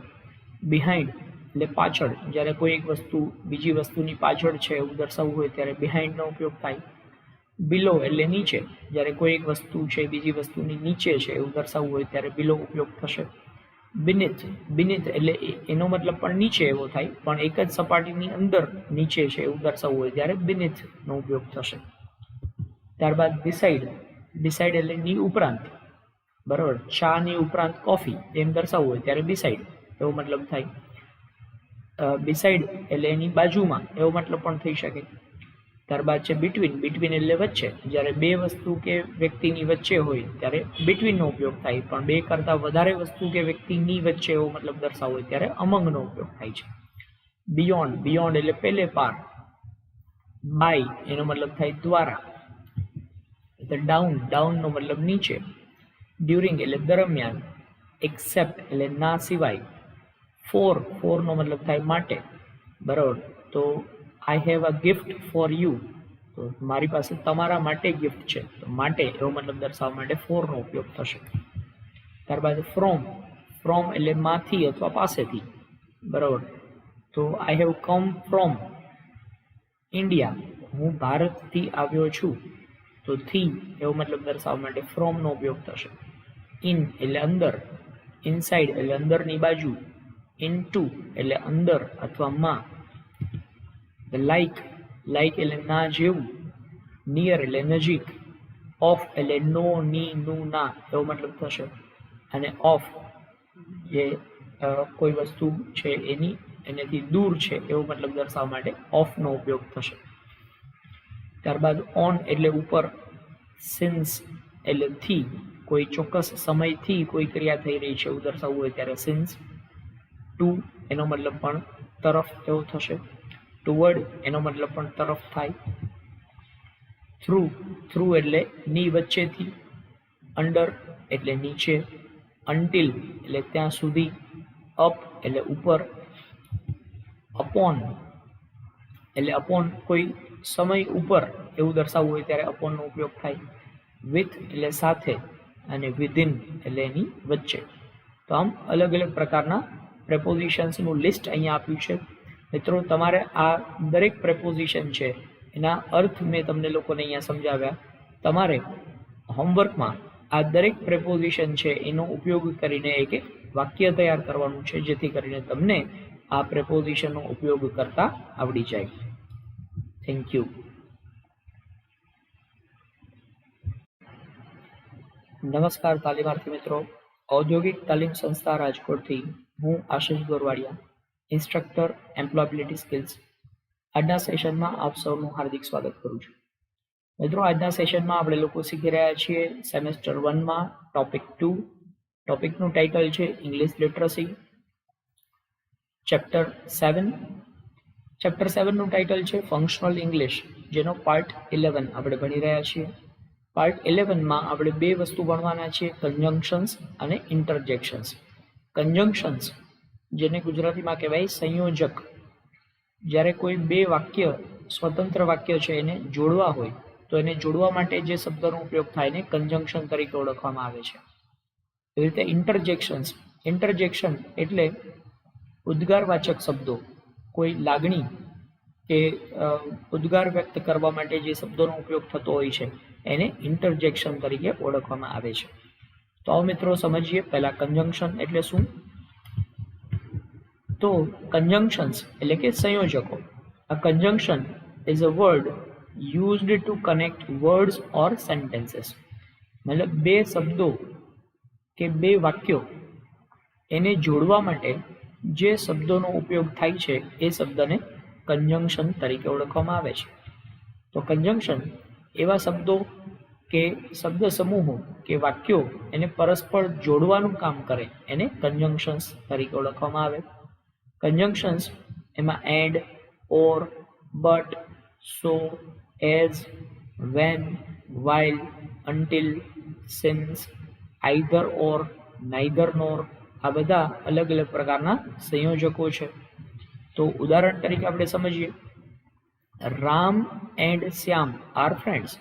બિહાઇન્ડ એટલે પાછળ. જ્યારે કોઈ એક વસ્તુ બીજી વસ્તુની પાછળ છે એવું દર્શાવવું હોય ત્યારે બિહાઇન્ડનો ઉપયોગ થાય. બિલો એટલે નીચે. જ્યારે કોઈ એક વસ્તુ છે બીજી વસ્તુની નીચે છે એવું દર્શાવવું હોય ત્યારે બિલો ઉપયોગ થશે. બિનિથ. બિનિથ એટલે એનો મતલબ પણ નીચે એવો થાય, પણ એક જ સપાટીની અંદર નીચે છે એવું દર્શાવવું હોય ત્યારે બિનિથનો ઉપયોગ થશે. ત્યારબાદ ડિસાઇડ. ડિસાઇડ એટલે ની ઉપરાંત. બરાબર, ચા ની ઉપરાંત કોફી એમ દર્શાવવું હોય ત્યારે બિસાઇડ એવો મતલબ થાય. બિસાઇડ એટલે એની બાજુમાં એવો મતલબ પણ થઈ શકે. ત્યારબાદ છે બિટવીન. બિટવીન એટલે વચ્ચે. જ્યારે બે વસ્તુ કે વ્યક્તિની વચ્ચે હોય ત્યારે બિટવીનનો ઉપયોગ થાય, પણ બે કરતાં વધારે વસ્તુ કે વ્યક્તિની વચ્ચે એવો મતલબ દર્શાવવો હોય ત્યારે અમંગનો ઉપયોગ થાય છે. બિયોન્ડ. બિયોન્ડ એટલે પેલે પાર. બાય એનો મતલબ થાય દ્વારા. એટલે ડાઉન. ડાઉનનો મતલબ નીચે. ડ્યુરિંગ એટલે દરમિયાન. એક્સેપ્ટ એટલે ના સિવાય. ફોર. ફોરનો મતલબ થાય માટે. બરાબર, તો I have a gift for you. તો મારી પાસે તમારા માટે ગિફ્ટ છે. તો માટે એવો મતલબ દર્શાવવા માટે ફોરનો ઉપયોગ થશે. ત્યારબાદ ફ્રોમ. ફ્રોમ એટલે માંથી અથવા પાસેથી. બરાબર, તો I have come from India. હું ભારતથી આવ્યો છું. તો થી એવો મતલબ દર્શાવવા માટે ફ્રોમનો ઉપયોગ થશે. ઇન એટલે અંદર. ઇનસાઇડ એટલે અંદરની બાજુ. ઇનટુ એટલે અંદર અથવા માં. લાઈક. લાઈક એટલે ના જેવું. નિયર એટલે નજીક. ઓફ એટલે નો, ની, નું, ના એવો મતલબ થશે. અને ઓફ જે કોઈ વસ્તુ છે એનાથી દૂર છે એવો મતલબ દર્શાવવા માટે ઓફનો ઉપયોગ થશે. ત્યારબાદ ઓન એટલે ઉપર. સિન્સ એટલે થી. કોઈ ચોક્કસ સમયથી કોઈ ક્રિયા થઈ રહી છે એવું દર્શાવવું હોય ત્યારે સિન્સ. ટુ એનો મતલબ પણ તરફ એવો થશે. ટુવર્ડ એનો મતલબ પણ તરફ થાય. થ્રુ. થ્રુ એટલે ની વચ્ચેથી. અંડર એટલે નીચે. અન્ટિલ એટલે ત્યાં સુધી. અપ એટલે ઉપર. અપોન એટલે અપોન કોઈ સમય ઉપર એવું દર્શાવવું હોય ત્યારે અપોનનો ઉપયોગ થાય. વિથ એટલે સાથે. અને વિધિન એટલે એની વચ્ચે. તો આમ અલગ અલગ પ્રકારના પ્રેપોઝિશન્સનું લિસ્ટ અહીંયા આપ્યું છે. મિત્રો, તમારે આ દરેક પ્રેપોઝિશન છે એના અર્થ મેં તમને લોકોને અહીંયા સમજાવ્યા. તમારે હોમવર્કમાં આ દરેક પ્રેપોઝિશન છે એનો ઉપયોગ કરીને એક વાક્ય તૈયાર કરવાનું છે, જેથી કરીને તમને આ પ્રેપોઝિશનનો ઉપયોગ કરતા આવડી જાય. Thank you. નમસ્કાર તાલીમાર્થી મિત્રો. ઔદ્યોગિક તાલીમ સંસ્થા રાજકોટથી હું આશિષ ગોરવાડિયા, ઇન્સ્ટ્રક્ટર એમ્પ્લોયબિલિટી સ્કિલ્સ. આજના સેશનમાં આપ સૌનું હાર્દિક સ્વાગત કરું છું. મિત્રો, આજના સેશનમાં આપણે લોકો શીખી રહ્યા છીએ સેમેસ્ટર 1માં ટોપિક 2. ટોપિકનું ટાઇટલ છે ઇંગ્લિશ લિટરસી. ચેપ્ટર 7. ચેપ્ટર 7નું ટાઇટલ છે ફંક્શનલ ઇંગ્લિશ, જેનો પાર્ટ 11 આપણે ભણી રહ્યા છીએ. પાર્ટ 11માં આપણે બે વસ્તુ ભણવાના છીએ, કન્જંક્શન્સ અને ઇન્ટરજેક્શન્સ. કન્જંક્શન્સ જેને ગુજરાતીમાં કહેવાય સંયોજક. જ્યારે કોઈ બે વાક્ય સ્વતંત્ર વાક્ય છે એને જોડવા હોય તો એને જોડવા માટે જે શબ્દનો ઉપયોગ થાય એને કન્જંક્શન તરીકે ઓળખવામાં આવે છે. એવી રીતે ઇન્ટરજેક્શન્સ. ઇન્ટરજેક્શન એટલે ઉદ્ગારવાચક શબ્દો, કોઈ લાગણી કે ઉદ્ગાર વ્યક્ત કરવા માટે જે શબ્દોનો ઉપયોગ થતો હોય છે એને ઇન્ટરજેક્શન તરીકે ઓળખવામાં આવે છે. તો આવો મિત્રો સમજીએ પહેલા કન્જંક્શન એટલે શું. તો કન્જંક્શન્સ એટલે કે સંયોજકો. A conjunction is a word used to connect words or sentences. મતલબ બે શબ્દો કે બે વાક્યો એને જોડવા માટે જે શબ્દોનો ઉપયોગ થાય છે એ શબ્દને કન્જંક્શન તરીકે ઓળખવામાં આવે છે. તો કન્જંક્શન એવા શબ્દો કે શબ્દ સમૂહો કે વાક્યો એને પરસ્પર જોડવાનું કામ કરે એને કન્જંક્શન્સ તરીકે ઓળખવામાં આવે. કન્જંક્શન્સ એમાં and, or, but, so, as, when, while, until, since, either or, neither nor આ બધા અલગ અલગ પ્રકારના સંયોજકો છે. તો ઉદાહરણ તરીકે આપણે સમજીએ, Ram and Shyam are friends.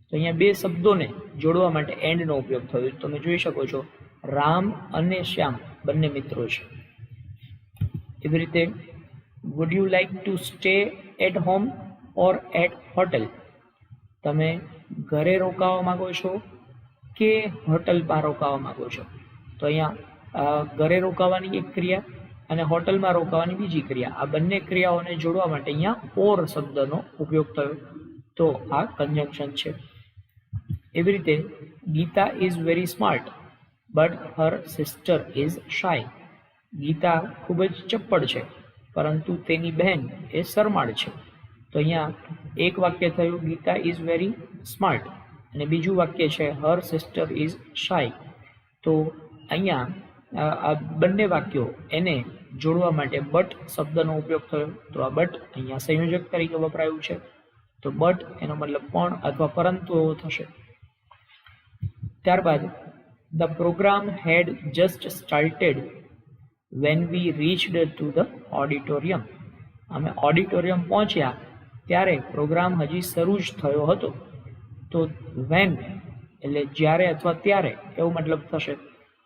તો અહીંયા બે શબ્દોને જોડવા માટે એન્ડનો ઉપયોગ થયો. તમે જોઈ શકો છો રામ અને શ્યામ બંને મિત્રો છે. એવી રીતે would you like to stay at home or at hotel. તમે ઘરે રોકાવા માંગો છો કે હોટલમાં રોકાવા માંગો છો. તો અહીંયા ઘરે રોકાવાની એક ક્રિયા અને હોટલમાં રોકાવાની બીજી ક્રિયા, આ બંને ક્રિયાઓને જોડવા માટે અહીંયા ઓર શબ્દનો ઉપયોગ થયો. તો આ કન્જંક્શન છે. એવી રીતે Gita is very smart but her sister is shy. Gita ખૂબ જ ચપ્પડ છે પરંતુ તેની બહેન એ શરમાળ છે. તો અહીંયા એક વાક્ય થયું ગીતા ઇઝ વેરી સ્માર્ટ અને બીજું વાક્ય છે હર સિસ્ટર ઇઝ શાય. તો અહીંયા આ બંને વાક્યો એને જોડવા માટે બટ શબ્દનો ઉપયોગ થયો. તો આ બટ અહીંયા સંયોજક તરીકે વપરાયું છે. તો બટ એનો મતલબ પણ અથવા પરંતુ એવો થશે. ત્યારબાદ the programme had just started when we reached to the auditorium. અમે ઓડિટોરિયમ પહોંચ્યા ત્યારે પ્રોગ્રામ હજી શરૂ જ થયો હતો. તો when એટલે જ્યારે અથવા ત્યારે એવો મતલબ થશે.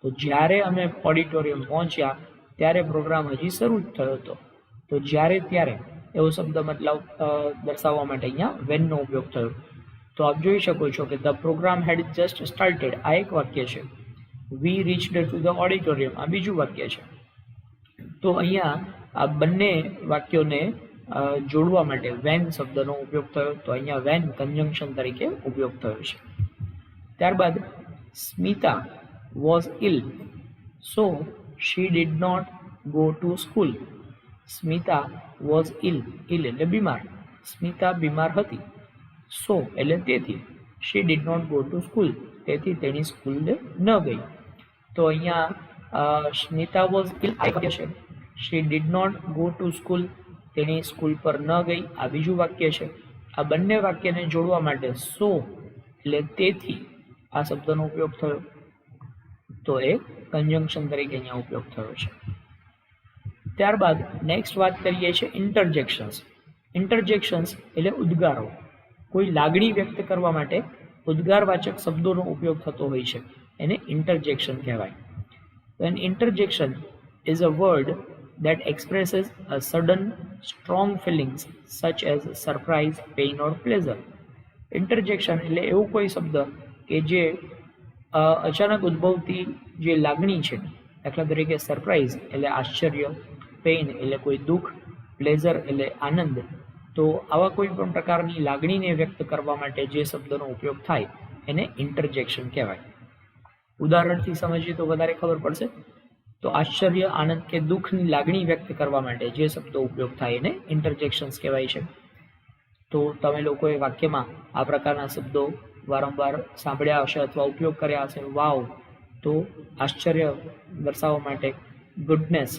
તો જ્યારે અમે ઓડિટોરિયમ પહોંચ્યા ત્યારે પ્રોગ્રામ હજી શરૂ જ થયો હતો. તો જ્યારે ત્યારે એવો શબ્દ મતલબ દર્શાવવા માટે અહીંયા whenનો ઉપયોગ થયો. તો આપ જોઈ શકો છો કે the programme had just started આ એક વાક્ય છે. we reached to the auditorium આ બીજું વાક્ય છે. તો અહીંયા આ બંને વાક્યોને જોડવા માટે વેન શબ્દનો ઉપયોગ થયો. તો અહીંયા વેન કન્જંક્શન તરીકે ઉપયોગ થયો છે. ત્યારબાદ Smita was ill so she did not go to school. Smita was ill એટલે બીમાર. સ્મિતા બીમાર હતી. સો એટલે તેથી. She did not go to school તેથી તેની સ્કૂલે ન ગઈ. તો અહીંયા સ્મિતા વોઝ ઇલ વાક્ય છે. She did not go to school તેની સ્કૂલ પર ન ગઈ આ બીજું વાક્ય છે. આ બંને વાક્યને જોડવા માટે સો એટલે તેથી આ શબ્દનો ઉપયોગ થયો. તો એ કન્જંક્શન તરીકે અહીંયા ઉપયોગ થયો છે. ત્યારબાદ નેક્સ્ટ વાત કરીએ છીએ ઇન્ટરજેક્શન્સ. ઇન્ટરજેક્શન્સ એટલે ઉદ્ગારો. કોઈ લાગણી વ્યક્ત કરવા માટે ઉદ્ગારવાચક શબ્દોનો ઉપયોગ થતો હોય છે એને ઇન્ટરજેક્શન કહેવાય. An interjection is a word that expresses a sudden strong feelings such as surprise, pain or pleasure. Interjection એટલે એવું કોઈ શબ્દ કે જે અચાનક ઉદ્ભવતી જે લાગણી છે, દાખલા તરીકે સરપ્રાઇઝ એટલે આશ્ચર્ય, પેઇન એટલે કોઈ દુઃખ, પ્લેઝર એટલે આનંદ. તો આવા કોઈ પણ પ્રકારની લાગણીને વ્યક્ત કરવા માટે જે શબ્દનો ઉપયોગ થાય એને ઇન્ટરજેક્શન કહેવાય. ઉદાહરણથી સમજીએ તો વધારે ખબર પડશે. તો આશ્ચર્ય, આનંદ કે દુઃખની લાગણી વ્યક્ત કરવા માટે જે શબ્દો ઉપયોગ થાય એને ઇન્ટરજેક્શન્સ કહેવાય છે. તો તમે લોકોએ વાક્યમાં આ પ્રકારના શબ્દો વારંવાર સાંભળ્યા હશે અથવા ઉપયોગ કર્યા હશે. વાવ તો આશ્ચર્ય દર્શાવવા માટે, ગુડનેસ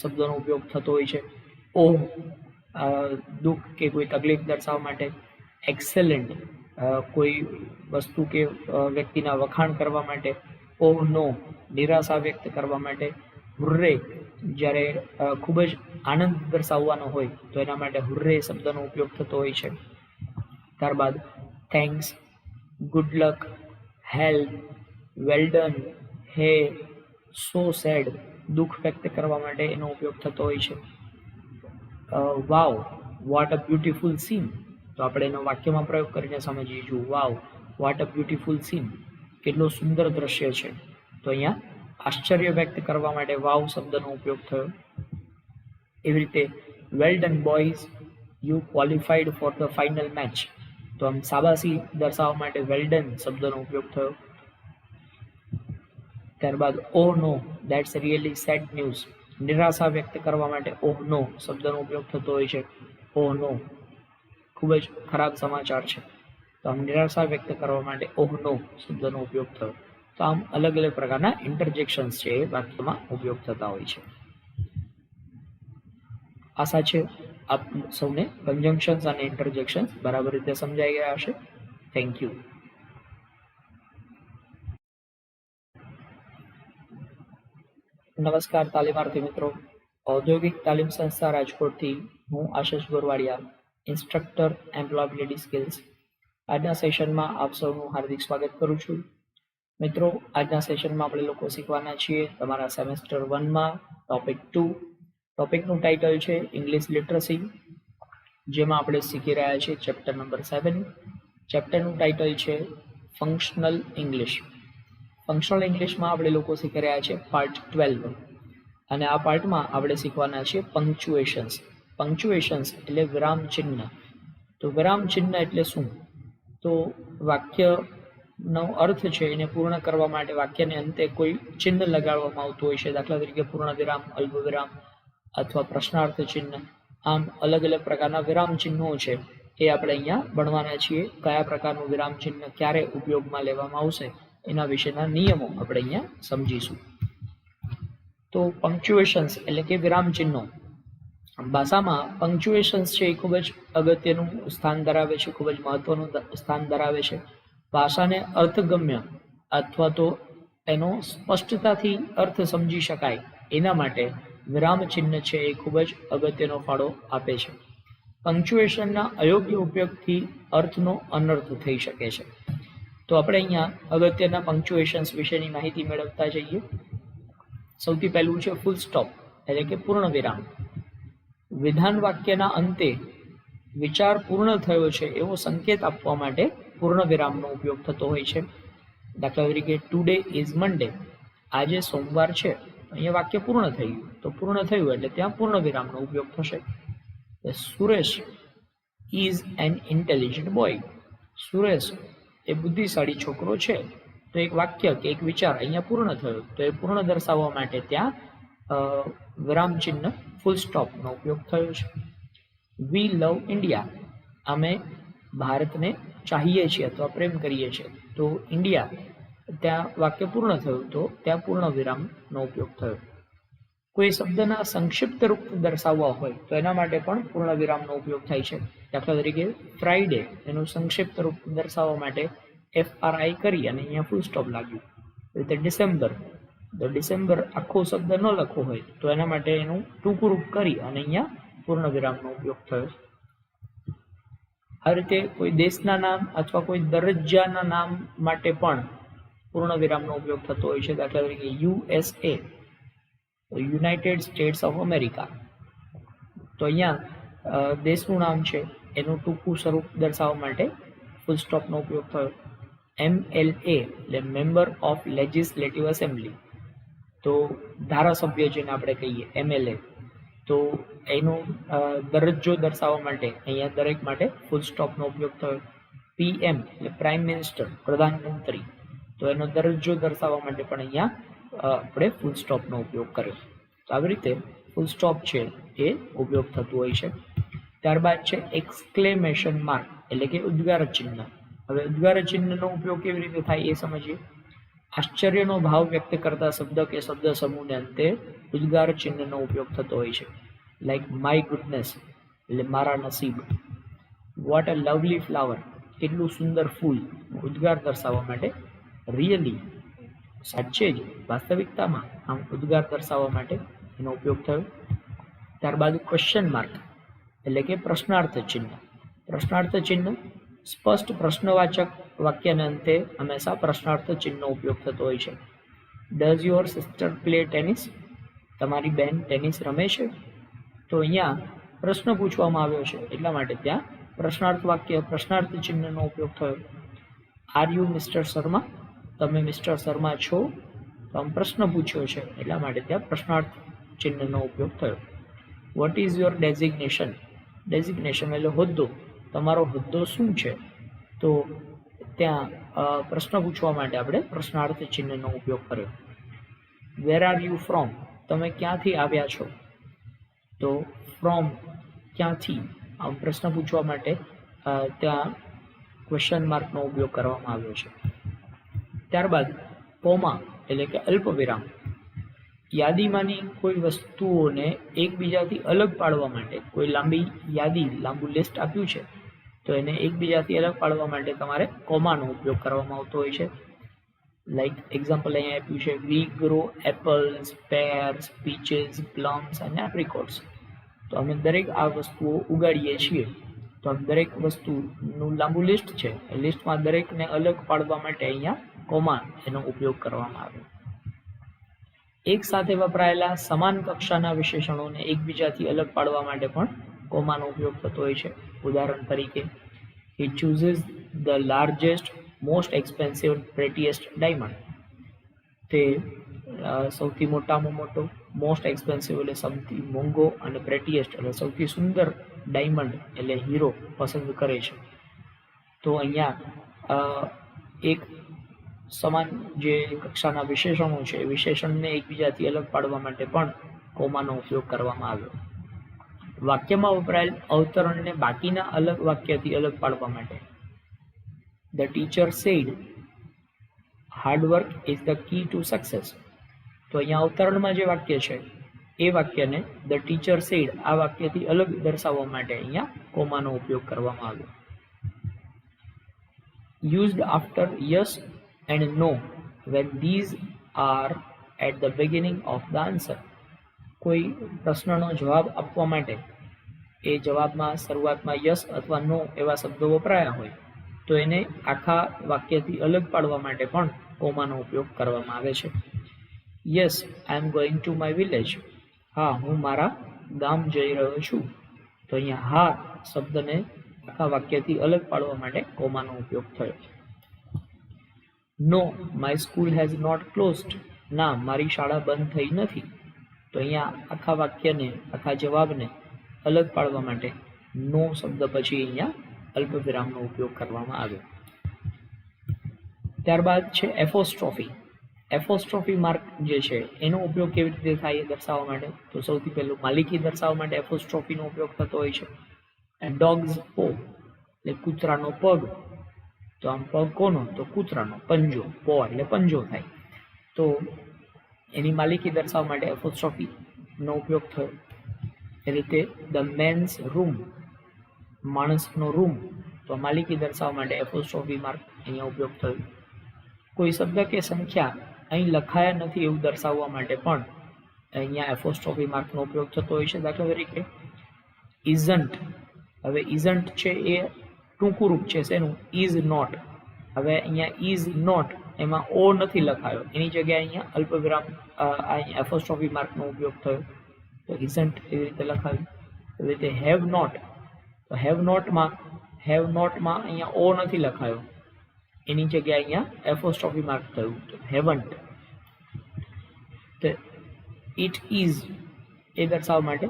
શબ્દોનો ઉપયોગ થતો હોય છે. ઓહ દુઃખ કે કોઈ તકલીફ દર્શાવવા માટે. એક્સેલન્ટ કોઈ વસ્તુ કે વ્યક્તિના વખાણ કરવા માટે. ઓહ નો નિરાશા વ્યક્ત કરવા માટે. હુર્રે જ્યારે ખૂબ જ આનંદ દર્શાવવાનો હોય તો એના માટે હુર્રે શબ્દનો ઉપયોગ થતો હોય છે. ત્યારબાદ thanks, good luck, help, well done, હે, સો સેડ દુઃખ વ્યક્ત કરવા માટે એનો ઉપયોગ થતો હોય છે. Wow what a beautiful scene, તો આપણે એનો વાક્યમાં પ્રયોગ કરીને સમજીશું. Wow what a beautiful scene, કેટલું સુંદર દ્રશ્ય છે. તો અહીંયા આશ્ચર્ય વ્યક્ત કરવા માટે વાવ શબ્દનો ઉપયોગ થયો. એવી રીતે well done boys, you qualified for the final match, તો આમ શાબાશી દર્શાવવા માટે વેલ ડન શબ્દનો ઉપયોગ થયો. ત્યારબાદ ઓહ નો દેટ્સ રિયલી સેડ ન્યૂઝ, નિરાશા વ્યક્ત કરવા માટે ઓહ નો શબ્દનો ઉપયોગ થતો હોય છે. ઓહ નો ખૂબ જ ખરાબ સમાચાર છે, તો આમ નિરાશા વ્યક્ત કરવા માટે ઓહ નો શબ્દનો ઉપયોગ થયો. તો આમ અલગ અલગ પ્રકારના ઇન્ટરજેક્શન્સ છે એ વાક્યમાં ઉપયોગ થતા હોય છે. આશા છે આપ સૌને કન્જંક્શન્સ અને ઇન્ટરજેક્શન્સ બરાબર રીતે સમજાઈ ગયા હશે. Thank you. નમસ્કાર તાલીમાર્થી મિત્રો, ઔદ્યોગિક તાલીમ સંસ્થા રાજકોટથી હું આશિષ ગોરવાડિયા, ઇન્સ્ટ્રક્ટર એમ્પ્લોયબિલિટી સ્કિલ્સ. આજના સેશનમાં આપ સૌનું હાર્દિક સ્વાગત કરું છું. મિત્રો, આજના સેશનમાં આપણે લોકો શીખવાના છીએ તમારા સેમેસ્ટર 1માં ટોપિક 2. ટોપિકનું ટાઇટલ છે ઇંગ્લિશ લિટરસી, જેમાં આપણે શીખી રહ્યા છીએ ચેપ્ટર નંબર 7. ચેપ્ટરનું ટાઇટલ છે ફંક્શનલ ઇંગ્લિશ. ફંક્શનલ ઇંગ્લિશમાં આપણે લોકો શીખી રહ્યા છીએ પાર્ટ 12, અને આ પાર્ટમાં આપણે શીખવાના છીએ પંક્ચ્યુએશન્સ. પંક્ચ્યુએશન્સ એટલે વિરામ ચિહ્ન. તો વિરામ ચિહ્ન એટલે શું? તો વાક્યનો અર્થ છે એને પૂર્ણ કરવા માટે વાક્યને અંતે કોઈ ચિહ્ન લગાડવામાં આવતું હોય છે. દાખલા તરીકે પૂર્ણ વિરામ, અલ્પ વિરામ અથવા પ્રશ્નાર્થ ચિહ્ન. આમ અલગ અલગ પ્રકારના વિરામ ચિહ્નો છે એ આપણે અહીંયા ભણવાના છીએ. કયા પ્રકારનું વિરામ ચિહ્ન ક્યારે ઉપયોગમાં લેવામાં આવશે એના વિશેના નિયમો આપણે અહીંયા સમજીશું. તો પંક્ચ્યુએશન્સ એટલે કે વિરામ ચિહ્નો. ભાષામાં પંક્ચ્યુએશન્સ છે એ ખૂબ જ અગત્યનું સ્થાન ધરાવે છે, ખૂબ જ મહત્વનું સ્થાન ધરાવે છે. ભાષાને અર્થગમ્ય અથવા તો એનો સ્પષ્ટતાથી અર્થ સમજી શકાય એના માટે વિરામ ચિહ્ન છે એ ખૂબ જ અગત્યનો ફાળો આપે છે. પંક્ચ્યુએશનના અયોગ્ય ઉપયોગથી અર્થનો અનર્થ થઈ શકે છે. તો આપણે અહીંયા અગત્યના પંક્ચ્યુએશન્સ વિશેની માહિતી મેળવતા જઈએ. સૌથી પહેલું છે ફૂલ સ્ટોપ એટલે કે પૂર્ણ વિરામ. વિધાન વાક્યના અંતે વિચાર પૂર્ણ થયો છે એવો સંકેત આપવા માટે પૂર્ણ વિરામનો ઉપયોગ થતો હોય છે. દાખલા તરીકે ટુડે ઇઝ મંડે, આજે સોમવાર છે. અહીંયા વાક્ય પૂર્ણ થઈ ગયું, તો પૂર્ણ થયું એટલે ત્યાં પૂર્ણ વિરામનો ઉપયોગ થશે. Suresh is an intelligent boy, Suresh એ બુદ્ધિશાળી છોકરો છે. તો એક વાક્ય કે એક વિચાર અહીંયા પૂર્ણ થયો, તો એ પૂર્ણ દર્શાવવા માટે ત્યાં વિરામ ચિહ્ન ફૂલ સ્ટોપનો ઉપયોગ થયો છે. વી લવ ઇન્ડિયા, અમે ભારતને ચાહીએ છીએ અથવા પ્રેમ કરીએ છીએ. તો ઇન્ડિયા ત્યાં વાક્ય પૂર્ણ થયું, તો ત્યાં પૂર્ણ વિરામનો ઉપયોગ થયો. કોઈ શબ્દના સંક્ષિપ્ત રૂપ દર્શાવવા હોય તો એના માટે પણ પૂર્ણ વિરામનો ઉપયોગ થાય છે. દાખલા તરીકે ફ્રાઈડે એનું સંક્ષિપ્ત રૂપ દર્શાવવા માટે FRI કરી અને અહીંયા ફૂલ સ્ટોપ લાગ્યું. રીતે ડિસેમ્બર, તો ડિસેમ્બર આખો શબ્દ ન લખવો હોય તો એના માટે એનું ટૂંકું રૂપ કરી અને અહીંયા પૂર્ણ વિરામનો ઉપયોગ થયો. આ રીતે કોઈ દેશના નામ અથવા કોઈ દરજ્જાના નામ માટે પણ પૂર્ણ વિરામનો ઉપયોગ થતો હોય છે. દાખલા તરીકે USA, United states of America. તો અહીંયા દેશનું નામ છે એનું ટૂંકું સ્વરૂપ દર્શાવવા માટે ફૂલ સ્ટોપનો ઉપયોગ થયો. MLA એટલે મેમ્બર ઓફ લેજિસ્લેટિવ એસેમ્બલી, તો ધારાસભ્ય જેને આપણે કહીએ MLA, તો એનો દરજ્જો દર્શાવવા માટે અહીંયા દરેક માટે ફૂલ સ્ટોપનો ઉપયોગ થયો. PM એટલે પ્રાઇમ મિનિસ્ટર, પ્રધાનમંત્રી, તો એનો દરજ્જો દર્શાવવા માટે પણ અહીંયા આપણે ફૂલ સ્ટોપનો ઉપયોગ કર્યો. તો આવી રીતે ફૂલ સ્ટોપ છે એ ઉપયોગ થતું હોય છે. ત્યારબાદ છે એક્સક્લેમેશન માર્ક એટલે કે ઉદ્ગાર ચિહ્ન. હવે ઉદ્ગાર ચિહ્નનો ઉપયોગ કેવી રીતે થાય એ સમજીએ. આશ્ચર્યનો ભાવ વ્યક્ત કરતા શબ્દ કે શબ્દ સમૂહને અંતે ઉદ્ગાર ચિહ્નનો ઉપયોગ થતો હોય છે. લાઈક માય ગુડનેસ એટલે મારા નસીબ. વોટ અ લવલી ફ્લાવર, કેટલું સુંદર ફૂલ, ઉદ્ગાર દર્શાવવા માટે. રિયલી, સાચે જ, વાસ્તવિકતામાં, આમ ઉદ્ગાર દર્શાવવા માટે એનો ઉપયોગ થયો. ત્યારબાદ ક્વેશ્ચન માર્ક એટલે કે પ્રશ્નાર્થ ચિહ્ન. પ્રશ્નાર્થ ચિહ્ન સ્પષ્ટ પ્રશ્નવાચક વાક્યના અંતે હંમેશા પ્રશ્નાર્થ ચિહ્નનો ઉપયોગ થતો હોય છે. Does your sister play tennis, તમારી બેન ટેનિસ રમે છે? તો અહીંયા પ્રશ્ન પૂછવામાં આવ્યો છે એટલા માટે ત્યાં પ્રશ્નાર્થ વાક્ય પ્રશ્નાર્થ ચિહ્નનો ઉપયોગ થયો. Are you mister Sharma? તમે મિસ્ટર શર્મા છો? તો આમ પ્રશ્ન પૂછ્યો છે એટલા માટે ત્યાં પ્રશ્નાર્થ ચિહ્નનો ઉપયોગ થયો. What is your designation? Designation એટલે હોદ્દો. તમારો હોદ્દો શું છે? તો ત્યાં પ્રશ્ન પૂછવા માટે આપણે પ્રશ્નાર્થ ચિહ્નનો ઉપયોગ કર્યો. Where are you from? તમે ક્યાંથી આવ્યા છો? તો ફ્રોમ ક્યાંથી આમ પ્રશ્ન પૂછવા માટે ત્યાં ક્વેશ્ચન માર્કનો ઉપયોગ કરવામાં આવ્યો છે. ત્યારબાદ કોમા એટલે કે અલ્પવિરામ. યાદીમાંની કોઈ વસ્તુઓને એકબીજાથી અલગ પાડવા માટે કોઈ લાંબી યાદી લાંબુ લિસ્ટ આપ્યું છે તો એને એકબીજાથી અલગ પાડવા માટે તમારે કોમાનો ઉપયોગ કરવામાં આવતો હોય છે. લાઈક એક્ઝામ્પલ અહીંયા આપ્યું છે we grow apples, pears, peaches, plums અને એપ્રિકોટ્સ. તો અમે દરેક આ વસ્તુઓ ઉગાડીએ છીએ. તો આમ દરેક વસ્તુનું લાંબુ લિસ્ટ છે. એ લિસ્ટમાં દરેકને અલગ પાડવા માટે અહીંયા કોમા એનો ઉપયોગ કરવામાં આવ્યો. એક સાથે વપરાયેલા સમાન કક્ષાના વિશેષણોને એકબીજાથી અલગ પાડવા માટે પણ કોમાનો ઉપયોગ થતો હોય છે. ઉદાહરણ તરીકે he chooses the largest most expensive prettiest diamond. તે સૌથી મોટામાં મોટો, મોસ્ટ એક્સપેન્સિવ એટલે સૌથી મોંઘો અને પ્રેટીએસ્ટ એટલે સૌથી સુંદર ડાયમંડ એટલે હીરો પસંદ કરે છે. તો અહીંયા એક સમાન જે કક્ષાના વિશેષણો છે એ વિશેષણને એકબીજાથી અલગ પાડવા માટે પણ કોમાનો ઉપયોગ કરવામાં આવ્યો. વાક્યમાં વપરાયેલ અવતરણને બાકીના અલગ વાક્યથી અલગ પાડવા માટે the teacher said hard work is the key to success. તો અહીંયા અવતરણમાં જે વાક્ય છે એ વાક્યને ધ ટીચર સેડ આ વાક્યથી અલગ દર્શાવવા માટે અહીંયા કોમાનો ઉપયોગ કરવામાં આવ્યો. Used after yes and no when these are at the beginning of the answer. કોઈ પ્રશ્નનો જવાબ આપવા માટે એ જવાબમાં શરૂઆતમાં યસ અથવા નો એવા શબ્દો વપરાયા હોય તો એને આખા વાક્યથી અલગ પાડવા માટે પણ કોમાનો ઉપયોગ કરવામાં આવે છે. Yes I am going to my village. હા હું મારા ગામ જઈ રહ્યો છું. તો અહીંયા હા શબ્દને આખા વાક્યથી અલગ પાડવા માટે કોમાનો ઉપયોગ થયો. No my school has not closed. ના મારી શાળા બંધ થઈ નથી. તો અહીંયા આખા વાક્યને આખા જવાબને અલગ પાડવા માટે નો શબ્દ પછી અહીંયા અલ્પવિરામનો ઉપયોગ કરવામાં આવ્યો. ત્યારબાદ છે એફોસ્ટ્રોફી. એફોસ્ટ્રોફી માર્ક જે છે એનો ઉપયોગ કેવી રીતે થાય એ દર્શાવવા માટે તો સૌથી પહેલું માલિકી દર્શાવવા માટે એફોસ્ટ્રોફીનો ઉપયોગ થતો હોય છે. ડોગ્સ પો એટલે કૂતરાનો પગ. તો આમ પગ કોનો તો કૂતરાનો, પંજો, પો એટલે પંજો થાય. તો એની માલિકી દર્શાવવા માટે એફોસ્ટ્રોફીનો ઉપયોગ થયો. એ રીતે ધ મેન્સ રૂમ માણસનો રૂમ. તો માલિકી દર્શાવવા માટે એફોસ્ટ્રોફી માર્ક અહીંયા ઉપયોગ થયો. કોઈ શબ્દ કે સંખ્યા અહીં લખાયા નથી એવું દર્શાવવા માટે પણ અહીંયા એફોસ્ટ્રોફી માર્કનો ઉપયોગ થતો હોય છે. દાખલા તરીકે ઇઝન્ટ. હવે ઇઝન્ટ છે એ ટૂંકું રૂપ છે શેનું ઇઝ નોટ. હવે અહીંયા ઇઝ નોટ એમાં ઓ નથી લખાયો એની જગ્યાએ અહીંયા અલ્પવિરામ અહીંયા એફોસ્ટ્રોફી માર્કનો ઉપયોગ થયો. તો ઇઝન્ટ એવી રીતે લખાવ્યું. એવી રીતે હેવ નોટ. તો હેવ નોટમાં અહીંયા ઓ નથી લખાયો એની જગ્યાએ અહીંયા એફોસ્ટ્રોફી માર્ક થયું તો હેવન્ટ. તો ઇટ ઇઝ એ દર્શાવવા માટે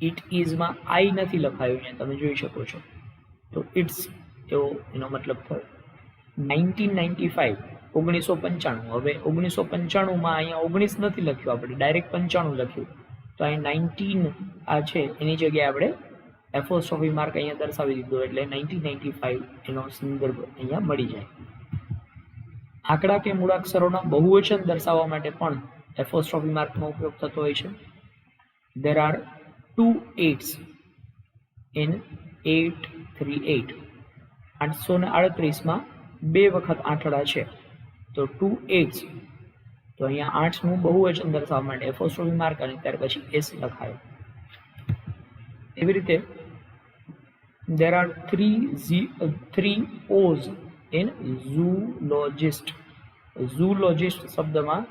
ઇટ ઇઝમાં આઈ નથી લખાયું અહીંયા તમે જોઈ શકો છો. તો ઇટ્સ એવો એનો મતલબ થયો. 1995 1995. હવે 1995માં અહીંયા 19 નથી લખ્યું આપણે ડાયરેક્ટ 95 લખ્યું. તો અહીં 19 આ છે એની જગ્યાએ આપણે એફોસ્ટ્રોફી માર્ક અહીંયા દર્શાવી દીધો એટલે 1995 એનો સંદર્ભ અહીંયા મળી જાય. આંકડા કે મૂળાક્ષરોના બહુવચન દર્શાવવા માટે પણ એફોસ્ટ્રોફી માર્કનો ઉપયોગ થતો હોય છે. there are 2 8s in 838. 838માં 2 વખત આંકડા છે તો 2 8s. તો અહીંયા 8નું બહુવચન દર્શાવવા માટે એફોસ્ટ્રોફી માર્ક અને ત્યાર પછી એસ લખાયો. એવી રીતે there are 3 O's in zoologist. ઝૂલોજિસ્ટ શબ્દમાં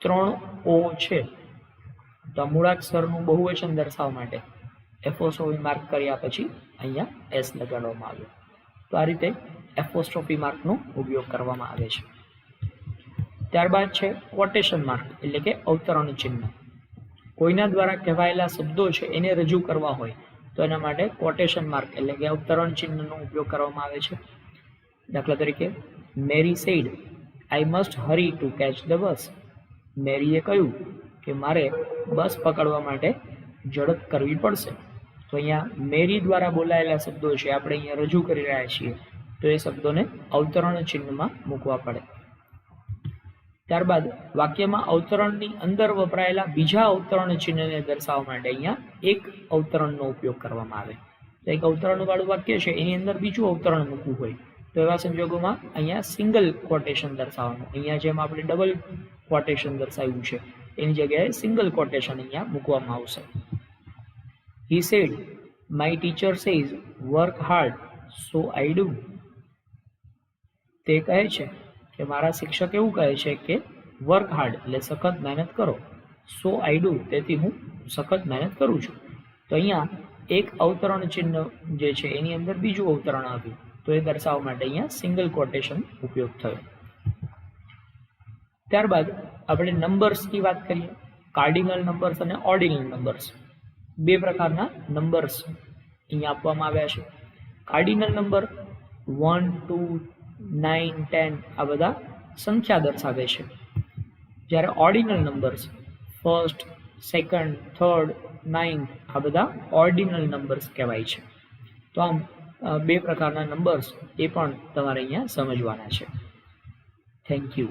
3 ઓ છે તો આ મૂળાક્ષરનું બહુવચન દર્શાવવા માટે એપોસ્ટ્રોફી માર્ક કર્યા પછી અહીંયા એસ લગાડવામાં આવ્યો. તો આ રીતે એપોસ્ટ્રોફી માર્કનો ઉપયોગ કરવામાં આવે છે. ત્યારબાદ છે કોટેશન માર્ક એટલે કે અવતરણ ચિહ્ન. કોઈના દ્વારા કહેવાયેલા શબ્દો છે એને રજૂ કરવા હોય તો એના માટે કોટેશન માર્ક એટલે કે અવતરણ ચિહ્નનો ઉપયોગ કરવામાં આવે છે. દાખલા તરીકે Mary said I must hurry to catch the bus. મેરીએ કહ્યું કે મારે બસ પકડવા માટે ઝડપ કરવી પડશે. તો અહીંયા મેરી દ્વારા બોલાયેલા શબ્દો છે આપણે અહીંયા રજૂ કરી રહ્યા છીએ તો એ શબ્દોને અવતરણ ચિહ્નમાં મૂકવા પડે. ત્યારબાદ વાક્યમાં અવતરણની અંદર વપરાયેલા બીજા અવતરણ ચિહ્નને દર્શાવવા માટે અહીંયા એક અવતરણનો ઉપયોગ કરવામાં આવે. તો એક અવતરણવાળું વાક્ય છે એની અંદર બીજું અવતરણ મૂકવું હોય તો એવા સંજોગોમાં અહીંયા સિંગલ કોટેશન દર્શાવવાનું. અહીંયા જેમ આપણે ડબલ કોટેશન દર્શાવ્યું છે એની જગ્યાએ સિંગલ કોટેશન અહીંયા મૂકવામાં આવશે. He said, my teacher says work hard, so I do. તે કહે છે કે મારા શિક્ષક એવું કહે છે કે વર્ક હાર્ડ એટલે સખત મહેનત કરો, સો આઈ ડુ તેથી હું સખત મહેનત કરું છું. તો અહીંયા એક અવતરણ ચિહ્ન જે છે એની અંદર બીજું અવતરણ આવ્યું તો એ દર્શાવવા માટે અહીંયા સિંગલ કોટેશન ઉપયોગ થયો. ત્યારબાદ આપણે નંબર્સની વાત કરીએ. કાર્ડિનલ નંબર્સ અને ઓર્ડિનલ નંબર્સ બે પ્રકારના નંબર્સ અહીંયા આપવામાં આવ્યા છે. કાર્ડિનલ નંબર 1, 2, 9, 10 આ બધા સંખ્યા દર્શાવે છે. જ્યારે ordinal numbers 1st, 2nd, 3rd, 9th આ બધા ઓર્ડિનલ નંબર્સ કહેવાય છે. તો આમ બે પ્રકારના નંબર્સ એ પણ તમારે અહીંયા સમજવાના છે. Thank you.